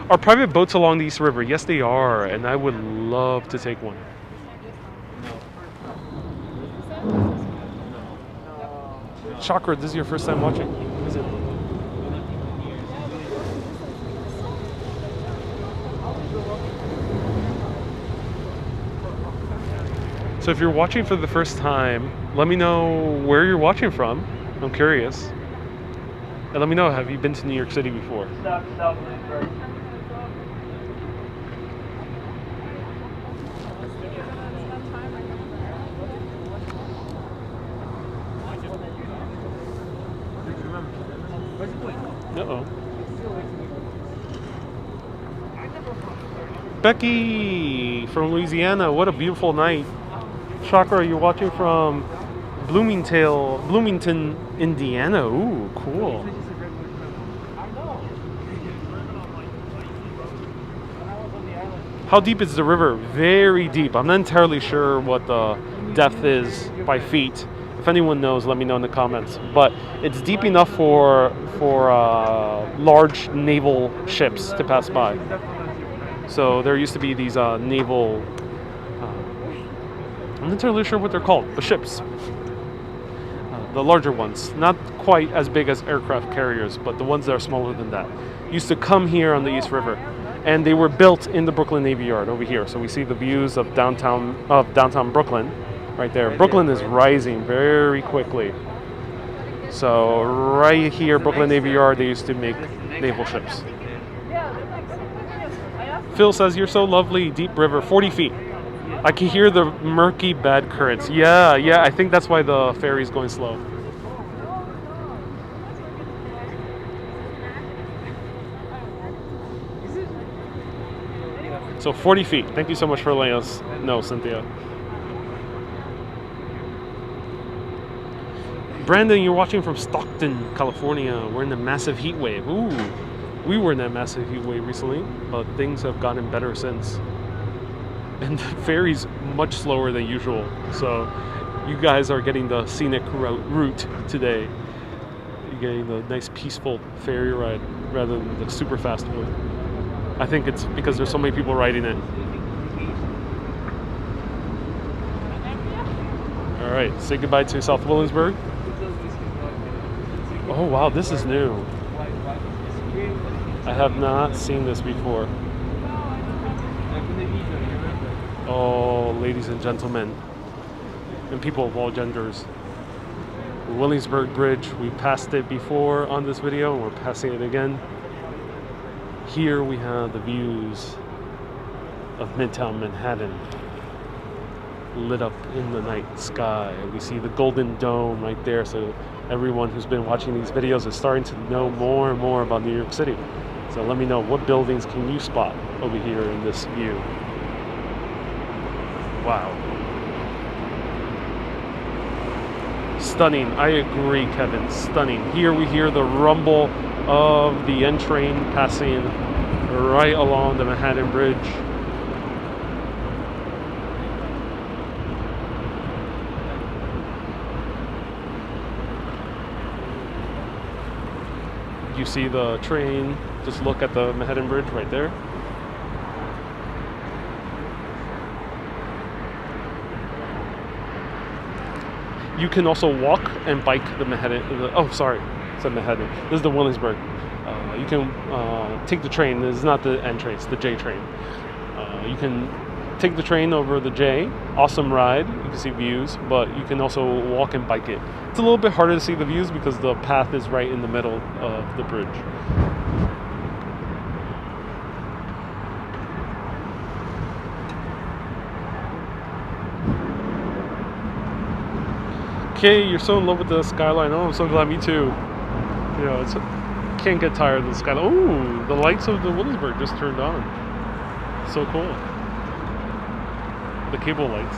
Are private boats along the East River? Yes, they are, and I would love to take one. Chakra, this is your first time watching? Is it? So if you're watching for the first time, let me know where you're watching from. I'm curious. And let me know, have you been to New York City before? Uh-oh. Becky from Louisiana, what a beautiful night. Chakra, are you watching from Bloomington, Indiana? Ooh, cool. How deep is the river? Very deep. I'm not entirely sure what the depth is by feet. If anyone knows, let me know in the comments. But it's deep enough for large naval ships to pass by. So there used to be these naval, I'm not entirely sure what they're called, but ships. The larger ones, not quite as big as aircraft carriers, but the ones that are smaller than that, used to come here on the East River. And they were built in the Brooklyn Navy Yard over here. So we see the views of downtown Brooklyn. Right there. Brooklyn is rising very quickly. So right here, Brooklyn Navy Yard, they used to make naval ships. Phil says, you're so lovely, deep river, 40 feet. I can hear the murky bad currents. Yeah, I think that's why the ferry's going slow. So 40 feet. Thank you so much for letting us know, Cynthia. Brandon, you're watching from Stockton, California. We're in a massive heat wave. Ooh, We were in that massive heat wave recently, but things have gotten better since. And the ferry's much slower than usual, so you guys are getting the scenic route today. You're getting the nice peaceful ferry ride rather than the super fast one. I think it's because there's so many people riding it. Alright, say goodbye to South Williamsburg. Oh wow, this is new. I have not seen this before. Oh, ladies and gentlemen, and people of all genders. Williamsburg Bridge, we passed it before on this video, and we're passing it again. Here we have the views of Midtown Manhattan, lit up in the night sky. We see the Golden Dome right there, so everyone who's been watching these videos is starting to know more and more about New York City. So let me know, what buildings can you spot over here in this view? Wow. Stunning. I agree, Kevin. Stunning. Here we hear the rumble of the N train passing right along the Manhattan Bridge. You see the train. Just look at the Manhattan Bridge right there. You can also walk and bike the Manhattan. Oh, sorry, it's Manhattan. This is the Williamsburg. You can take the train. This is not the N train; it's the J train. You can take the train over the J. Awesome ride. You can see views, but you can also walk and bike it. It's a little bit harder to see the views because the path is right in the middle of the bridge. Okay, you're so in love with the skyline. Oh, I'm so glad. Me too. You know, it's can't get tired of the skyline. Oh, the lights of the Williamsburg just turned on. So cool. The cable lights.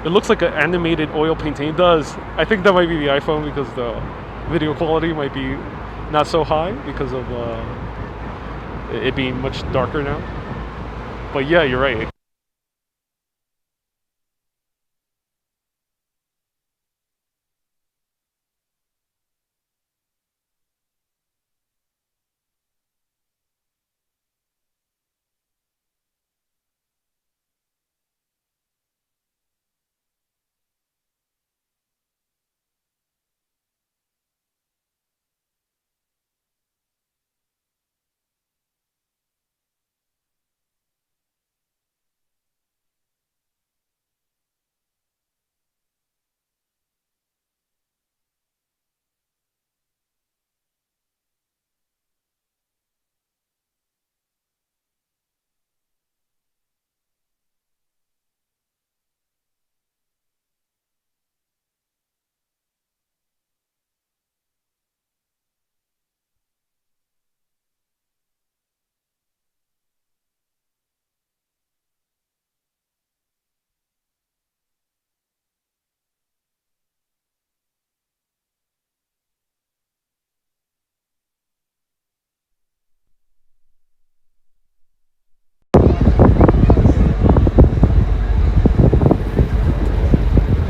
It looks like an animated oil painting. It does. I think that might be the iPhone because the video quality might be not so high because of it being much darker now. But yeah, you're right.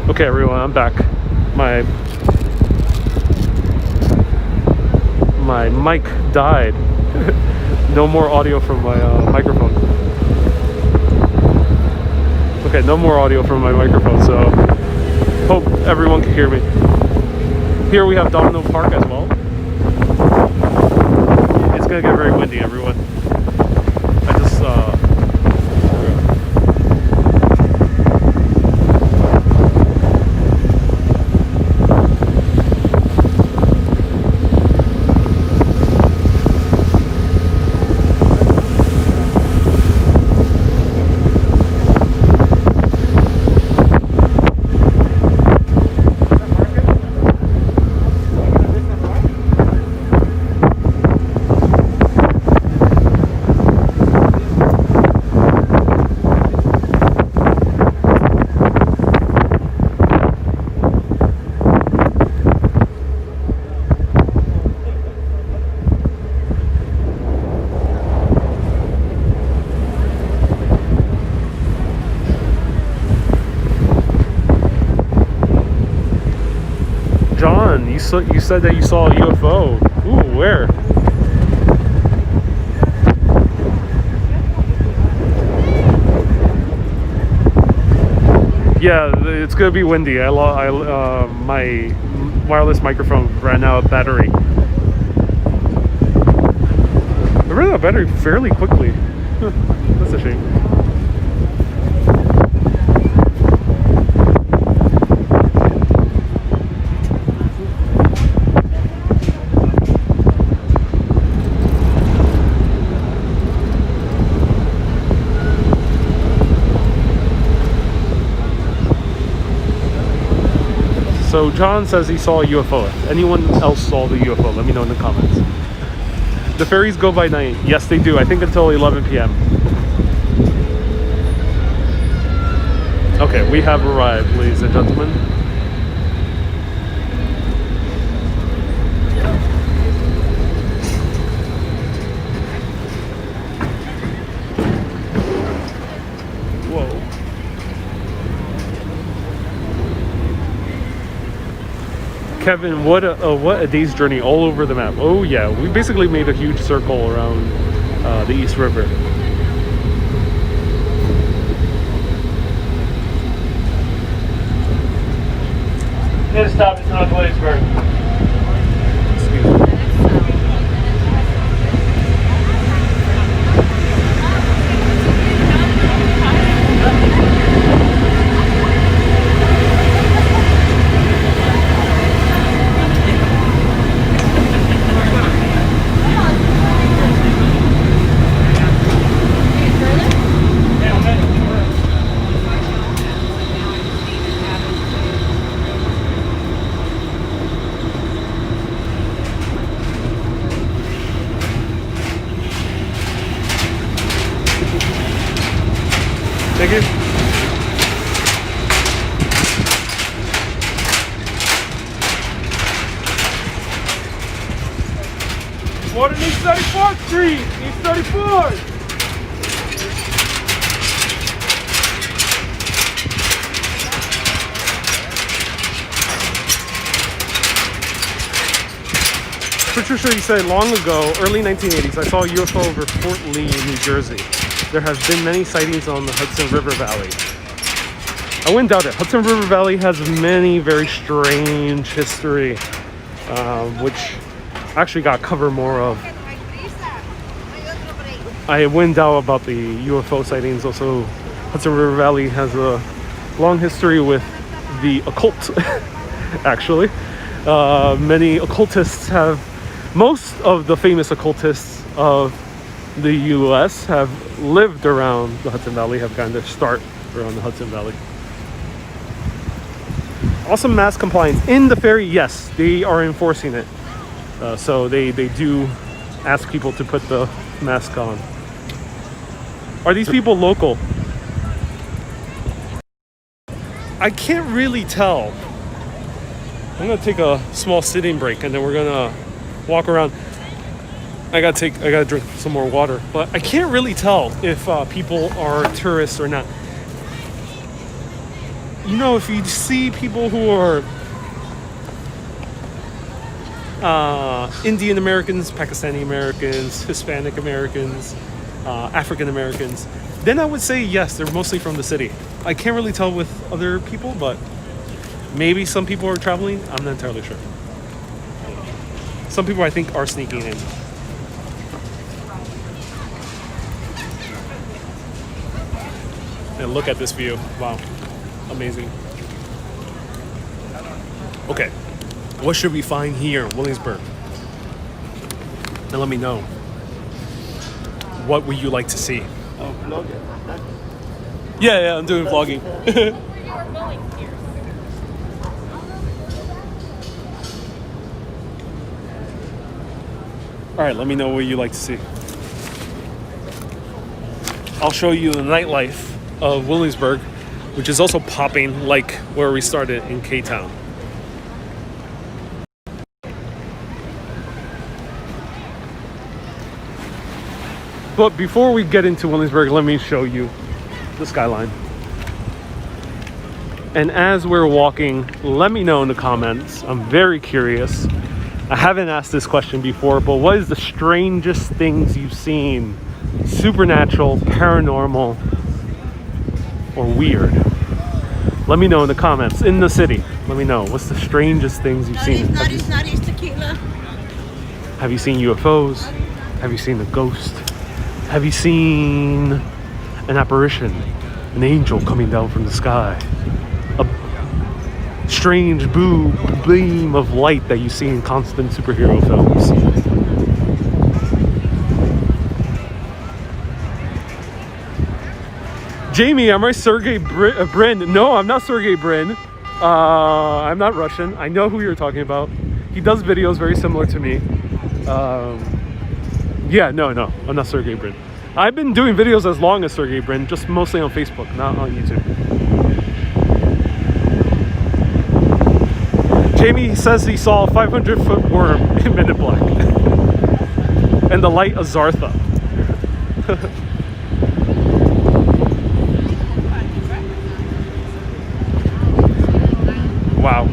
Okay, everyone, I'm back. My mic died. No more audio from my microphone. Okay, no more audio from my microphone, so hope everyone can hear me. Here we have Domino Park as well. It's gonna get very windy, everyone. I just John, you said that you saw a UFO. Ooh, where? Yeah, it's gonna be windy. My wireless microphone ran out of battery. It ran out of battery fairly quickly. That's a shame. So John says he saw a UFO. If anyone else saw the UFO, let me know in the comments. The ferries go by night. Yes, they do. I think until 11 p.m. Okay, we have arrived, ladies and gentlemen. Whoa. Kevin, what a day's journey all over the map. Oh yeah, we basically made a huge circle around the East River. Next stop is North Williamsburg. Excuse me. Thank you. More than East 34th Street, East 34th. Patricia, you said long ago, early 1980s, I saw a UFO over Fort Lee in New Jersey. There has been many sightings on the Hudson River Valley. I wouldn't doubt it. Hudson River Valley has many very strange history, which I actually got to cover more of. I wouldn't doubt about the UFO sightings. Also, Hudson River Valley has a long history with the occult, actually. Many occultists have, most of the famous occultists of the US have lived around the Hudson Valley, have gotten their start around the Hudson Valley. Awesome mask compliance in the ferry. Yes, they are enforcing it. So they do ask people to put the mask on. Are these people local? I can't really tell. I'm gonna take a small sitting break and then we're gonna walk around. I gotta drink some more water, but I can't really tell if people are tourists or not. You know, if you see people who are Indian Americans, Pakistani Americans, Hispanic Americans, African Americans, then I would say yes, they're mostly from the city. I can't really tell with other people, but maybe some people are traveling. I'm not entirely sure. Some people I think are sneaking in. And look at this view. Wow. Amazing. Okay. What should we find here in Williamsburg? And let me know. What would you like to see? Oh, vlogging. Yeah, I'm doing vlogging. All right, let me know what you like to see. I'll show you the nightlife of Williamsburg, which is also popping like where we started in Koreatown. But before we get into Williamsburg, let me show you the skyline. And as we're walking, let me know in the comments. I'm very curious. I haven't asked this question before, but what is the strangest things you've seen? Supernatural, paranormal, or weird? Let me know in the comments. In the city, let me know. What's the strangest things you've seen? Nutty's tequila. Have you seen UFOs? Have you seen a ghost? Have you seen an apparition? An angel coming down from the sky? A strange beam of light that you see in constant superhero films? Jamie, am I Sergey Brin? No, I'm not Sergey Brin. I'm not Russian. I know who you're talking about. He does videos very similar to me. Yeah, no, I'm not Sergey Brin. I've been doing videos as long as Sergey Brin, just mostly on Facebook, not on YouTube. Jamie says he saw a 500-foot worm in Men in Black. And the light Azartha. Wow.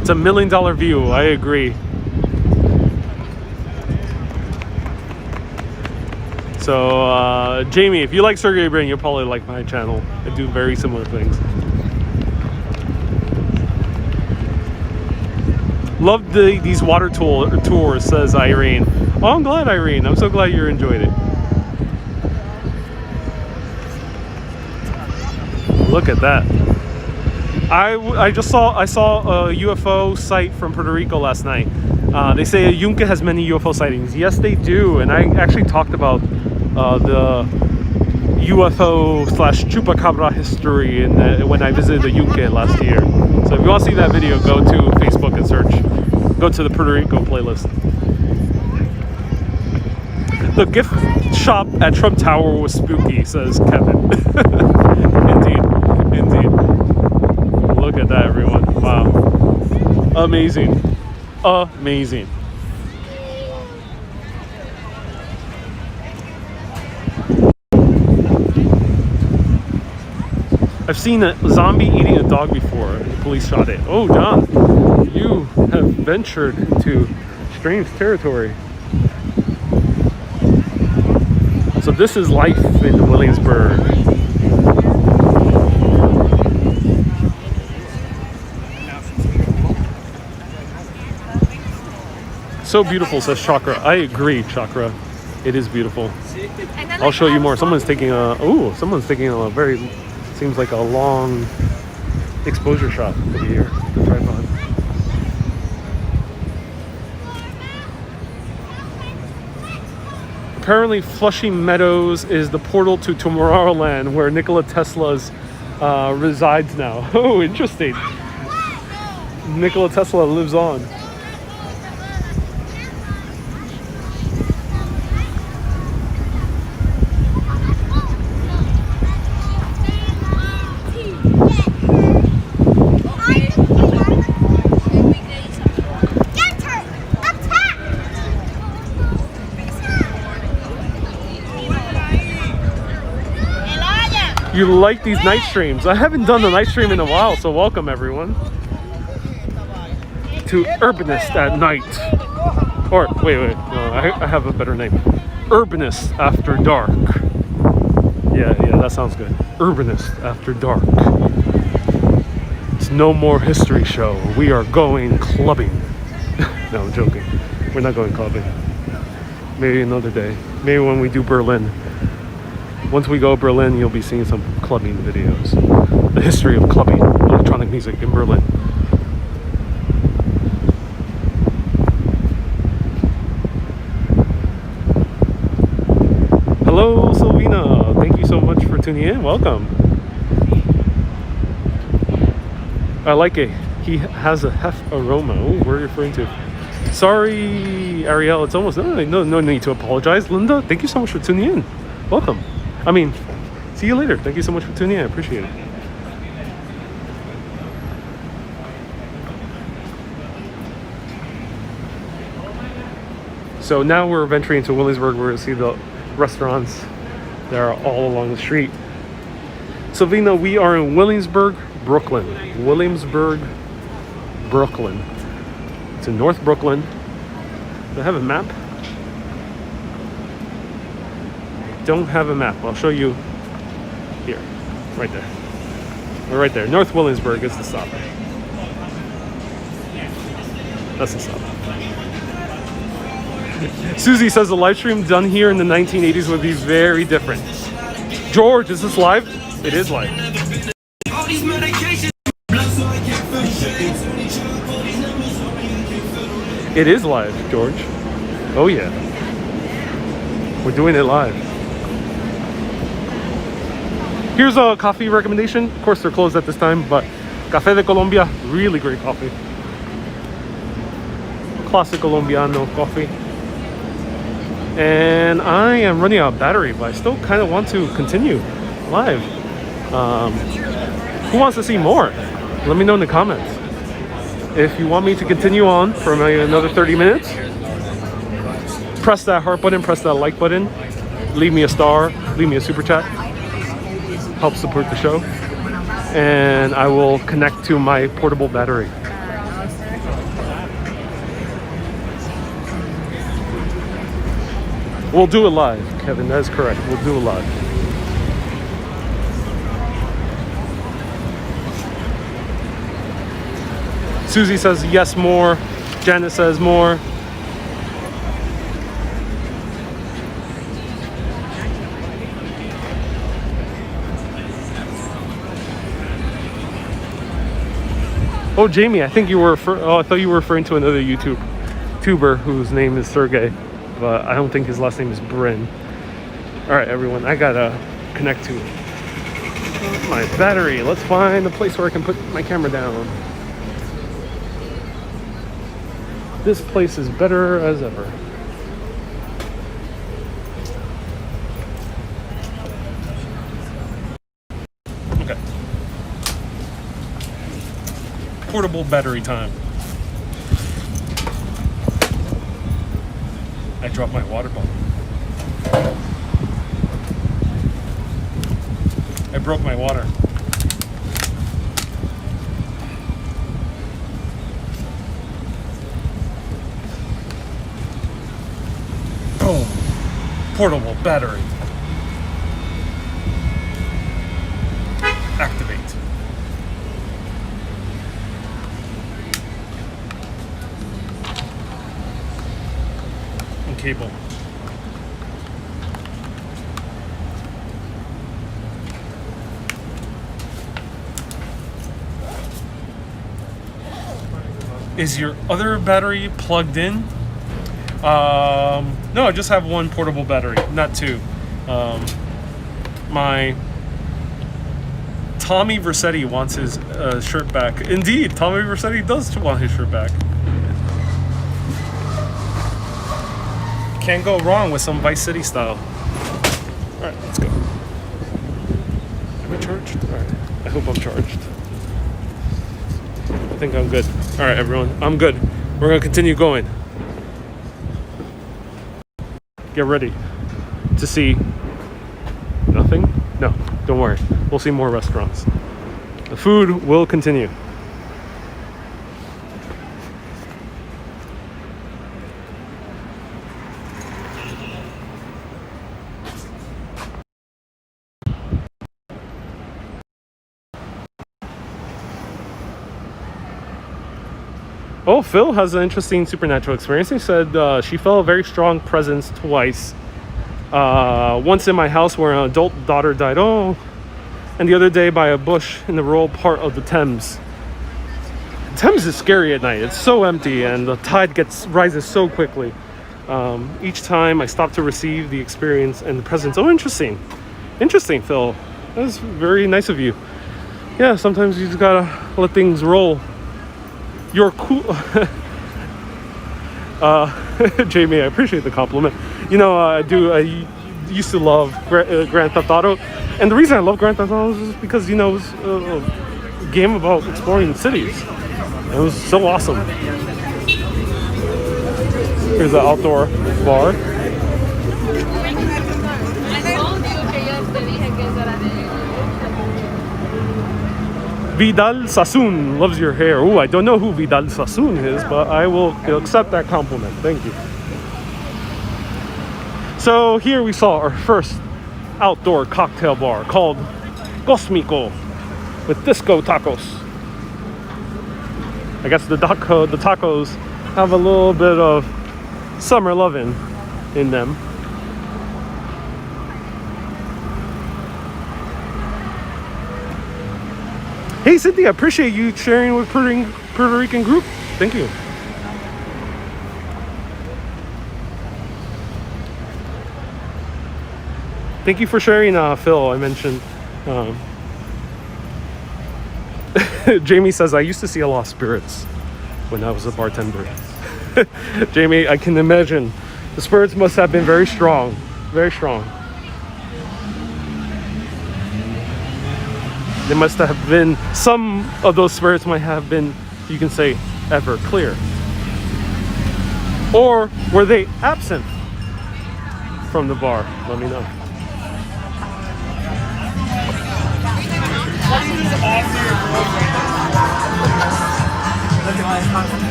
It's $1 million view, I agree. So, Jamie, if you like Sergey Brin, you'll probably like my channel. I do very similar things. Love these water tours, says Irene. Oh, I'm glad, Irene. I'm so glad you enjoyed it. Look at that. I saw a UFO site from Puerto Rico last night. They say Yunque has many UFO sightings. Yes, they do. And I actually talked about the UFO/chupacabra history when I visited the Yunque last year. So if you want to see that video, go to Facebook and search. Go to the Puerto Rico playlist. The gift shop at Trump Tower was spooky, says Kevin. Indeed. Look at that, everyone. Wow. Amazing. I've seen a zombie eating a dog before and the police shot it. Oh, John, you have ventured into strange territory. So this is life in Williamsburg. So beautiful, says Chakra. I agree, Chakra. It is beautiful. I'll show you more. Someone's taking a very, seems like a long exposure shot over here, the tripod. Apparently Flushing Meadows is the portal to Tomorrowland where Nikola Tesla's resides now. Oh, interesting. Nikola Tesla lives on. You like these night streams? I haven't done the night stream in a while, so welcome everyone to Urbanist at Night. Or wait, no, I have a better name. Urbanist After Dark. Yeah, that sounds good. Urbanist After Dark. It's no more history show. We are going clubbing. No, I'm joking. We're not going clubbing. Maybe another day. Maybe when we do Berlin. Once we go to Berlin, you'll be seeing some clubbing videos. The history of clubbing, electronic music in Berlin. Hello, Silvina. Thank you so much for tuning in. Welcome. I like it. He has a hef aroma. Oh, what are you referring to? Sorry, Ariel. It's almost no need to apologize. Linda, thank you so much for tuning in. Welcome. See you later. Thank you so much for tuning in. I appreciate it. So now we're venturing into Williamsburg. We're going to see the restaurants that are all along the street. Savina, we are in Williamsburg, Brooklyn. Williamsburg, Brooklyn. It's in North Brooklyn. Do I have a map? Don't have a map. I'll show you here. Right there. We're right there. North Williamsburg is the stop. That's the stop. Susie says the live stream done here in the 1980s would be very different. George, is this live? It is live. It is live, George. Oh yeah. We're doing it live. Here's a coffee recommendation. Of course, they're closed at this time, but Café de Colombia, really great coffee. Classic Colombiano coffee. And I am running out of battery, but I still kind of want to continue live. Who wants to see more? Let me know in the comments. If you want me to continue on for maybe another 30 minutes, press that heart button, press that like button, leave me a star, leave me a super chat. Help support the show. And I will connect to my portable battery. We'll do it live, Kevin. That is correct. We'll do it live. Susie says yes, more. Janet says more. Oh, Jamie, I think you were. I thought you were referring to another YouTuber whose name is Sergey, but I don't think his last name is Bryn. All right, everyone, I gotta connect to my battery. Let's find a place where I can put my camera down. This place is better as ever. Okay. Portable battery time. I dropped my water bottle. I broke my water. Boom. Portable battery. Activate. And cable. Is your other battery plugged in? No, I just have one portable battery, not two. My Tommy Versetti wants his shirt back. Indeed, Tommy Versetti does want his shirt back. Can't go wrong with some Vice City style. All right, let's go. Am I charged? All right, I hope I'm charged. I think I'm good. All right, everyone, I'm good. We're gonna continue going. Get ready to see nothing. No, don't worry. We'll see more restaurants. The food will continue. Oh, Phil has an interesting supernatural experience. He said she felt a very strong presence twice. Once in my house where an adult daughter died. Oh, and the other day by a bush in the rural part of the Thames. Thames is scary at night. It's so empty and the tide rises so quickly. Each time I stop to receive the experience and the presence. Oh, interesting. Interesting, Phil. That's very nice of you. Yeah, sometimes you just gotta let things roll. You're cool. Jamie, I appreciate the compliment. You know, I used to love Grand Theft Auto. And the reason I love Grand Theft Auto is because, you know, it was a game about exploring cities. It was so awesome. Here's an outdoor bar. Vidal Sassoon loves your hair. Oh, I don't know who Vidal Sassoon is, but I will accept that compliment. Thank you. So here we saw our first outdoor cocktail bar called Cosmico with disco tacos. I guess the tacos have a little bit of summer loving in them. Hey Cynthia, I appreciate you sharing with Puerto Rican group. Thank you. Thank you for sharing, Phil. I mentioned. Jamie says, I used to see a lot of spirits when I was a bartender. Jamie, I can imagine. The spirits must have been very strong. Very strong. They must have been, some of those spirits might have been, you can say, ever clear. Or were they absent from the bar? Let me know.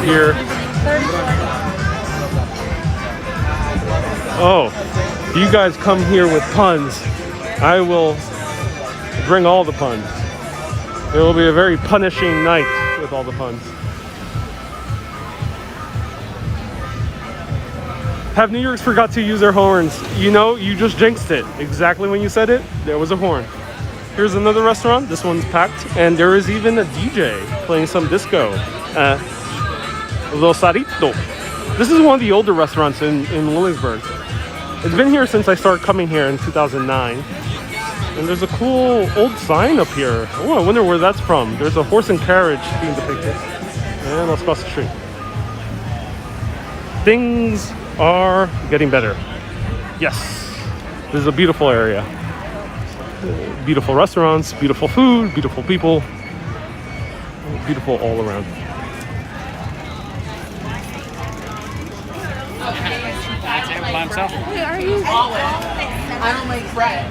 Here. Oh, you guys come here with puns. I will bring all the puns. It will be a very punishing night with all the puns. Have New York's forgot to use their horns? You know, you just jinxed it. Exactly when you said it, there was a horn. Here's another restaurant. This one's packed. And there is even a DJ playing some disco. Rosarito. This is one of the older restaurants in Williamsburg. It's been here since I started coming here in 2009. And there's a cool old sign up here. Oh, I wonder where that's from. There's a horse and carriage being depicted. And let's cross the street. Things are getting better. Yes. This is a beautiful area. Beautiful restaurants, beautiful food, beautiful people. Beautiful all around. Wait, are you? I don't make bread.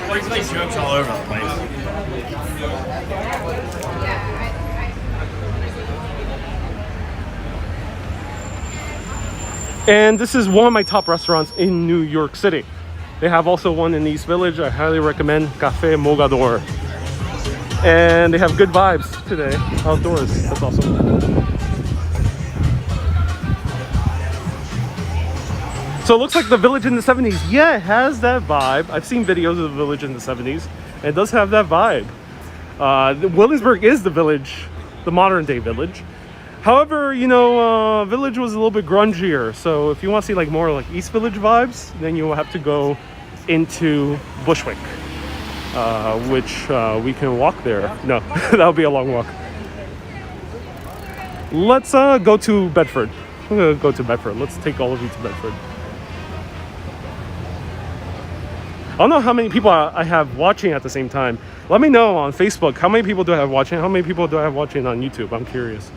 There's like jokes all over the place. And this is one of my top restaurants in New York City. They have also one in East Village. I highly recommend Café Mogador. And they have good vibes today, outdoors. That's awesome. So it looks like the Village in the 70s. Yeah, it has that vibe. I've seen videos of the Village in the 70s. And it does have that vibe. Williamsburg is the Village, the modern day Village. However, you know, Village was a little bit grungier. So if you want to see like more like East Village vibes, then you will have to go into Bushwick, which we can walk there. No, that'll be a long walk. Let's go to Bedford. I'm gonna go to Bedford. Let's take all of you to Bedford. I don't know how many people I have watching at the same time. Let me know on Facebook. How many people do I have watching? How many people do I have watching on YouTube? I'm curious.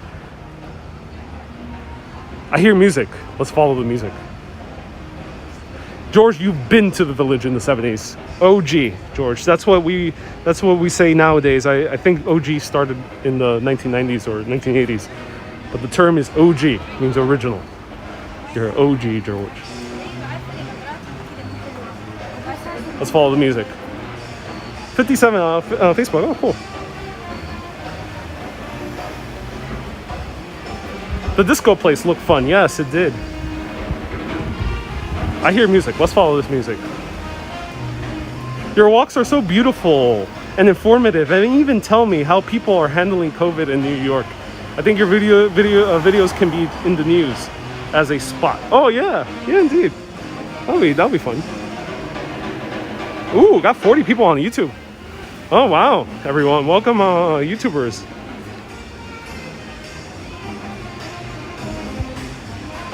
I hear music. Let's follow the music. George, you've been to the Village in the 70s. OG, George. That's what we say nowadays. I think OG started in the 1990s or 1980s. But the term is OG, means original. You're an OG, George. Let's follow the music. 57 on Facebook. Oh, cool. The disco place looked fun. Yes, it did. I hear music. Let's follow this music. Your walks are so beautiful and informative, and even tell me how people are handling COVID in New York. I think your videos can be in the news as a spot. Oh yeah, indeed. That'll be fun. Ooh, got 40 people on YouTube. Oh wow, everyone, welcome YouTubers.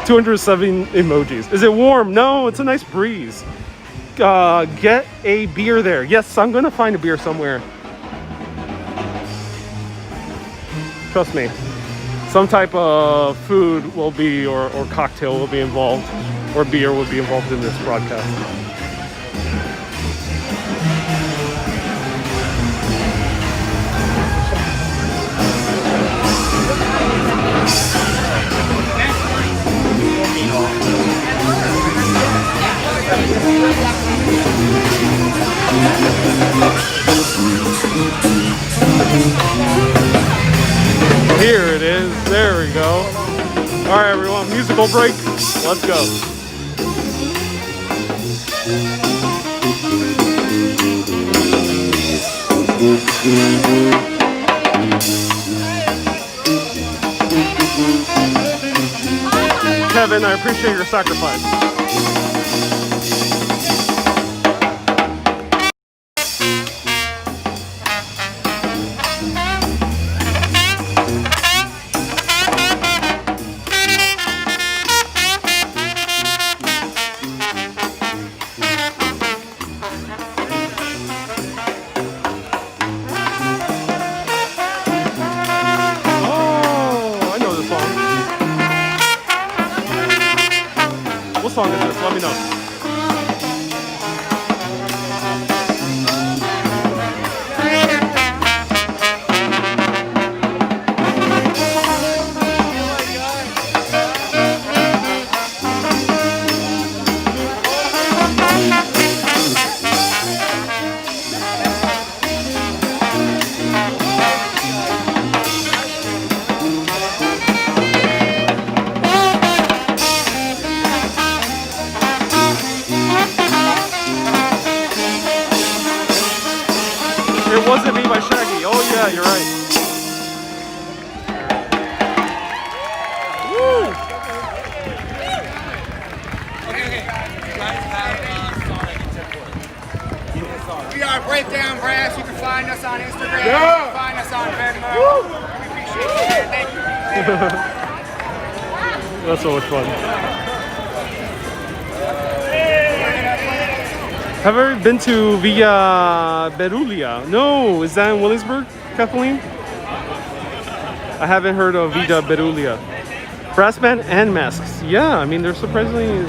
207 emojis. Is it warm? No, it's a nice breeze. Get a beer there. Yes, I'm gonna find a beer somewhere. Trust me. some type of food will be, or cocktail will be involved, or beer will be involved in this broadcast. Here it is. There we go. All right, everyone. Musical break. Let's go. Kevin, I appreciate your sacrifice. What song is this? Let me know. It Wasn't Me by Shaggy. Oh yeah, you're right. Woo! We are Breakdown Brass. You can find us on Instagram. Yeah. You can find us on Venmo. We appreciate you, man. Thank you. That's so much fun. Have you ever been to Villa Berulia? No, is that in Williamsburg, Kathleen? I haven't heard of Villa Berulia. Brass band and masks. Yeah, I mean, they're surprisingly...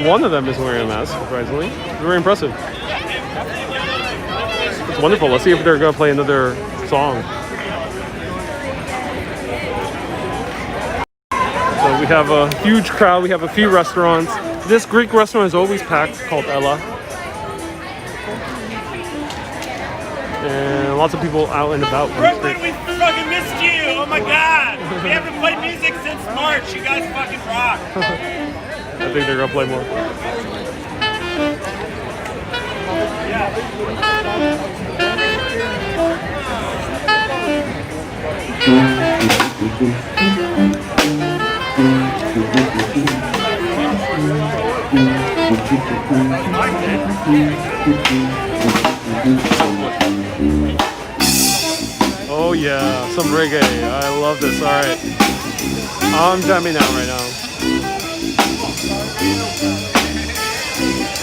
One of them is wearing a mask, surprisingly. Very impressive. It's wonderful. Let's see if they're going to play another song. So we have a huge crowd. We have a few restaurants. This Greek restaurant is always packed, called Ella. And lots of people out and about. Brooklyn, we fucking missed you! Oh my god! We haven't played music since March. You guys fucking rock. I think they're gonna play more. Oh yeah, some reggae. I love this. All right, I'm jamming out right now.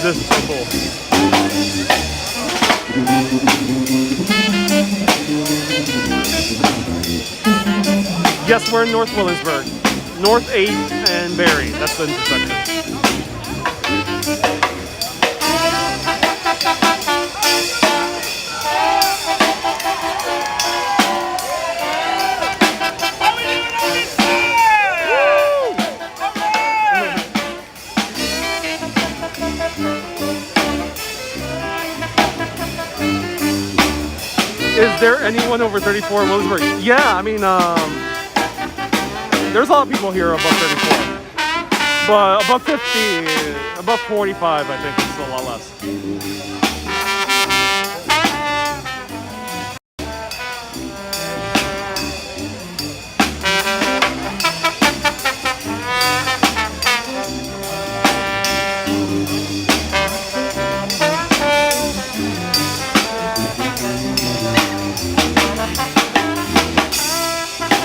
This is so cool. Yes, we're in North Williamsburg. North 8th and Ferry. That's the intersection. Is there anyone over 34 in Williamsburg? Yeah, I mean, there's a lot of people here above 34. But above 50, above 45, I think it's a lot less.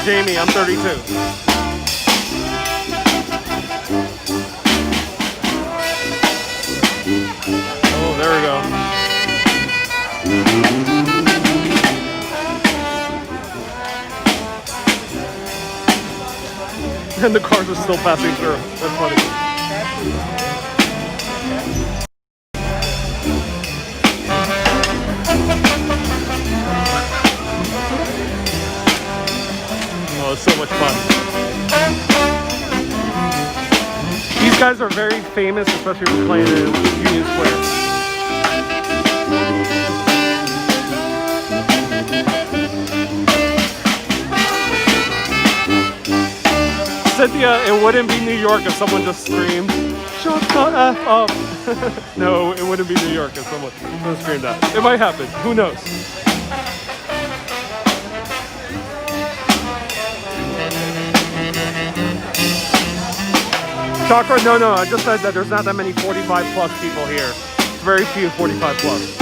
Jamie, I'm 32. Oh, there we go. And the cars are still passing through. That's funny. Oh, it's so much fun. These guys are very famous, especially for playing in Union Square. Cynthia, it wouldn't be New York if someone just screamed, "Shut the F up." No, it wouldn't be New York if someone screamed that. It might happen. Who knows? Chakra, no, I just said that there's not that many 45 plus people here. Very few 45 plus.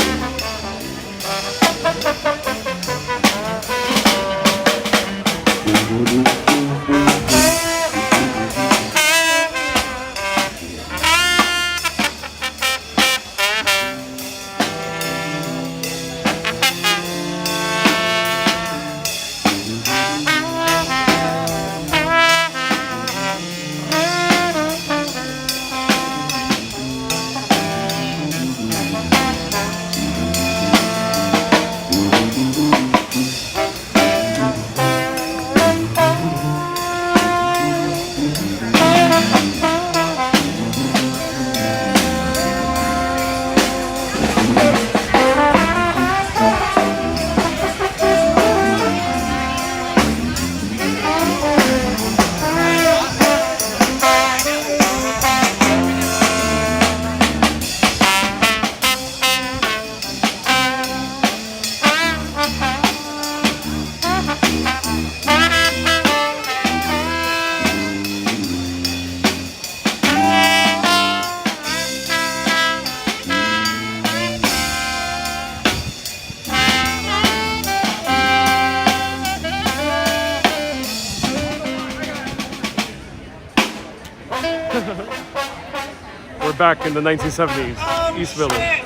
We're back in the 1970s, East Village.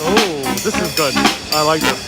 Oh, this is good. I like this.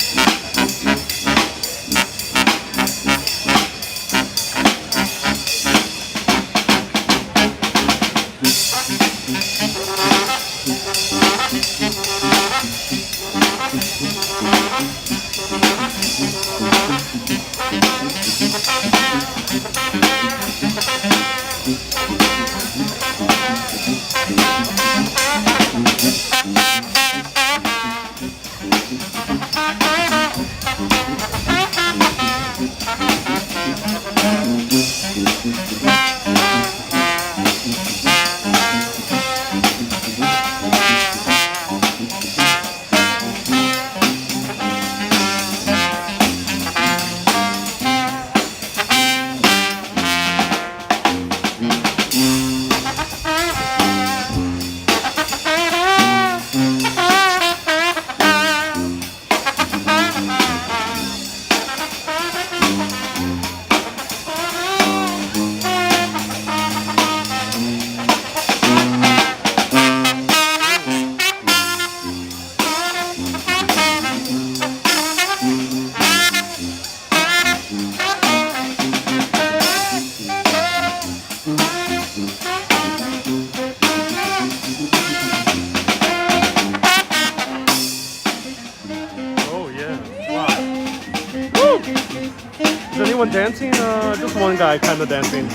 Anyone dancing? Just one guy kind of dancing.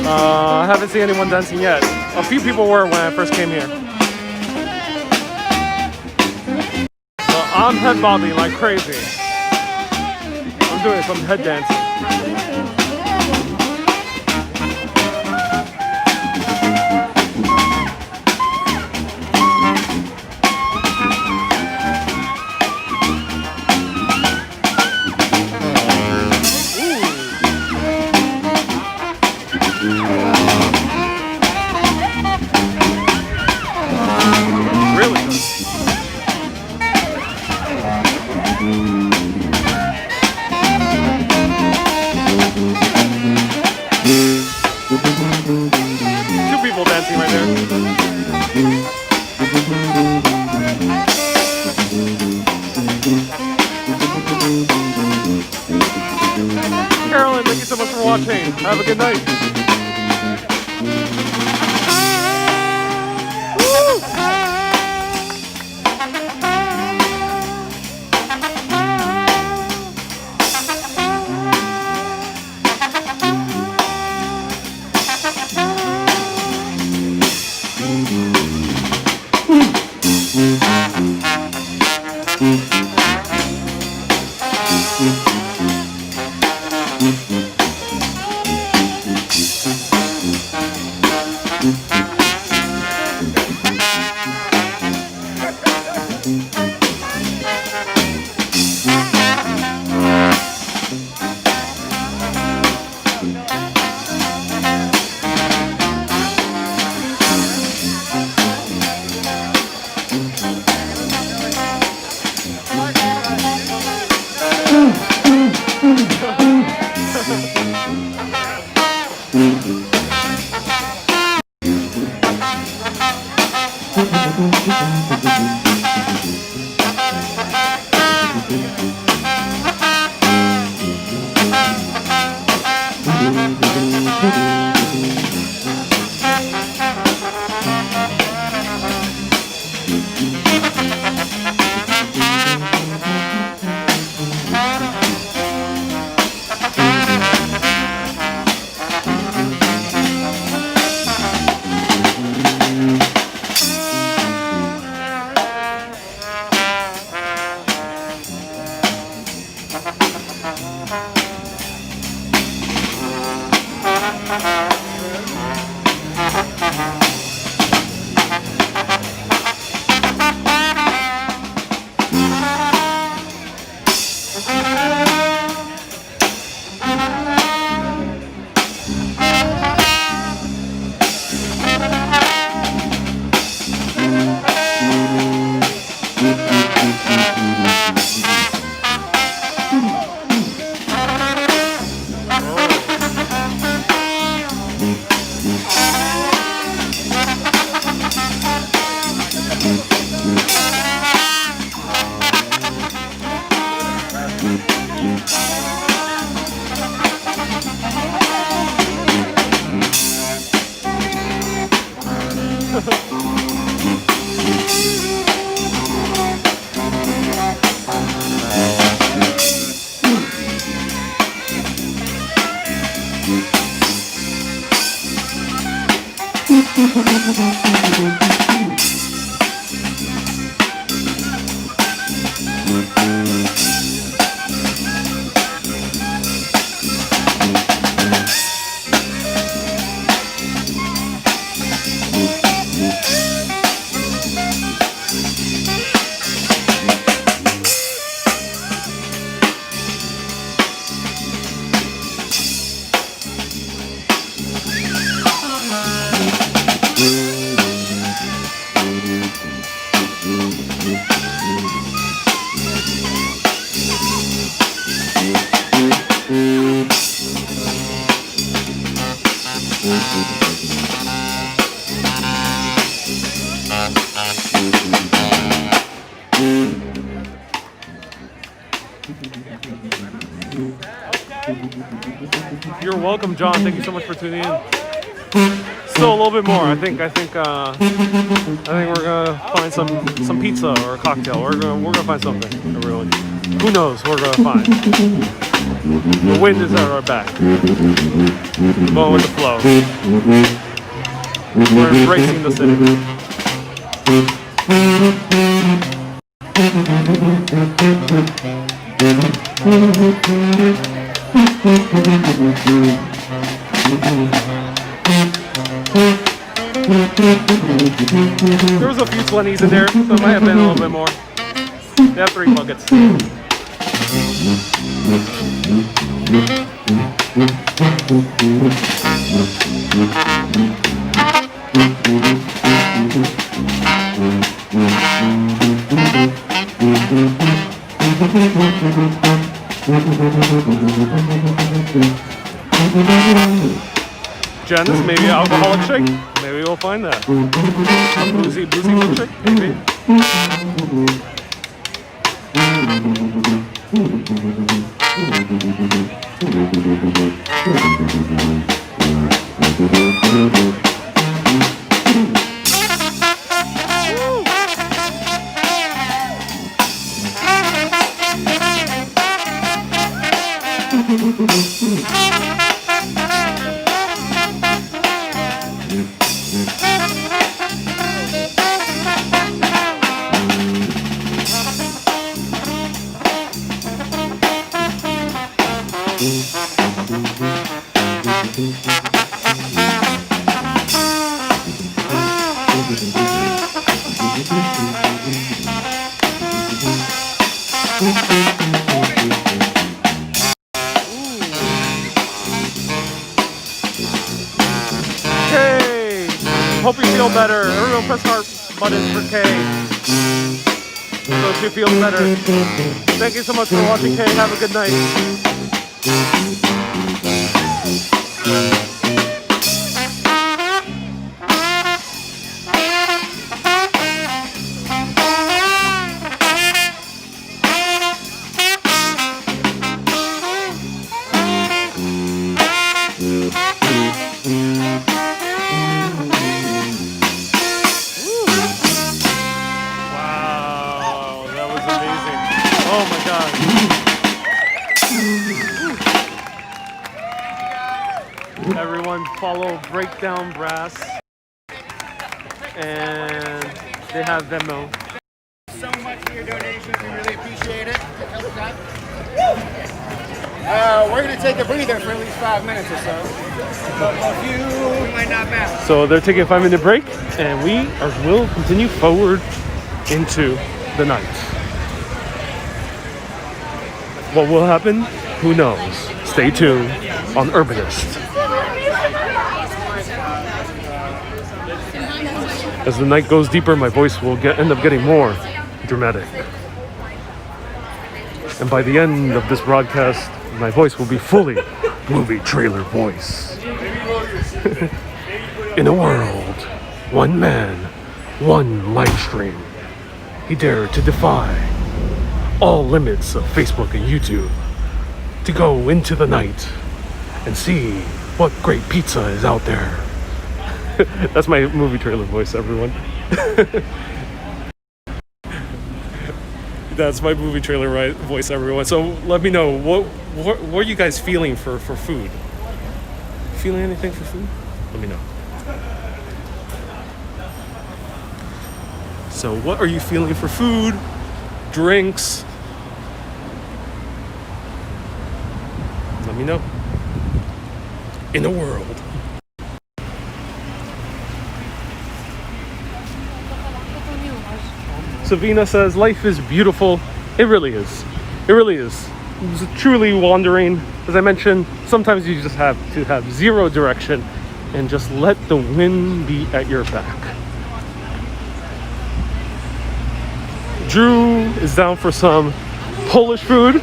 I haven't seen anyone dancing yet. A few people were when I first came here. But I'm head bobbing like crazy. I'm doing some head dancing. Two people dancing right there. Carolyn, thank you so much for watching. Have a good night. You're welcome, John. Thank you so much for tuning in. Still a little bit more. I think we're gonna find some pizza or a cocktail. We're gonna find something. Everyone, who knows? We're gonna find. The wind is at our back. Going with the flow. We're embracing the city. There was a few 20s in there, so it might have been a little bit more. They have 3 buckets. Janice, maybe an alcoholic shake? Maybe go find that. A boozy milkshake, maybe. Hey! Hope you feel better. Everyone press heart buttons for Kay. So she feels better. Thank you so much for watching, Kay. Have a good night. Wow, that was amazing. Oh my God. Everyone follow Breakdown Brass. And they have Venmo. So much for your donations. We really appreciate it. It helps out. We're going to take a breather for at least 5 minutes or so. But a few might not matter. So they're taking a 5-minute break, and will continue forward into the night. What will happen? Who knows? Stay tuned on Urbanist. As the night goes deeper, my voice will end up getting more dramatic. And by the end of this broadcast, my voice will be fully movie trailer voice. In a world, one man, one live stream. He dared to defy all limits of Facebook and YouTube to go into the night and see what great pizza is out there. That's my movie trailer voice, everyone. That's my movie trailer voice, everyone. So let me know, what are you guys feeling for food? Feeling anything for food? Let me know. So what are you feeling for food, drinks? Let me know. In a world. Savina says, life is beautiful. It really is. It really is. It's truly wandering. As I mentioned, sometimes you just have to have zero direction and just let the wind be at your back. Drew is down for some Polish food.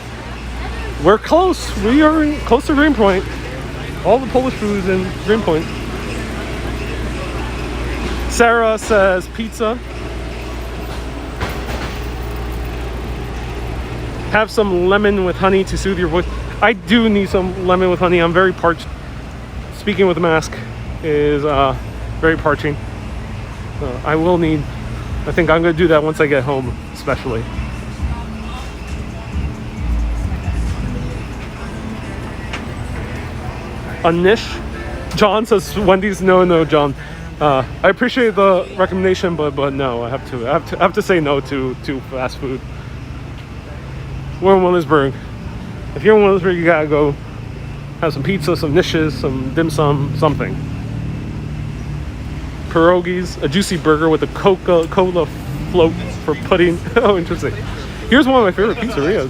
We're close. We are close to Greenpoint. All the Polish food is in Greenpoint. Sarah says pizza. Have some lemon with honey to soothe your voice. I do need some lemon with honey. I'm very parched. Speaking with a mask is very parching. I will need, I think I'm gonna do that once I get home, especially. Anish. John says Wendy's. No, John. I appreciate the recommendation, but no, I have to say no to fast food. We're in Williamsburg. If you're in Williamsburg, you gotta go have some pizza, some dishes, some dim sum, something. Pierogies, a juicy burger with a Coca-Cola float for pudding. Oh, interesting. Here's one of my favorite pizzerias.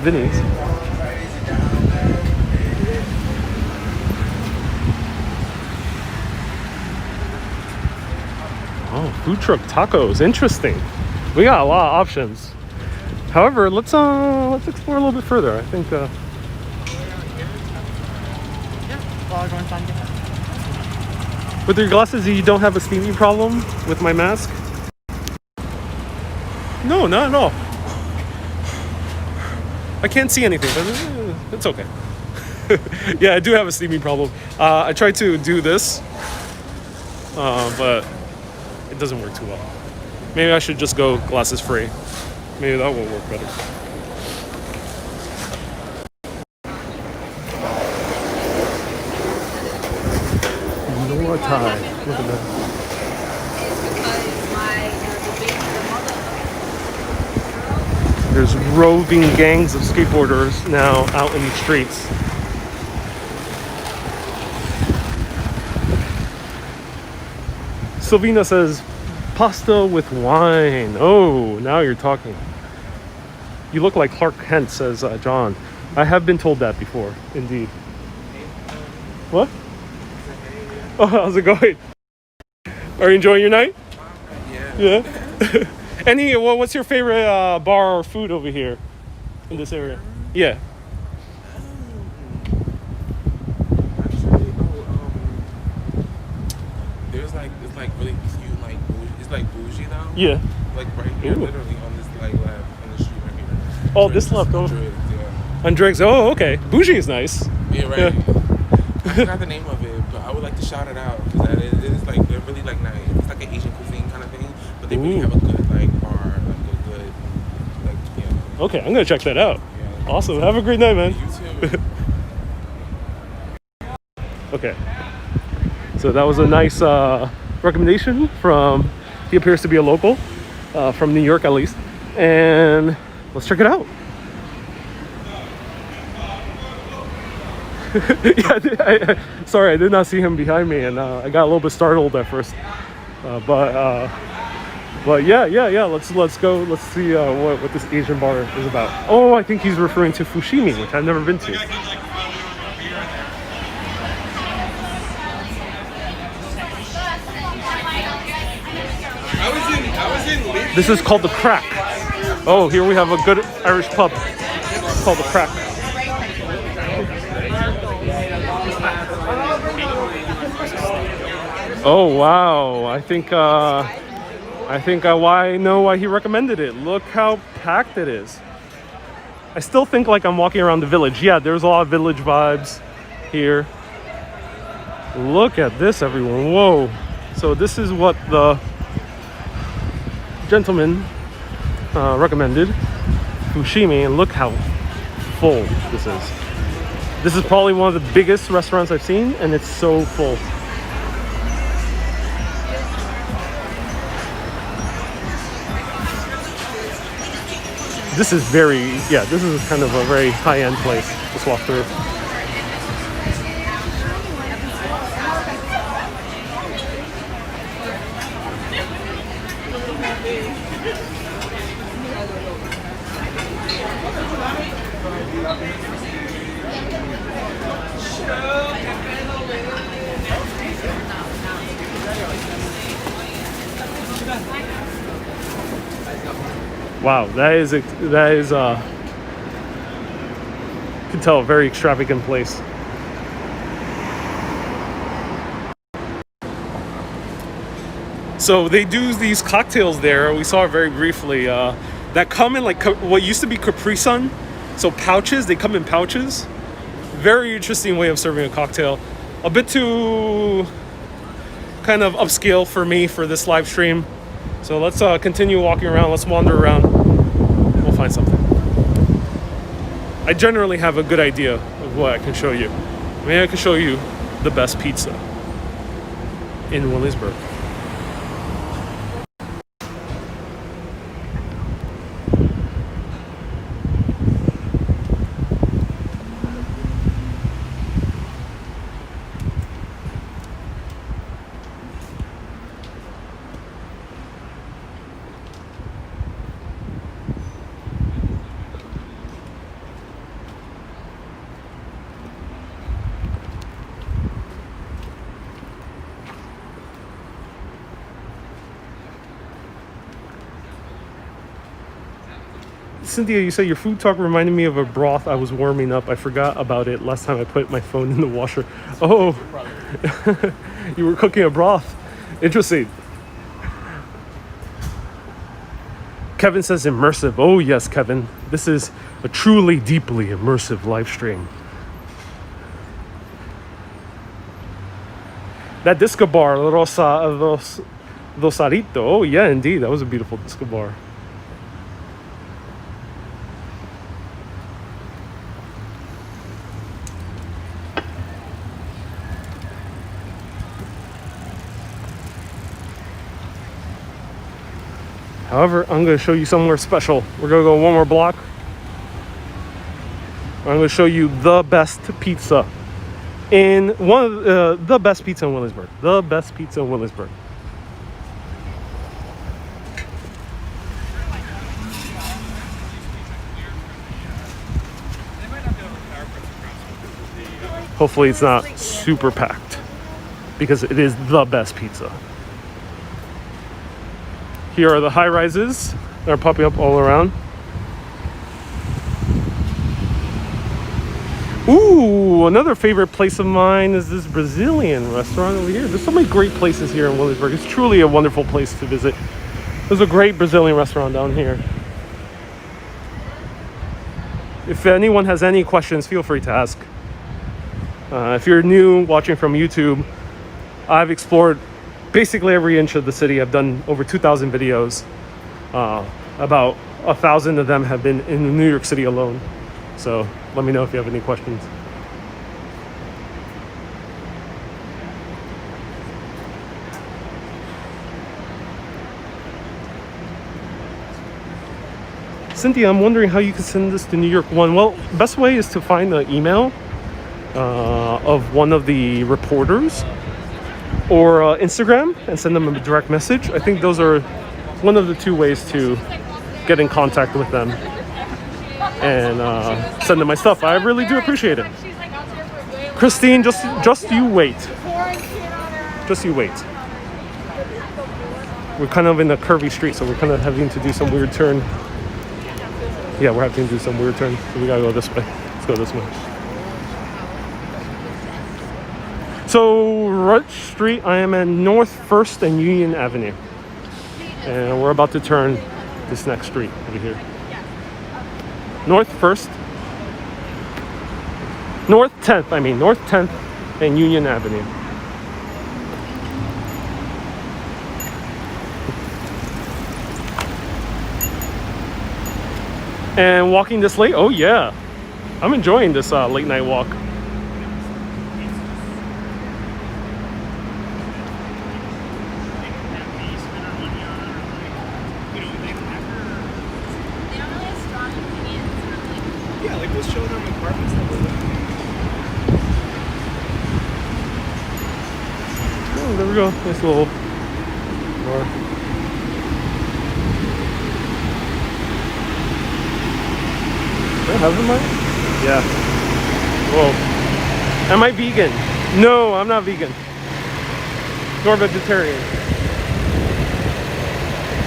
Vinny's. Oh, food truck tacos. Interesting. We got a lot of options. However, let's explore a little bit further. I think Yeah. 包装三件。With your glasses, you don't have a steaming problem with my mask? No, not at all. I can't see anything, but it's okay. Yeah, I do have a steaming problem. I tried to do this, but it doesn't work too well. Maybe I should just go glasses free. Maybe that will work better. No tie. Look at that. There's roving gangs of skateboarders now out in the streets. Sylvina says, pasta with wine. Oh, now you're talking. You look like Clark Kent, says John. I have been told that before, indeed. What? Oh, how's it going? Are you enjoying your night? Yeah. Yeah? What's your favorite bar or food over here in this area? Yeah. There's like, it's like really cute, like it's like bougie now. Yeah. Like right here, Ooh. literally on this like left on the street right here. Oh, this left over. Yeah. On Dregs. Oh, okay. Bougie is nice. Yeah, right. Yeah. I forgot the name of it, but I would like to shout it out because it is like they're really like nice. It's like an Asian cuisine kind of thing, but they really Ooh. have a good like bar, like a good like yeah. Okay, I'm gonna check that out. Yeah. Awesome. Have a great night, man. You too. Okay. So that was a nice recommendation from, he appears to be a local, from New York at least. And let's check it out. Yeah, sorry, I did not see him behind me, and I got a little bit startled at first. But yeah. Let's go. Let's see what this Asian bar is about. Oh, I think he's referring to Fushimi, which I've never been to. This is called the Crack. Oh, here we have a good Irish pub called the Crack. Oh wow! I think I know why he recommended it. Look how packed it is. I still think like I'm walking around the village. Yeah, there's a lot of village vibes here. Look at this, everyone. Whoa! So this is what the gentleman recommended, Fushimi, and look how full this is. This is probably one of the biggest restaurants I've seen, and it's so full. This is this is kind of a very high-end place. Let's walk through. Wow, that is you can tell, a very extravagant place. So they do these cocktails there. We saw it very briefly. That come in like what used to be Capri Sun. So pouches, they come in pouches. Very interesting way of serving a cocktail. A bit too kind of upscale for me for this live stream. So let's continue walking around. Let's wander around. We'll find something. I generally have a good idea of what I can show you. Maybe I can show you the best pizza in Williamsburg. Cynthia, you said your food talk reminded me of a broth I was warming up. I forgot about it last time I put my phone in the washer. Oh, You were cooking a broth. Interesting. Kevin says immersive. Oh yes, Kevin. This is a truly deeply immersive live stream. That disco bar, Rosarito. Oh yeah, indeed. That was a beautiful disco bar. However, I'm going to show you somewhere special. We're going to go one more block. I'm going to show you the best pizza in the best pizza in Williamsburg. The best pizza in Williamsburg. Hopefully it's not super packed because it is the best pizza. Here are the high rises that are popping up all around. Ooh, another favorite place of mine is this Brazilian restaurant over here. There's so many great places here in Williamsburg. It's truly a wonderful place to visit. There's a great Brazilian restaurant down here. If anyone has any questions, feel free to ask. If you're new watching from YouTube, I've explored basically every inch of the city. I've done over 2,000 videos. About 1,000 of them have been in New York City alone. So let me know if you have any questions. Cynthia, I'm wondering how you can send this to New York One. Well, best way is to find the email of one of the reporters, or Instagram, and send them a direct message. I think those are one of the two ways to get in contact with them and send them my stuff. I really do appreciate it. Christine, just you wait. Just you wait. We're kind of in a curvy street, so we're kind of having to do some weird turn. Yeah, we're having to do some weird turn, so we gotta go this way. Let's go this way. So, right street, I am at North 1st and Union Avenue. And we're about to turn this next street over here. North 1st. North 10th and Union Avenue. And walking this late, oh yeah. I'm enjoying this late night walk. There we go. Nice little bar. Do I have them right? Yeah. Whoa. Am I vegan? No, I'm not vegan. Nor vegetarian.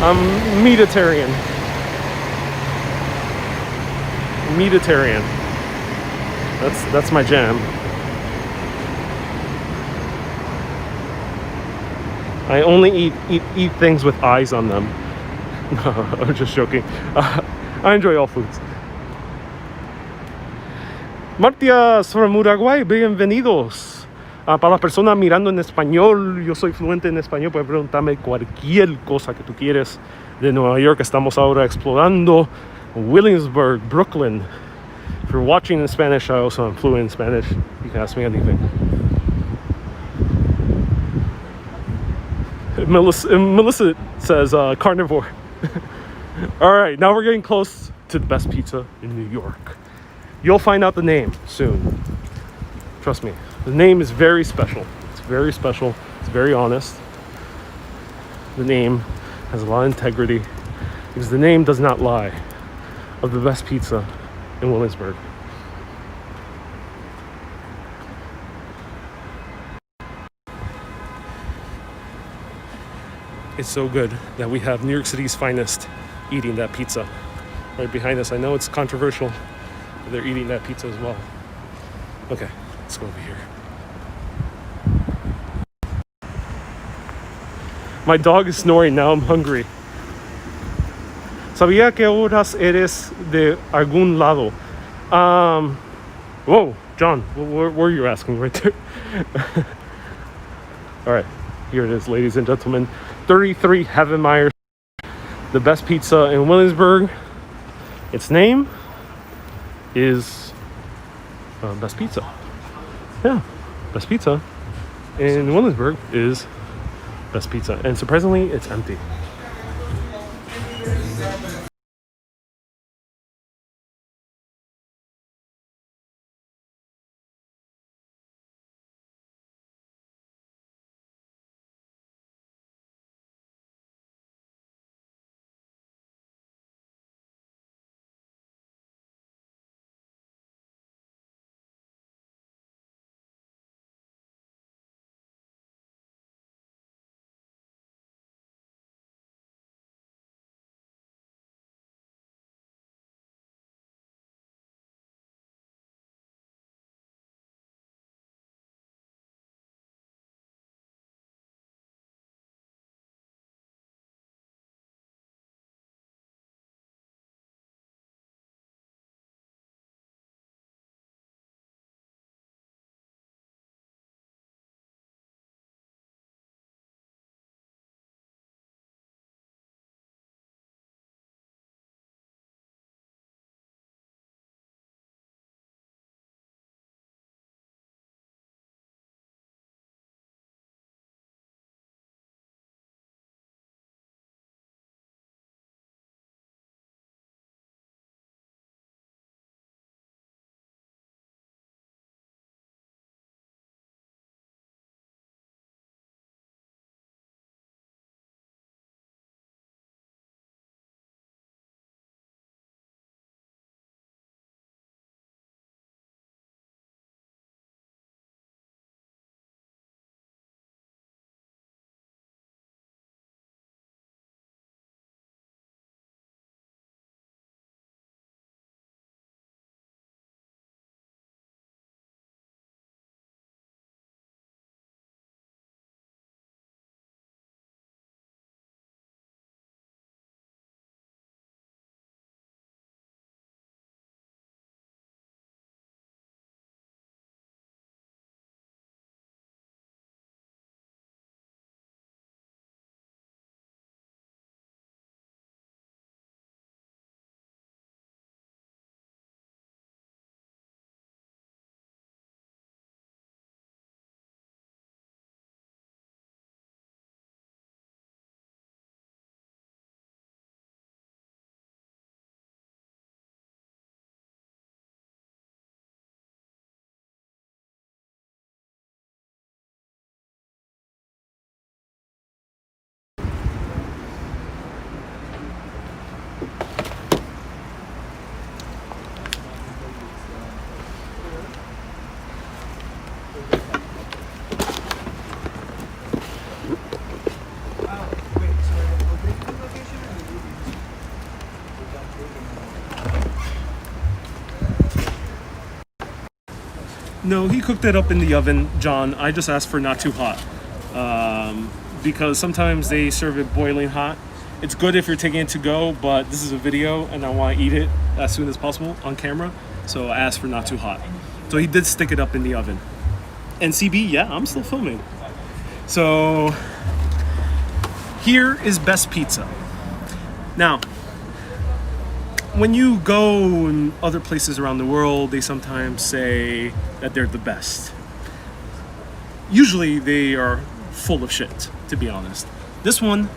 I'm meatitarian. Meatitarian. That's my jam. I only eat things with eyes on them. No, I'm just joking. I enjoy all foods. Martias from Uruguay, bienvenidos. Para las personas mirando en español, yo soy fluente en español, puedes preguntarme cualquier cosa que tú quieres de Nueva York. Estamos ahora explorando Williamsburg, Brooklyn. If you're watching in Spanish, I also am fluent in Spanish. You can ask me anything. Melissa says carnivore. All right, now we're getting close to the best pizza in New York. You'll find out the name soon. Trust me, the name is very special. It's very special. It's very honest. The name has a lot of integrity because the name does not lie of the best pizza in Williamsburg. It's so good that we have New York City's finest eating that pizza right behind us. I know it's controversial, but they're eating that pizza as well. Okay, let's go over here. My dog is snoring. Now I'm hungry. ¿Sabía que horas eres de algún lado? Whoa, John, what were you asking right there? All right, here it is, ladies and gentlemen. 33 Heaven Myers, the best pizza in Williamsburg. Its name is Best Pizza. Yeah, Best Pizza in Williamsburg is Best Pizza. And surprisingly, it's empty. No, he cooked it up in the oven, John. I just asked for not too hot. Because sometimes they serve it boiling hot. It's good if you're taking it to go, but this is a video and I want to eat it as soon as possible on camera. So I asked for not too hot. So he did stick it up in the oven. And CB, yeah, I'm still filming. So here is Best Pizza. Now, when you go in other places around the world, they sometimes say that they're the best. Usually they are full of shit, to be honest. This one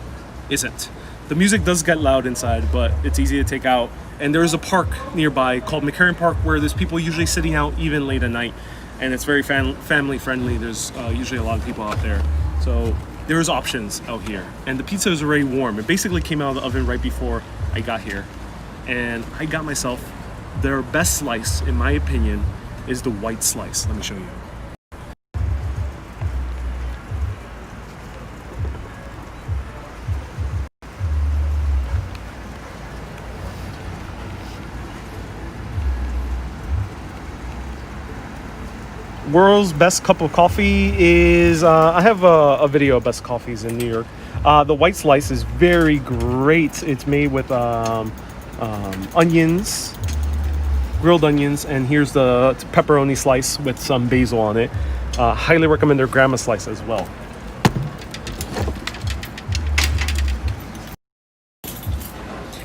isn't. The music does get loud inside, but it's easy to take out. And there is a park nearby called McCarran Park where there's people usually sitting out even late at night. And it's very family friendly. There's usually a lot of people out there. So there's options out here. And the pizza is already warm. It basically came out of the oven right before I got here. And I got myself their best slice, in my opinion, is the white slice. Let me show you. World's best cup of coffee is, I have a video of best coffees in New York. The white slice is very great. It's made with onions, grilled onions, and here's the pepperoni slice with some basil on it. Highly recommend their grandma slice as well.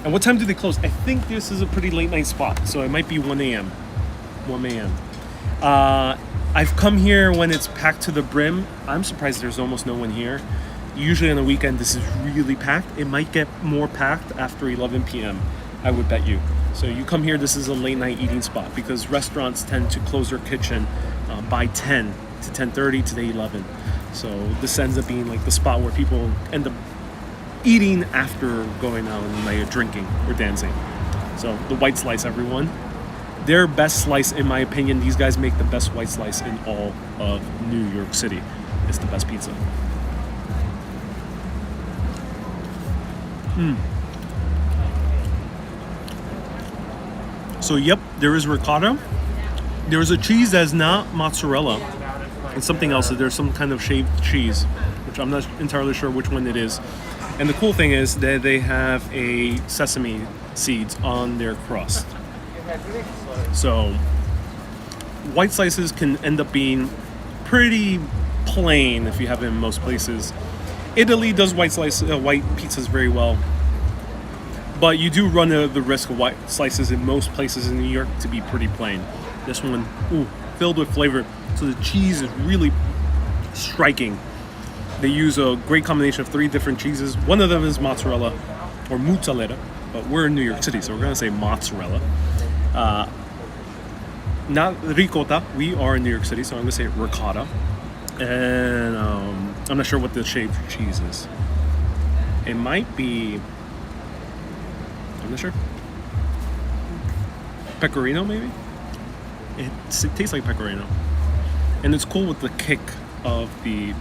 And what time do they close? I think this is a pretty late night spot, so it might be 1 a.m. 1 a.m. I've come here when it's packed to the brim. I'm surprised there's almost no one here. Usually on the weekend, this is really packed. It might get more packed after 11 p.m., I would bet you. So you come here, this is a late night eating spot because restaurants tend to close their kitchen by 10 to 10:30 to 11. So this ends up being like the spot where people end up eating after going out and like drinking or dancing. So the white slice, everyone. Their best slice, in my opinion. These guys make the best white slice in all of New York City. It's the best pizza. So yep, there is ricotta. There is a cheese that's not mozzarella. It's something else. There's some kind of shaved cheese, which I'm not entirely sure which one it is. And the cool thing is that they have a sesame seeds on their crust. So white slices can end up being pretty plain if you have it in most places. Italy does white pizzas very well, but you do run the risk of white slices in most places in New York to be pretty plain. This one, filled with flavor. So the cheese is really striking. They use a great combination of 3 different cheeses. One of them is mozzarella or mozzarella, but we're in New York City, so we're gonna say mozzarella. Not ricotta. We are in New York City, so I'm gonna say ricotta. And I'm not sure what the shaved cheese is. It might be, I'm not sure. Pecorino, maybe? It tastes like pecorino. And it's cool with the kick of the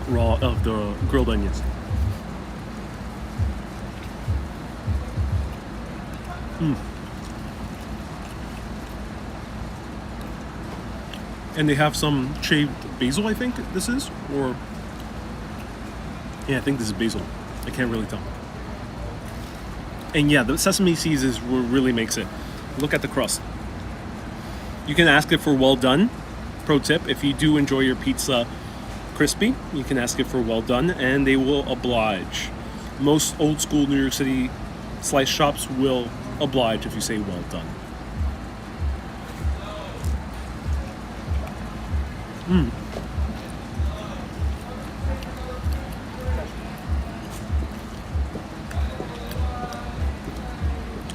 grilled onions. And they have some shaved basil, I think this is, or yeah, I think this is basil. I can't really tell. And yeah, the sesame seeds is what really makes it. Look at the crust. You can ask it for well done. Pro tip, if you do enjoy your pizza crispy, you can ask it for well done and they will oblige. Most old school New York City slice shops will oblige if you say well done.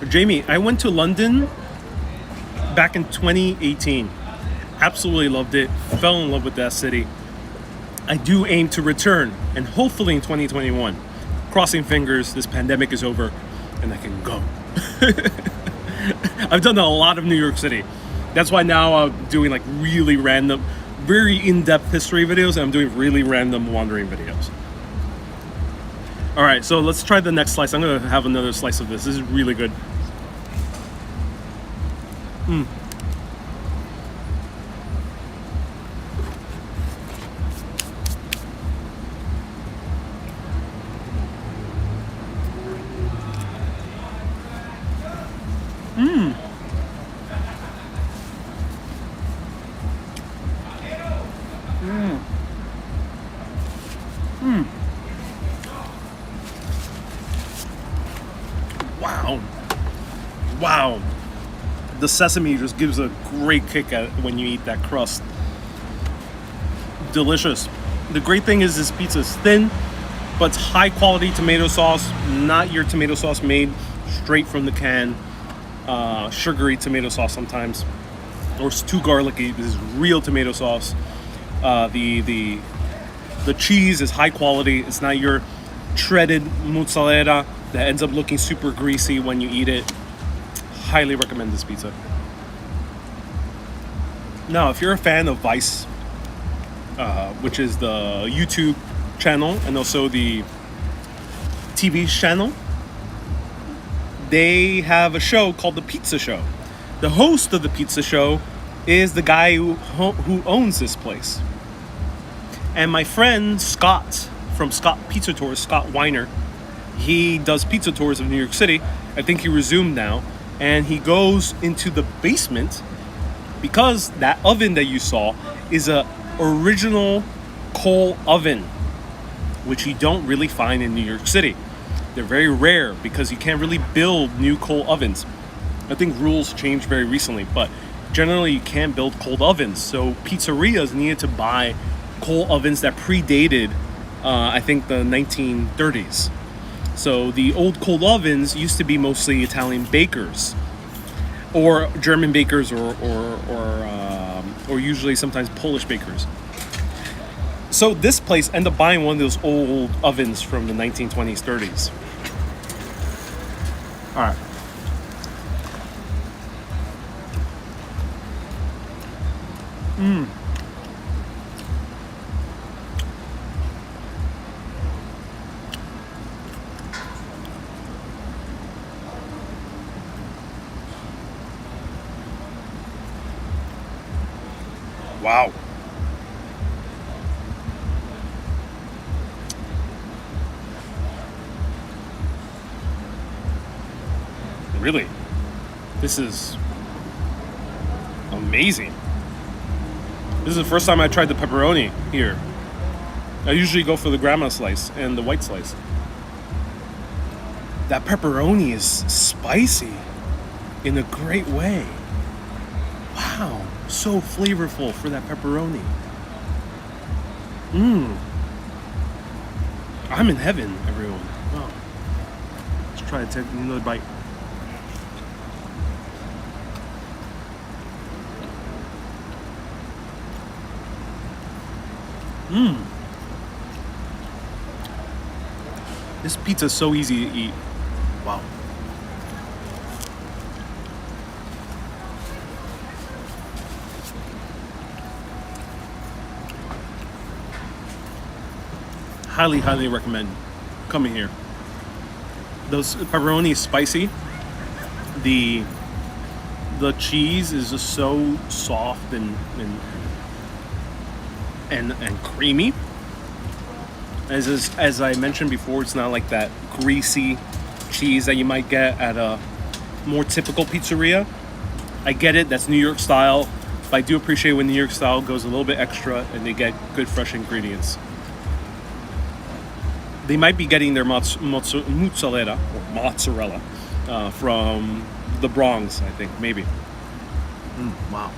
Jamie, I went to London back in 2018. Absolutely loved it. Fell in love with that city. I do aim to return, and hopefully in 2021. Crossing fingers, this pandemic is over, and I can go. I've done a lot of New York City. That's why now I'm doing like really random, very in-depth history videos, and I'm doing really random wandering videos. All right, so let's try the next slice. I'm gonna have another slice of this. This is really good. Wow. The sesame just gives a great kick at when you eat that crust. Delicious. The great thing is this pizza is thin, but it's high quality tomato sauce, not your tomato sauce made straight from the can. Sugary tomato sauce sometimes, or it's too garlicky. This is real tomato sauce. The cheese is high quality. It's not your shredded mozzarella that ends up looking super greasy when you eat it. Highly recommend this pizza. Now, if you're a fan of Vice, which is the YouTube channel and also the TV channel, they have a show called The Pizza Show. The host of The Pizza Show is the guy who owns this place. And my friend Scott from Scott Pizza Tours, Scott Weiner. He does pizza tours of New York City. I think he resumed now. And he goes into the basement because that oven that you saw is a original coal oven, which you don't really find in New York City. They're very rare because you can't really build new coal ovens. I think rules changed very recently, but generally you can't build coal ovens. So pizzerias needed to buy coal ovens that predated, I think, the 1930s. So the old coal ovens used to be mostly Italian bakers, or German bakers, or usually sometimes Polish bakers. So this place ended up buying one of those old ovens from the 1920s, 30s. All right. Wow. Really? This is amazing. This is the first time I tried the pepperoni here. I usually go for the grandma slice and the white slice. That pepperoni is spicy in a great way. Wow, so flavorful for that pepperoni. I'm in heaven, everyone. Wow. Let's try to take another bite. This pizza is so easy to eat. Wow. Highly, highly recommend coming here. Those pepperoni is spicy. The cheese is just so soft and creamy. As I mentioned before, it's not like that greasy cheese that you might get at a more typical pizzeria. I get it, that's New York style, but I do appreciate when New York style goes a little bit extra and they get good fresh ingredients. They might be getting their mozzarella from the Bronx, I think, maybe. Wow.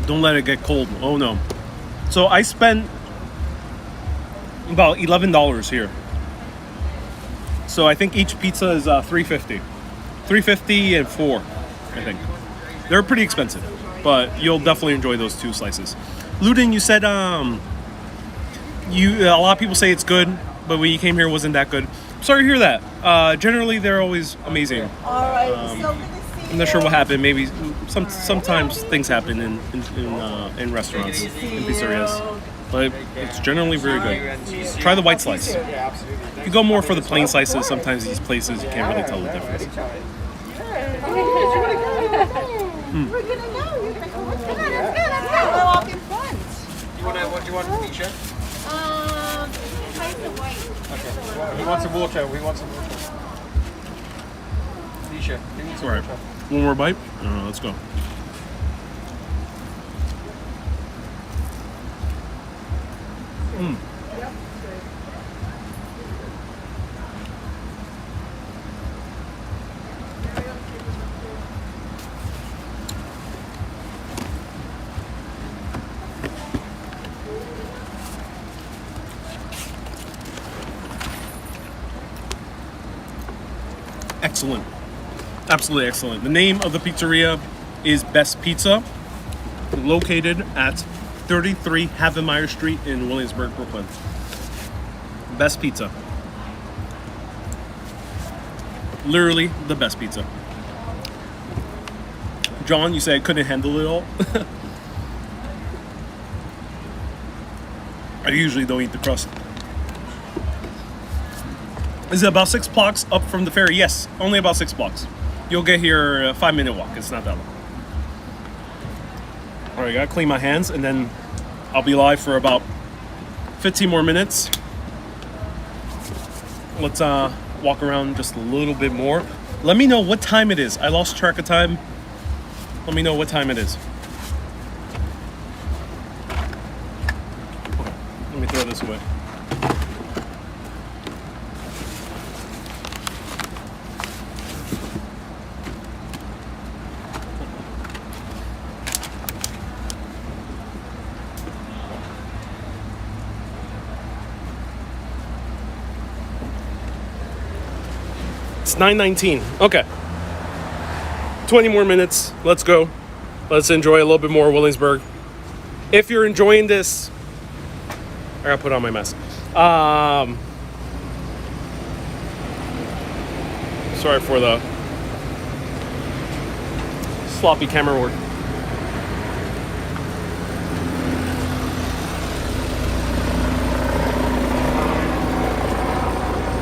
Don't let it get cold. Oh no. So I spent about $11 here. So I think each pizza is $3.50. $3.50 and 4, I think. They're pretty expensive, but you'll definitely enjoy those 2 slices. Luden, you said a lot of people say it's good, but when you came here it wasn't that good. Sorry to hear that. Generally they're always amazing. All right, so good to see I'm not sure what happened. Maybe sometimes things happen in restaurants, in pizzerias, but it's generally very good. Try the white slice. If you go more for the plain slices, sometimes these places you can't really tell the difference. We're gonna know. Let's go. We'll walk in front. What do you want, Misha? Taste the white. Okay. He wants some water. We want some water. Misha, give me some All right. water. One more bite? Let's go. Excellent. Absolutely excellent. The name of the pizzeria is Best Pizza, located at 33 Havemeyer Street in Williamsburg, Brooklyn. Best pizza. Literally the best pizza. John, you said I couldn't handle it all. I usually don't eat the crust. Is it about 6 blocks up from the ferry? Yes, only about 6 blocks. You'll get here a 5-minute walk. It's not that long. All right, gotta clean my hands, and then I'll be live for about 15 more minutes. Let's walk around just a little bit more. Let me know what time it is. I lost track of time. Let me know what time it is. Okay, let me throw this away. It's 9:19. Okay. 20 more minutes. Let's go. Let's enjoy a little bit more of Williamsburg. If you're enjoying this, I gotta put on my mask. Sorry for the sloppy camera work.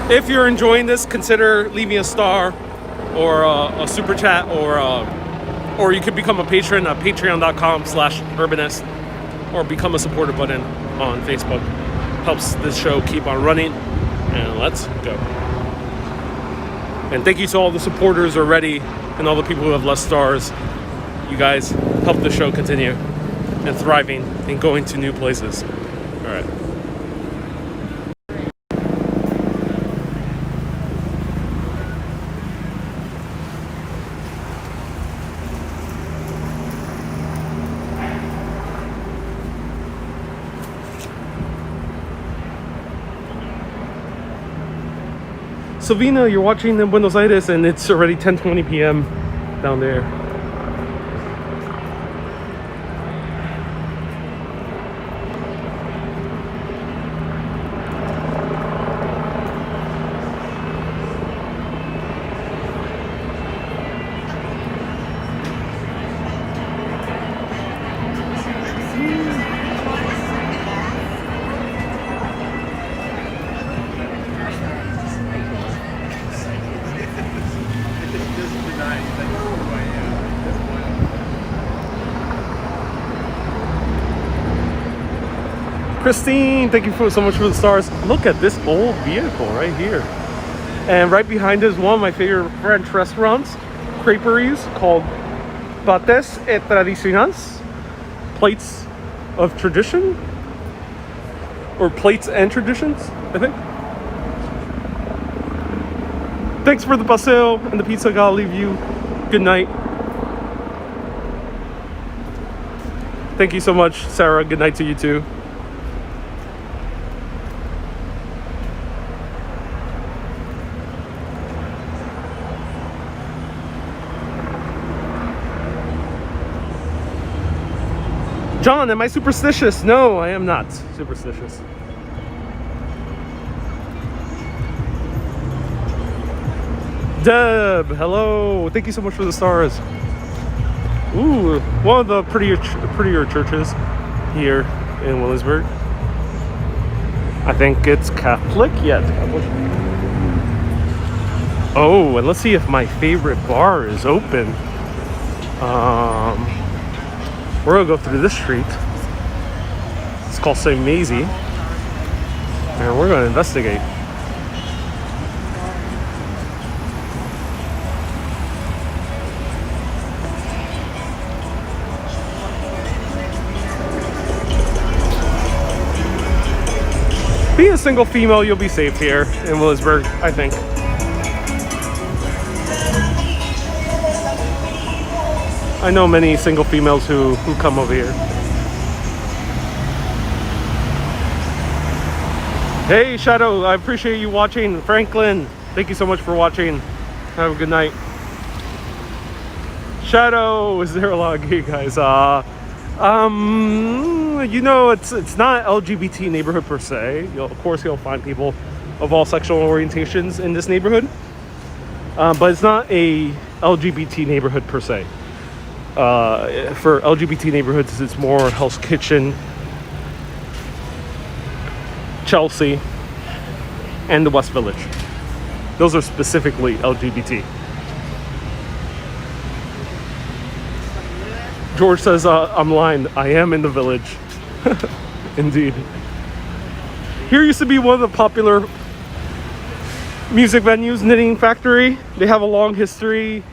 If you're enjoying this, consider leaving a star or a super chat, or you could become a patron at patreon.com/urbanist, or become a supporter button on Facebook. Helps this show keep on running. And let's go. And thank you to all the supporters already and all the people who have left stars. You guys help the show continue and thriving and going to new places. All right. Savina, you're watching in Buenos Aires, and it's already 10:20 p.m. down there. Christine, thank you so much for the stars. Look at this old vehicle right here. And right behind is one of my favorite French restaurants, creperies, called Pates et Tradicionales, Plates of Tradition, or Plates and Traditions, I think. Thanks for the paseo and the pizza. I'll leave you. Good night. Thank you so much, Sarah. Good night to you too. John, am I superstitious? No, I am not superstitious. Deb, hello. Thank you so much for the stars. Ooh, one of the prettier churches here in Williamsburg. I think it's Catholic. Yeah, it's Catholic. Oh, and let's see if my favorite bar is open. We're gonna go through this street. It's called St. Maisie, and we're gonna investigate. Being a single female, you'll be safe here in Williamsburg, I think. I know many single females who come over here. Hey Shadow, I appreciate you watching. Franklin, thank you so much for watching. Have a good night. Shadow, is there a lot of gay guys? You know, it's not LGBT neighborhood per se. Of course you'll find people of all sexual orientations in this neighborhood, but it's not a LGBT neighborhood per se. For LGBT neighborhoods, it's more Hell's Kitchen, Chelsea, and the West Village. Those are specifically LGBT. George says, I'm lying. I am in the village. Indeed. Here used to be one of the popular music venues, Knitting Factory. They have a long history,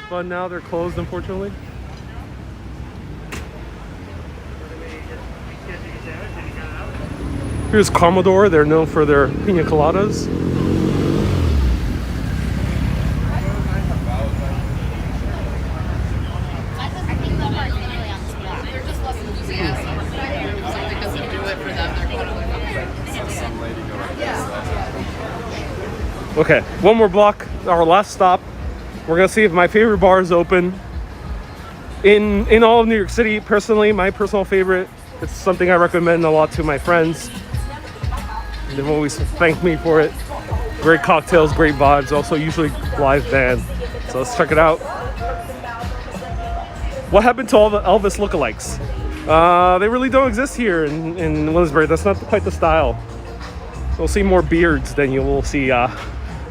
but now they're closed, unfortunately. Here's Commodore. They're known for their pina coladas. Okay, one more block, our last stop. We're gonna see if my favorite bar is open. In all of New York City, personally, my personal favorite, it's something I recommend a lot to my friends. They've always thanked me for it. Great cocktails, great vibes, also usually live band. So let's check it out. What happened to all the Elvis lookalikes? They really don't exist here in Williamsburg. That's not quite the style. You'll see more beards than you will see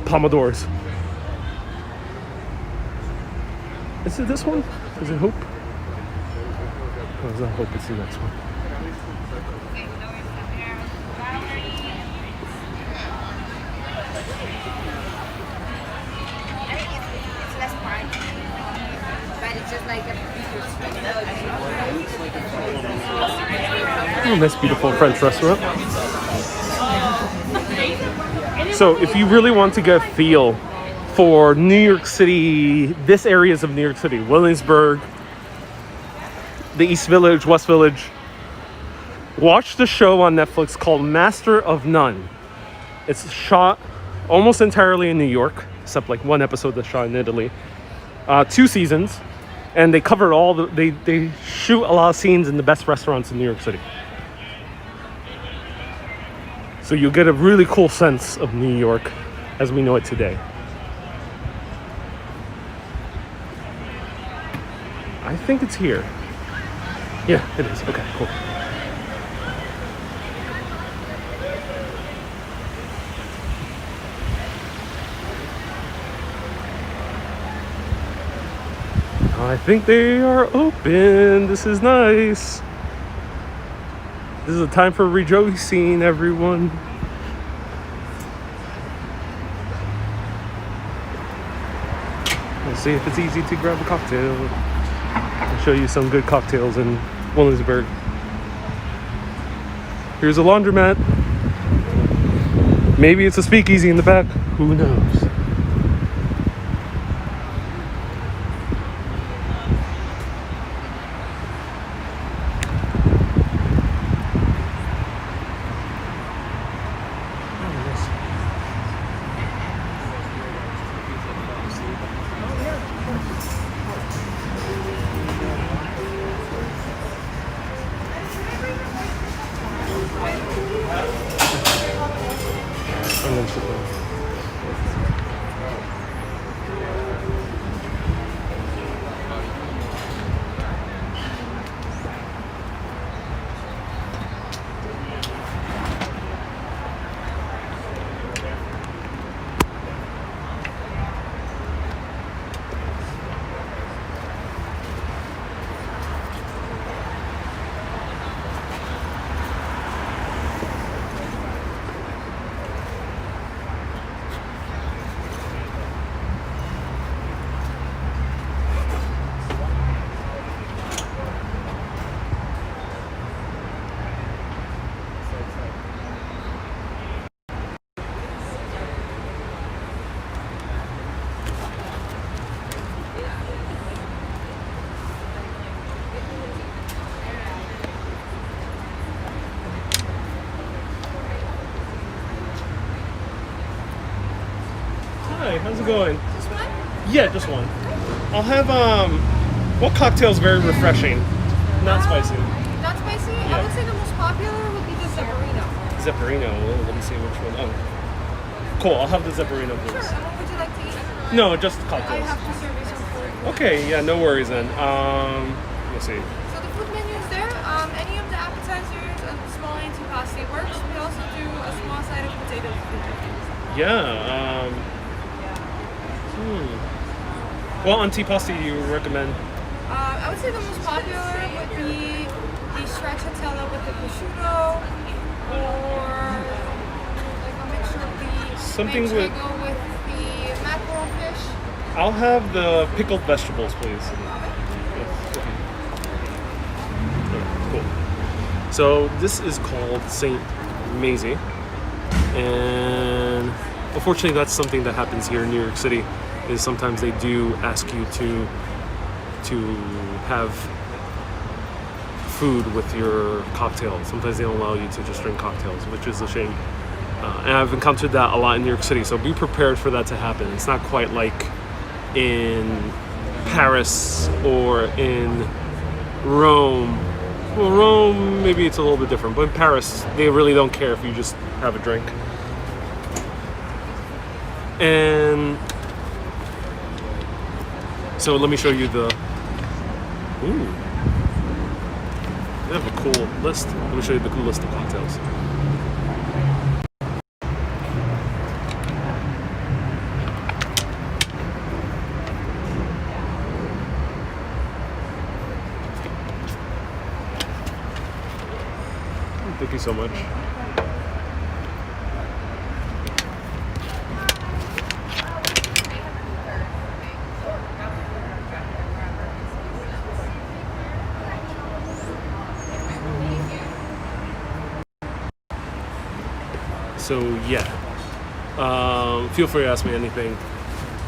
pomodors. Is it this one? Is it Hope? No, it's not Hope, it's the next one. Oh, nice, beautiful French restaurant. So if you really want to get a feel for New York City, this areas of New York City, Williamsburg, the East Village, West Village, watch the show on Netflix called Master of None. It's shot almost entirely in New York, except like one episode that's shot in Italy. 2 seasons, and they cover all the, they shoot a lot of scenes in the best restaurants in New York City. So you'll get a really cool sense of New York as we know it today. I think it's here. Yeah, it is. Okay, cool. I think they are open. This is nice. This is a time for rejoicing, everyone. Let's see if it's easy to grab a cocktail. I'll show you some good cocktails in Williamsburg. Here's a laundromat. Maybe it's a speakeasy in the back. Who knows? Hi, how's it going? Just one? Yeah, just one. I'll have, what cocktail's very refreshing? Not spicy. Not spicy? Yeah. I would say the most popular would be the Zepparino. Zepparino. Oh, let me see which one. Oh, cool. I'll have the Zepparino, Sure. please. And what would you like to eat? No, just I cocktails. have to serve you some food. Okay, yeah, no worries then. Let's see. So the food menu is there. Any of the appetizers and small antipasti works. We also do a small side of potatoes. Yeah. What antipasti do you recommend? I would say the most popular would be the stracciatella with the prosciutto, or like a mixture of the Something with- manchego with the mackerel fish. I'll have the pickled vegetables, please. Cool. So this is called St. Maisie, and unfortunately that's something that happens here in New York City, is sometimes they do ask you to have food with your cocktail. Sometimes they don't allow you to just drink cocktails, which is a shame. And I've encountered that a lot in New York City, so be prepared for that to happen. It's not quite like in Paris or in Rome. Well, Rome, maybe it's a little bit different, but in Paris, they really don't care if you just have a drink. And so let me show you the... Ooh. They have a cool list. Let me show you the cool list of cocktails. Thank you so much. So yeah, feel free to ask me anything.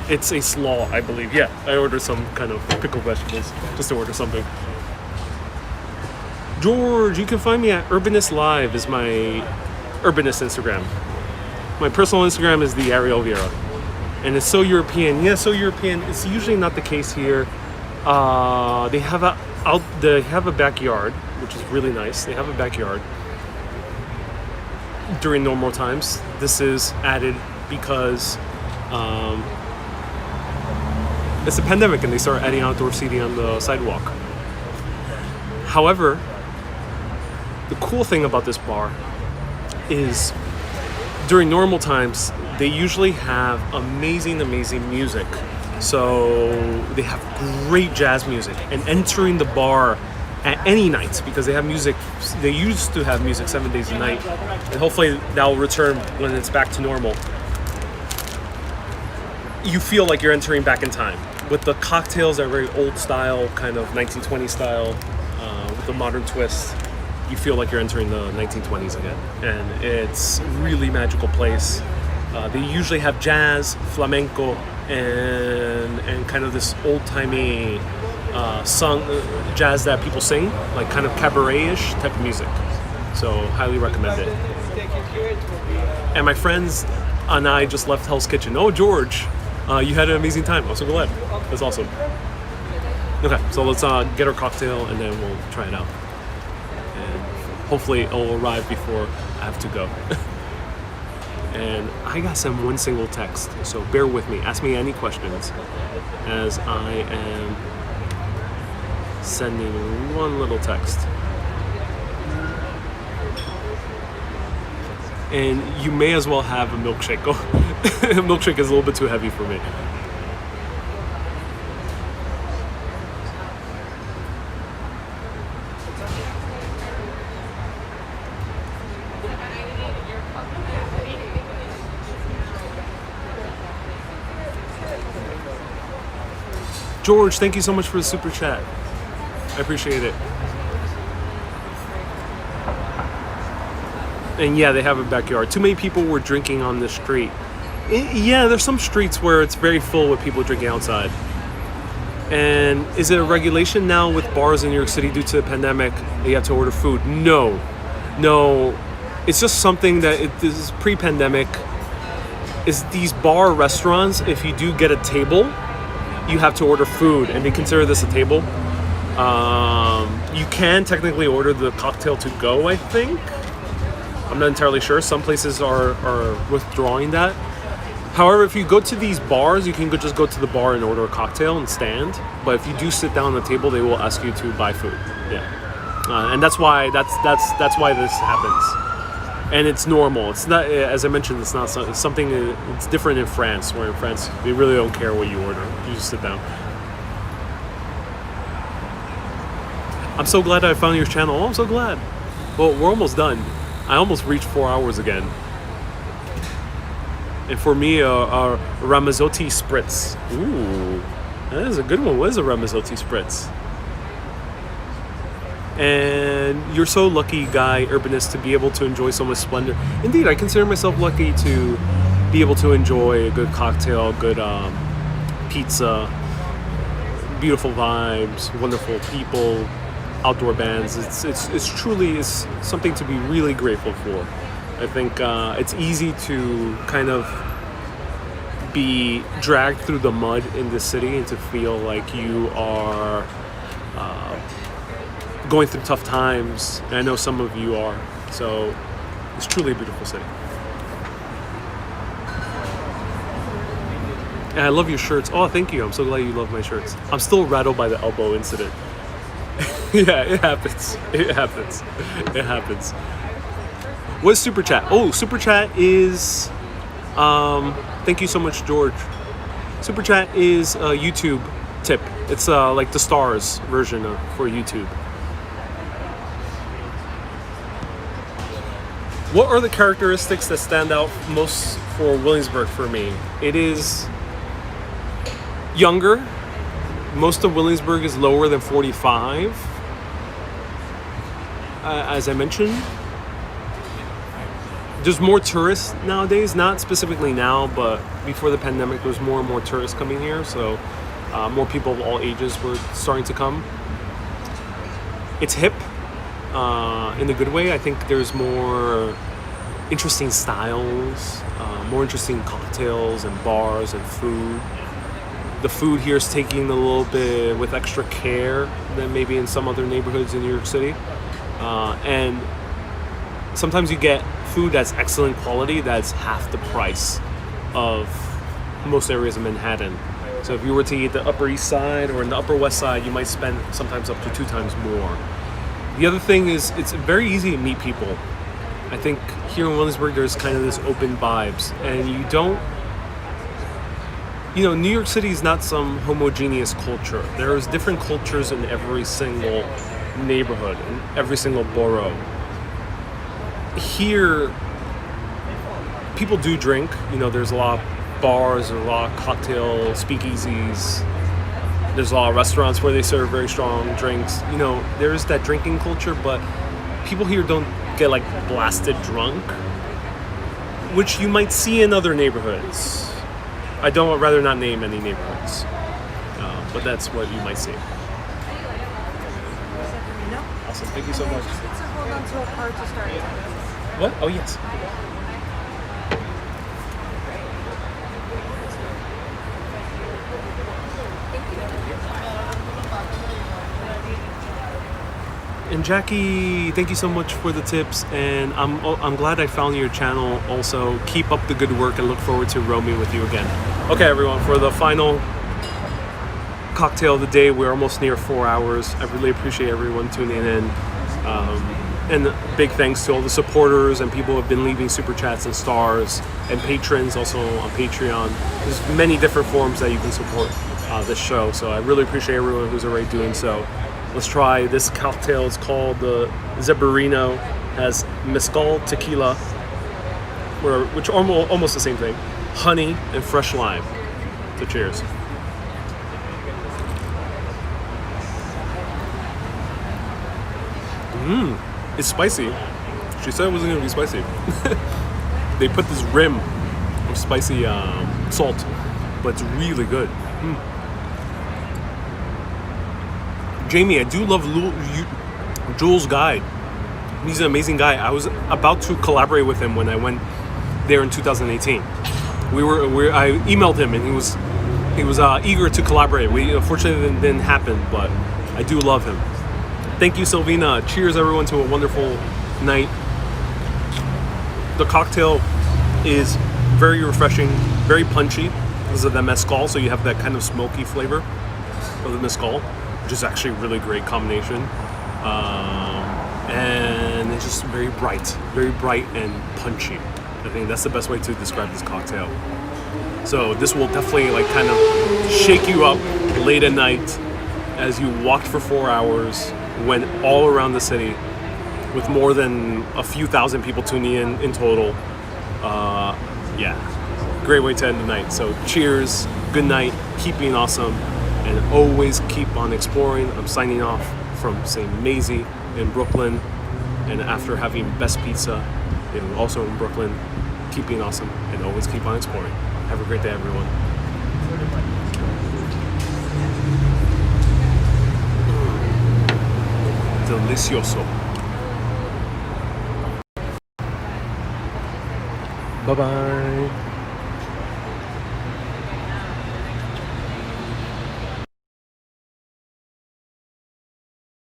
It's a slaw, I believe. Yeah, I ordered some kind of pickled vegetables just to order something. George, you can find me at Urbanist Live is my Urbanist Instagram. My personal Instagram is the Ariel Vieira. And it's so European. Yeah, so European. It's usually not the case here. They have a backyard, which is really nice. They have a backyard during normal times. This is added because it's a pandemic and they start adding outdoor seating on the sidewalk. However, the cool thing about this bar is during normal times, they usually have amazing music. So they have great jazz music, and entering the bar at any night, because they have music, they used to have music 7 days a night, and hopefully that will return when it's back to normal. You feel like you're entering back in time. With the cocktails that are very old style, kind of 1920s style, with the modern twist, you feel like you're entering the 1920s again. And it's a really magical place. They usually have jazz, flamenco, and kind of this old-timey jazz that people sing, like kind of cabaret-ish type of music. So highly recommend it. And my friends and I just left Hell's Kitchen. Oh, George, you had an amazing time. I'm so glad. That's awesome. Okay, so let's get our cocktail and then we'll try it out. And hopefully it will arrive before I have to go. And I got sent one single text, so bear with me. Ask me any questions as I am sending one little text. And you may as well have a milkshake. A milkshake is a little bit too heavy for me. George, thank you so much for the super chat. I appreciate it. And yeah, they have a backyard. Too many people were drinking on the street. Yeah, there's some streets where it's very full with people drinking outside. And is it a regulation now with bars in New York City due to the pandemic that you have to order food? No. It's just something that this is pre-pandemic. Is these bar restaurants, if you do get a table, you have to order food, and they consider this a table. You can technically order the cocktail to go, I think. I'm not entirely sure. Some places are withdrawing that. However, if you go to these bars, you can just go to the bar and order a cocktail and stand. But if you do sit down on the table, they will ask you to buy food. Yeah, and that's why why this happens. And it's normal. It's not, as I mentioned, it's not it's something. It's different in France, where in France they really don't care what you order. You just sit down. I'm so glad I found your channel. Oh, I'm so glad. Well, we're almost done. I almost reached 4 hours again. And for me, a Ramazzotti Spritz. Ooh, that is a good one. What is a Ramazzotti Spritz? And you're so lucky, Guy Urbanist, to be able to enjoy so much splendor. Indeed, I consider myself lucky to be able to enjoy a good cocktail, good pizza, beautiful vibes, wonderful people, outdoor bands. It's truly is something to be really grateful for. I think it's easy to kind of be dragged through the mud in this city and to feel like you are going through tough times. And I know some of you are. So it's truly a beautiful city. And I love your shirts. Oh, thank you. I'm so glad you love my shirts. I'm still rattled by the elbow incident. Yeah, it happens. It happens. It happens. What's Super Chat? Oh, Super Chat is... thank you so much, George. Super Chat is a YouTube tip. It's like the stars version for YouTube. What are the characteristics that stand out most for Williamsburg for me? It is younger. Most of Williamsburg is lower than 45. As I mentioned, there's more tourists nowadays. Not specifically now, but before the pandemic, there was more and more tourists coming here. So more people of all ages were starting to come. It's hip. In a good way. I think there's more interesting styles, more interesting cocktails and bars and food. The food here is taken a little bit with extra care than maybe in some other neighborhoods in New York City. And sometimes you get food that's excellent quality that's half the price of most areas of Manhattan. So if you were to eat the Upper East Side or in the Upper West Side, you might spend sometimes up to 2 times more. The other thing is it's very easy to meet people. I think here in Williamsburg there's kind of this open vibes, and you don't, New York City is not some homogeneous culture. There's different cultures in every single neighborhood, in every single borough. Here, people do drink. There's a lot of bars, there's a lot of cocktail speakeasies. There's a lot of restaurants where they serve very strong drinks. There is that drinking culture, but people here don't get like blasted drunk, which you might see in other neighborhoods. I'd rather not name any neighborhoods, but that's what you might see. Awesome, thank you so much. Let's hold on to a card to start. What? Oh, yes. And Jackie, thank you so much for the tips, and I'm glad I found your channel. Also, keep up the good work and look forward to roaming with you again. Okay, everyone, for the final cocktail of the day, we're almost near 4 hours. I really appreciate everyone tuning in. And big thanks to all the supporters and people who have been leaving super chats and stars, and patrons also on Patreon. There's many different forms that you can support this show, so I really appreciate everyone who's already doing so. Let's try this cocktail. It's called the Zebarino. Has mezcal, tequila, which are almost the same thing, honey, and fresh lime. So cheers. It's spicy. She said it wasn't going to be spicy. They put this rim of spicy salt, but it's really good. Jamie, I do love Jules' guide. He's an amazing guy. I was about to collaborate with him when I went there in 2018. I emailed him, and he was eager to collaborate. Unfortunately, it didn't happen, but I do love him. Thank you, Sylvina. Cheers, everyone, to a wonderful night. The cocktail is very refreshing, very punchy. This is the mezcal, so you have that kind of smoky flavor of the mezcal, which is actually a really great combination. And it's just very bright and punchy. I think that's the best way to describe this cocktail. So this will definitely kind of shake you up late at night as you walked for 4 hours went all around the city with more than a few thousand people tuning in total. Yeah, great way to end the night. So cheers, good night, keep being awesome, and always keep on exploring. I'm signing off from St. Maisie in Brooklyn, and after having best pizza, also in Brooklyn, keep being awesome and always keep on exploring. Have a great day, everyone. Delicioso. Bye-bye.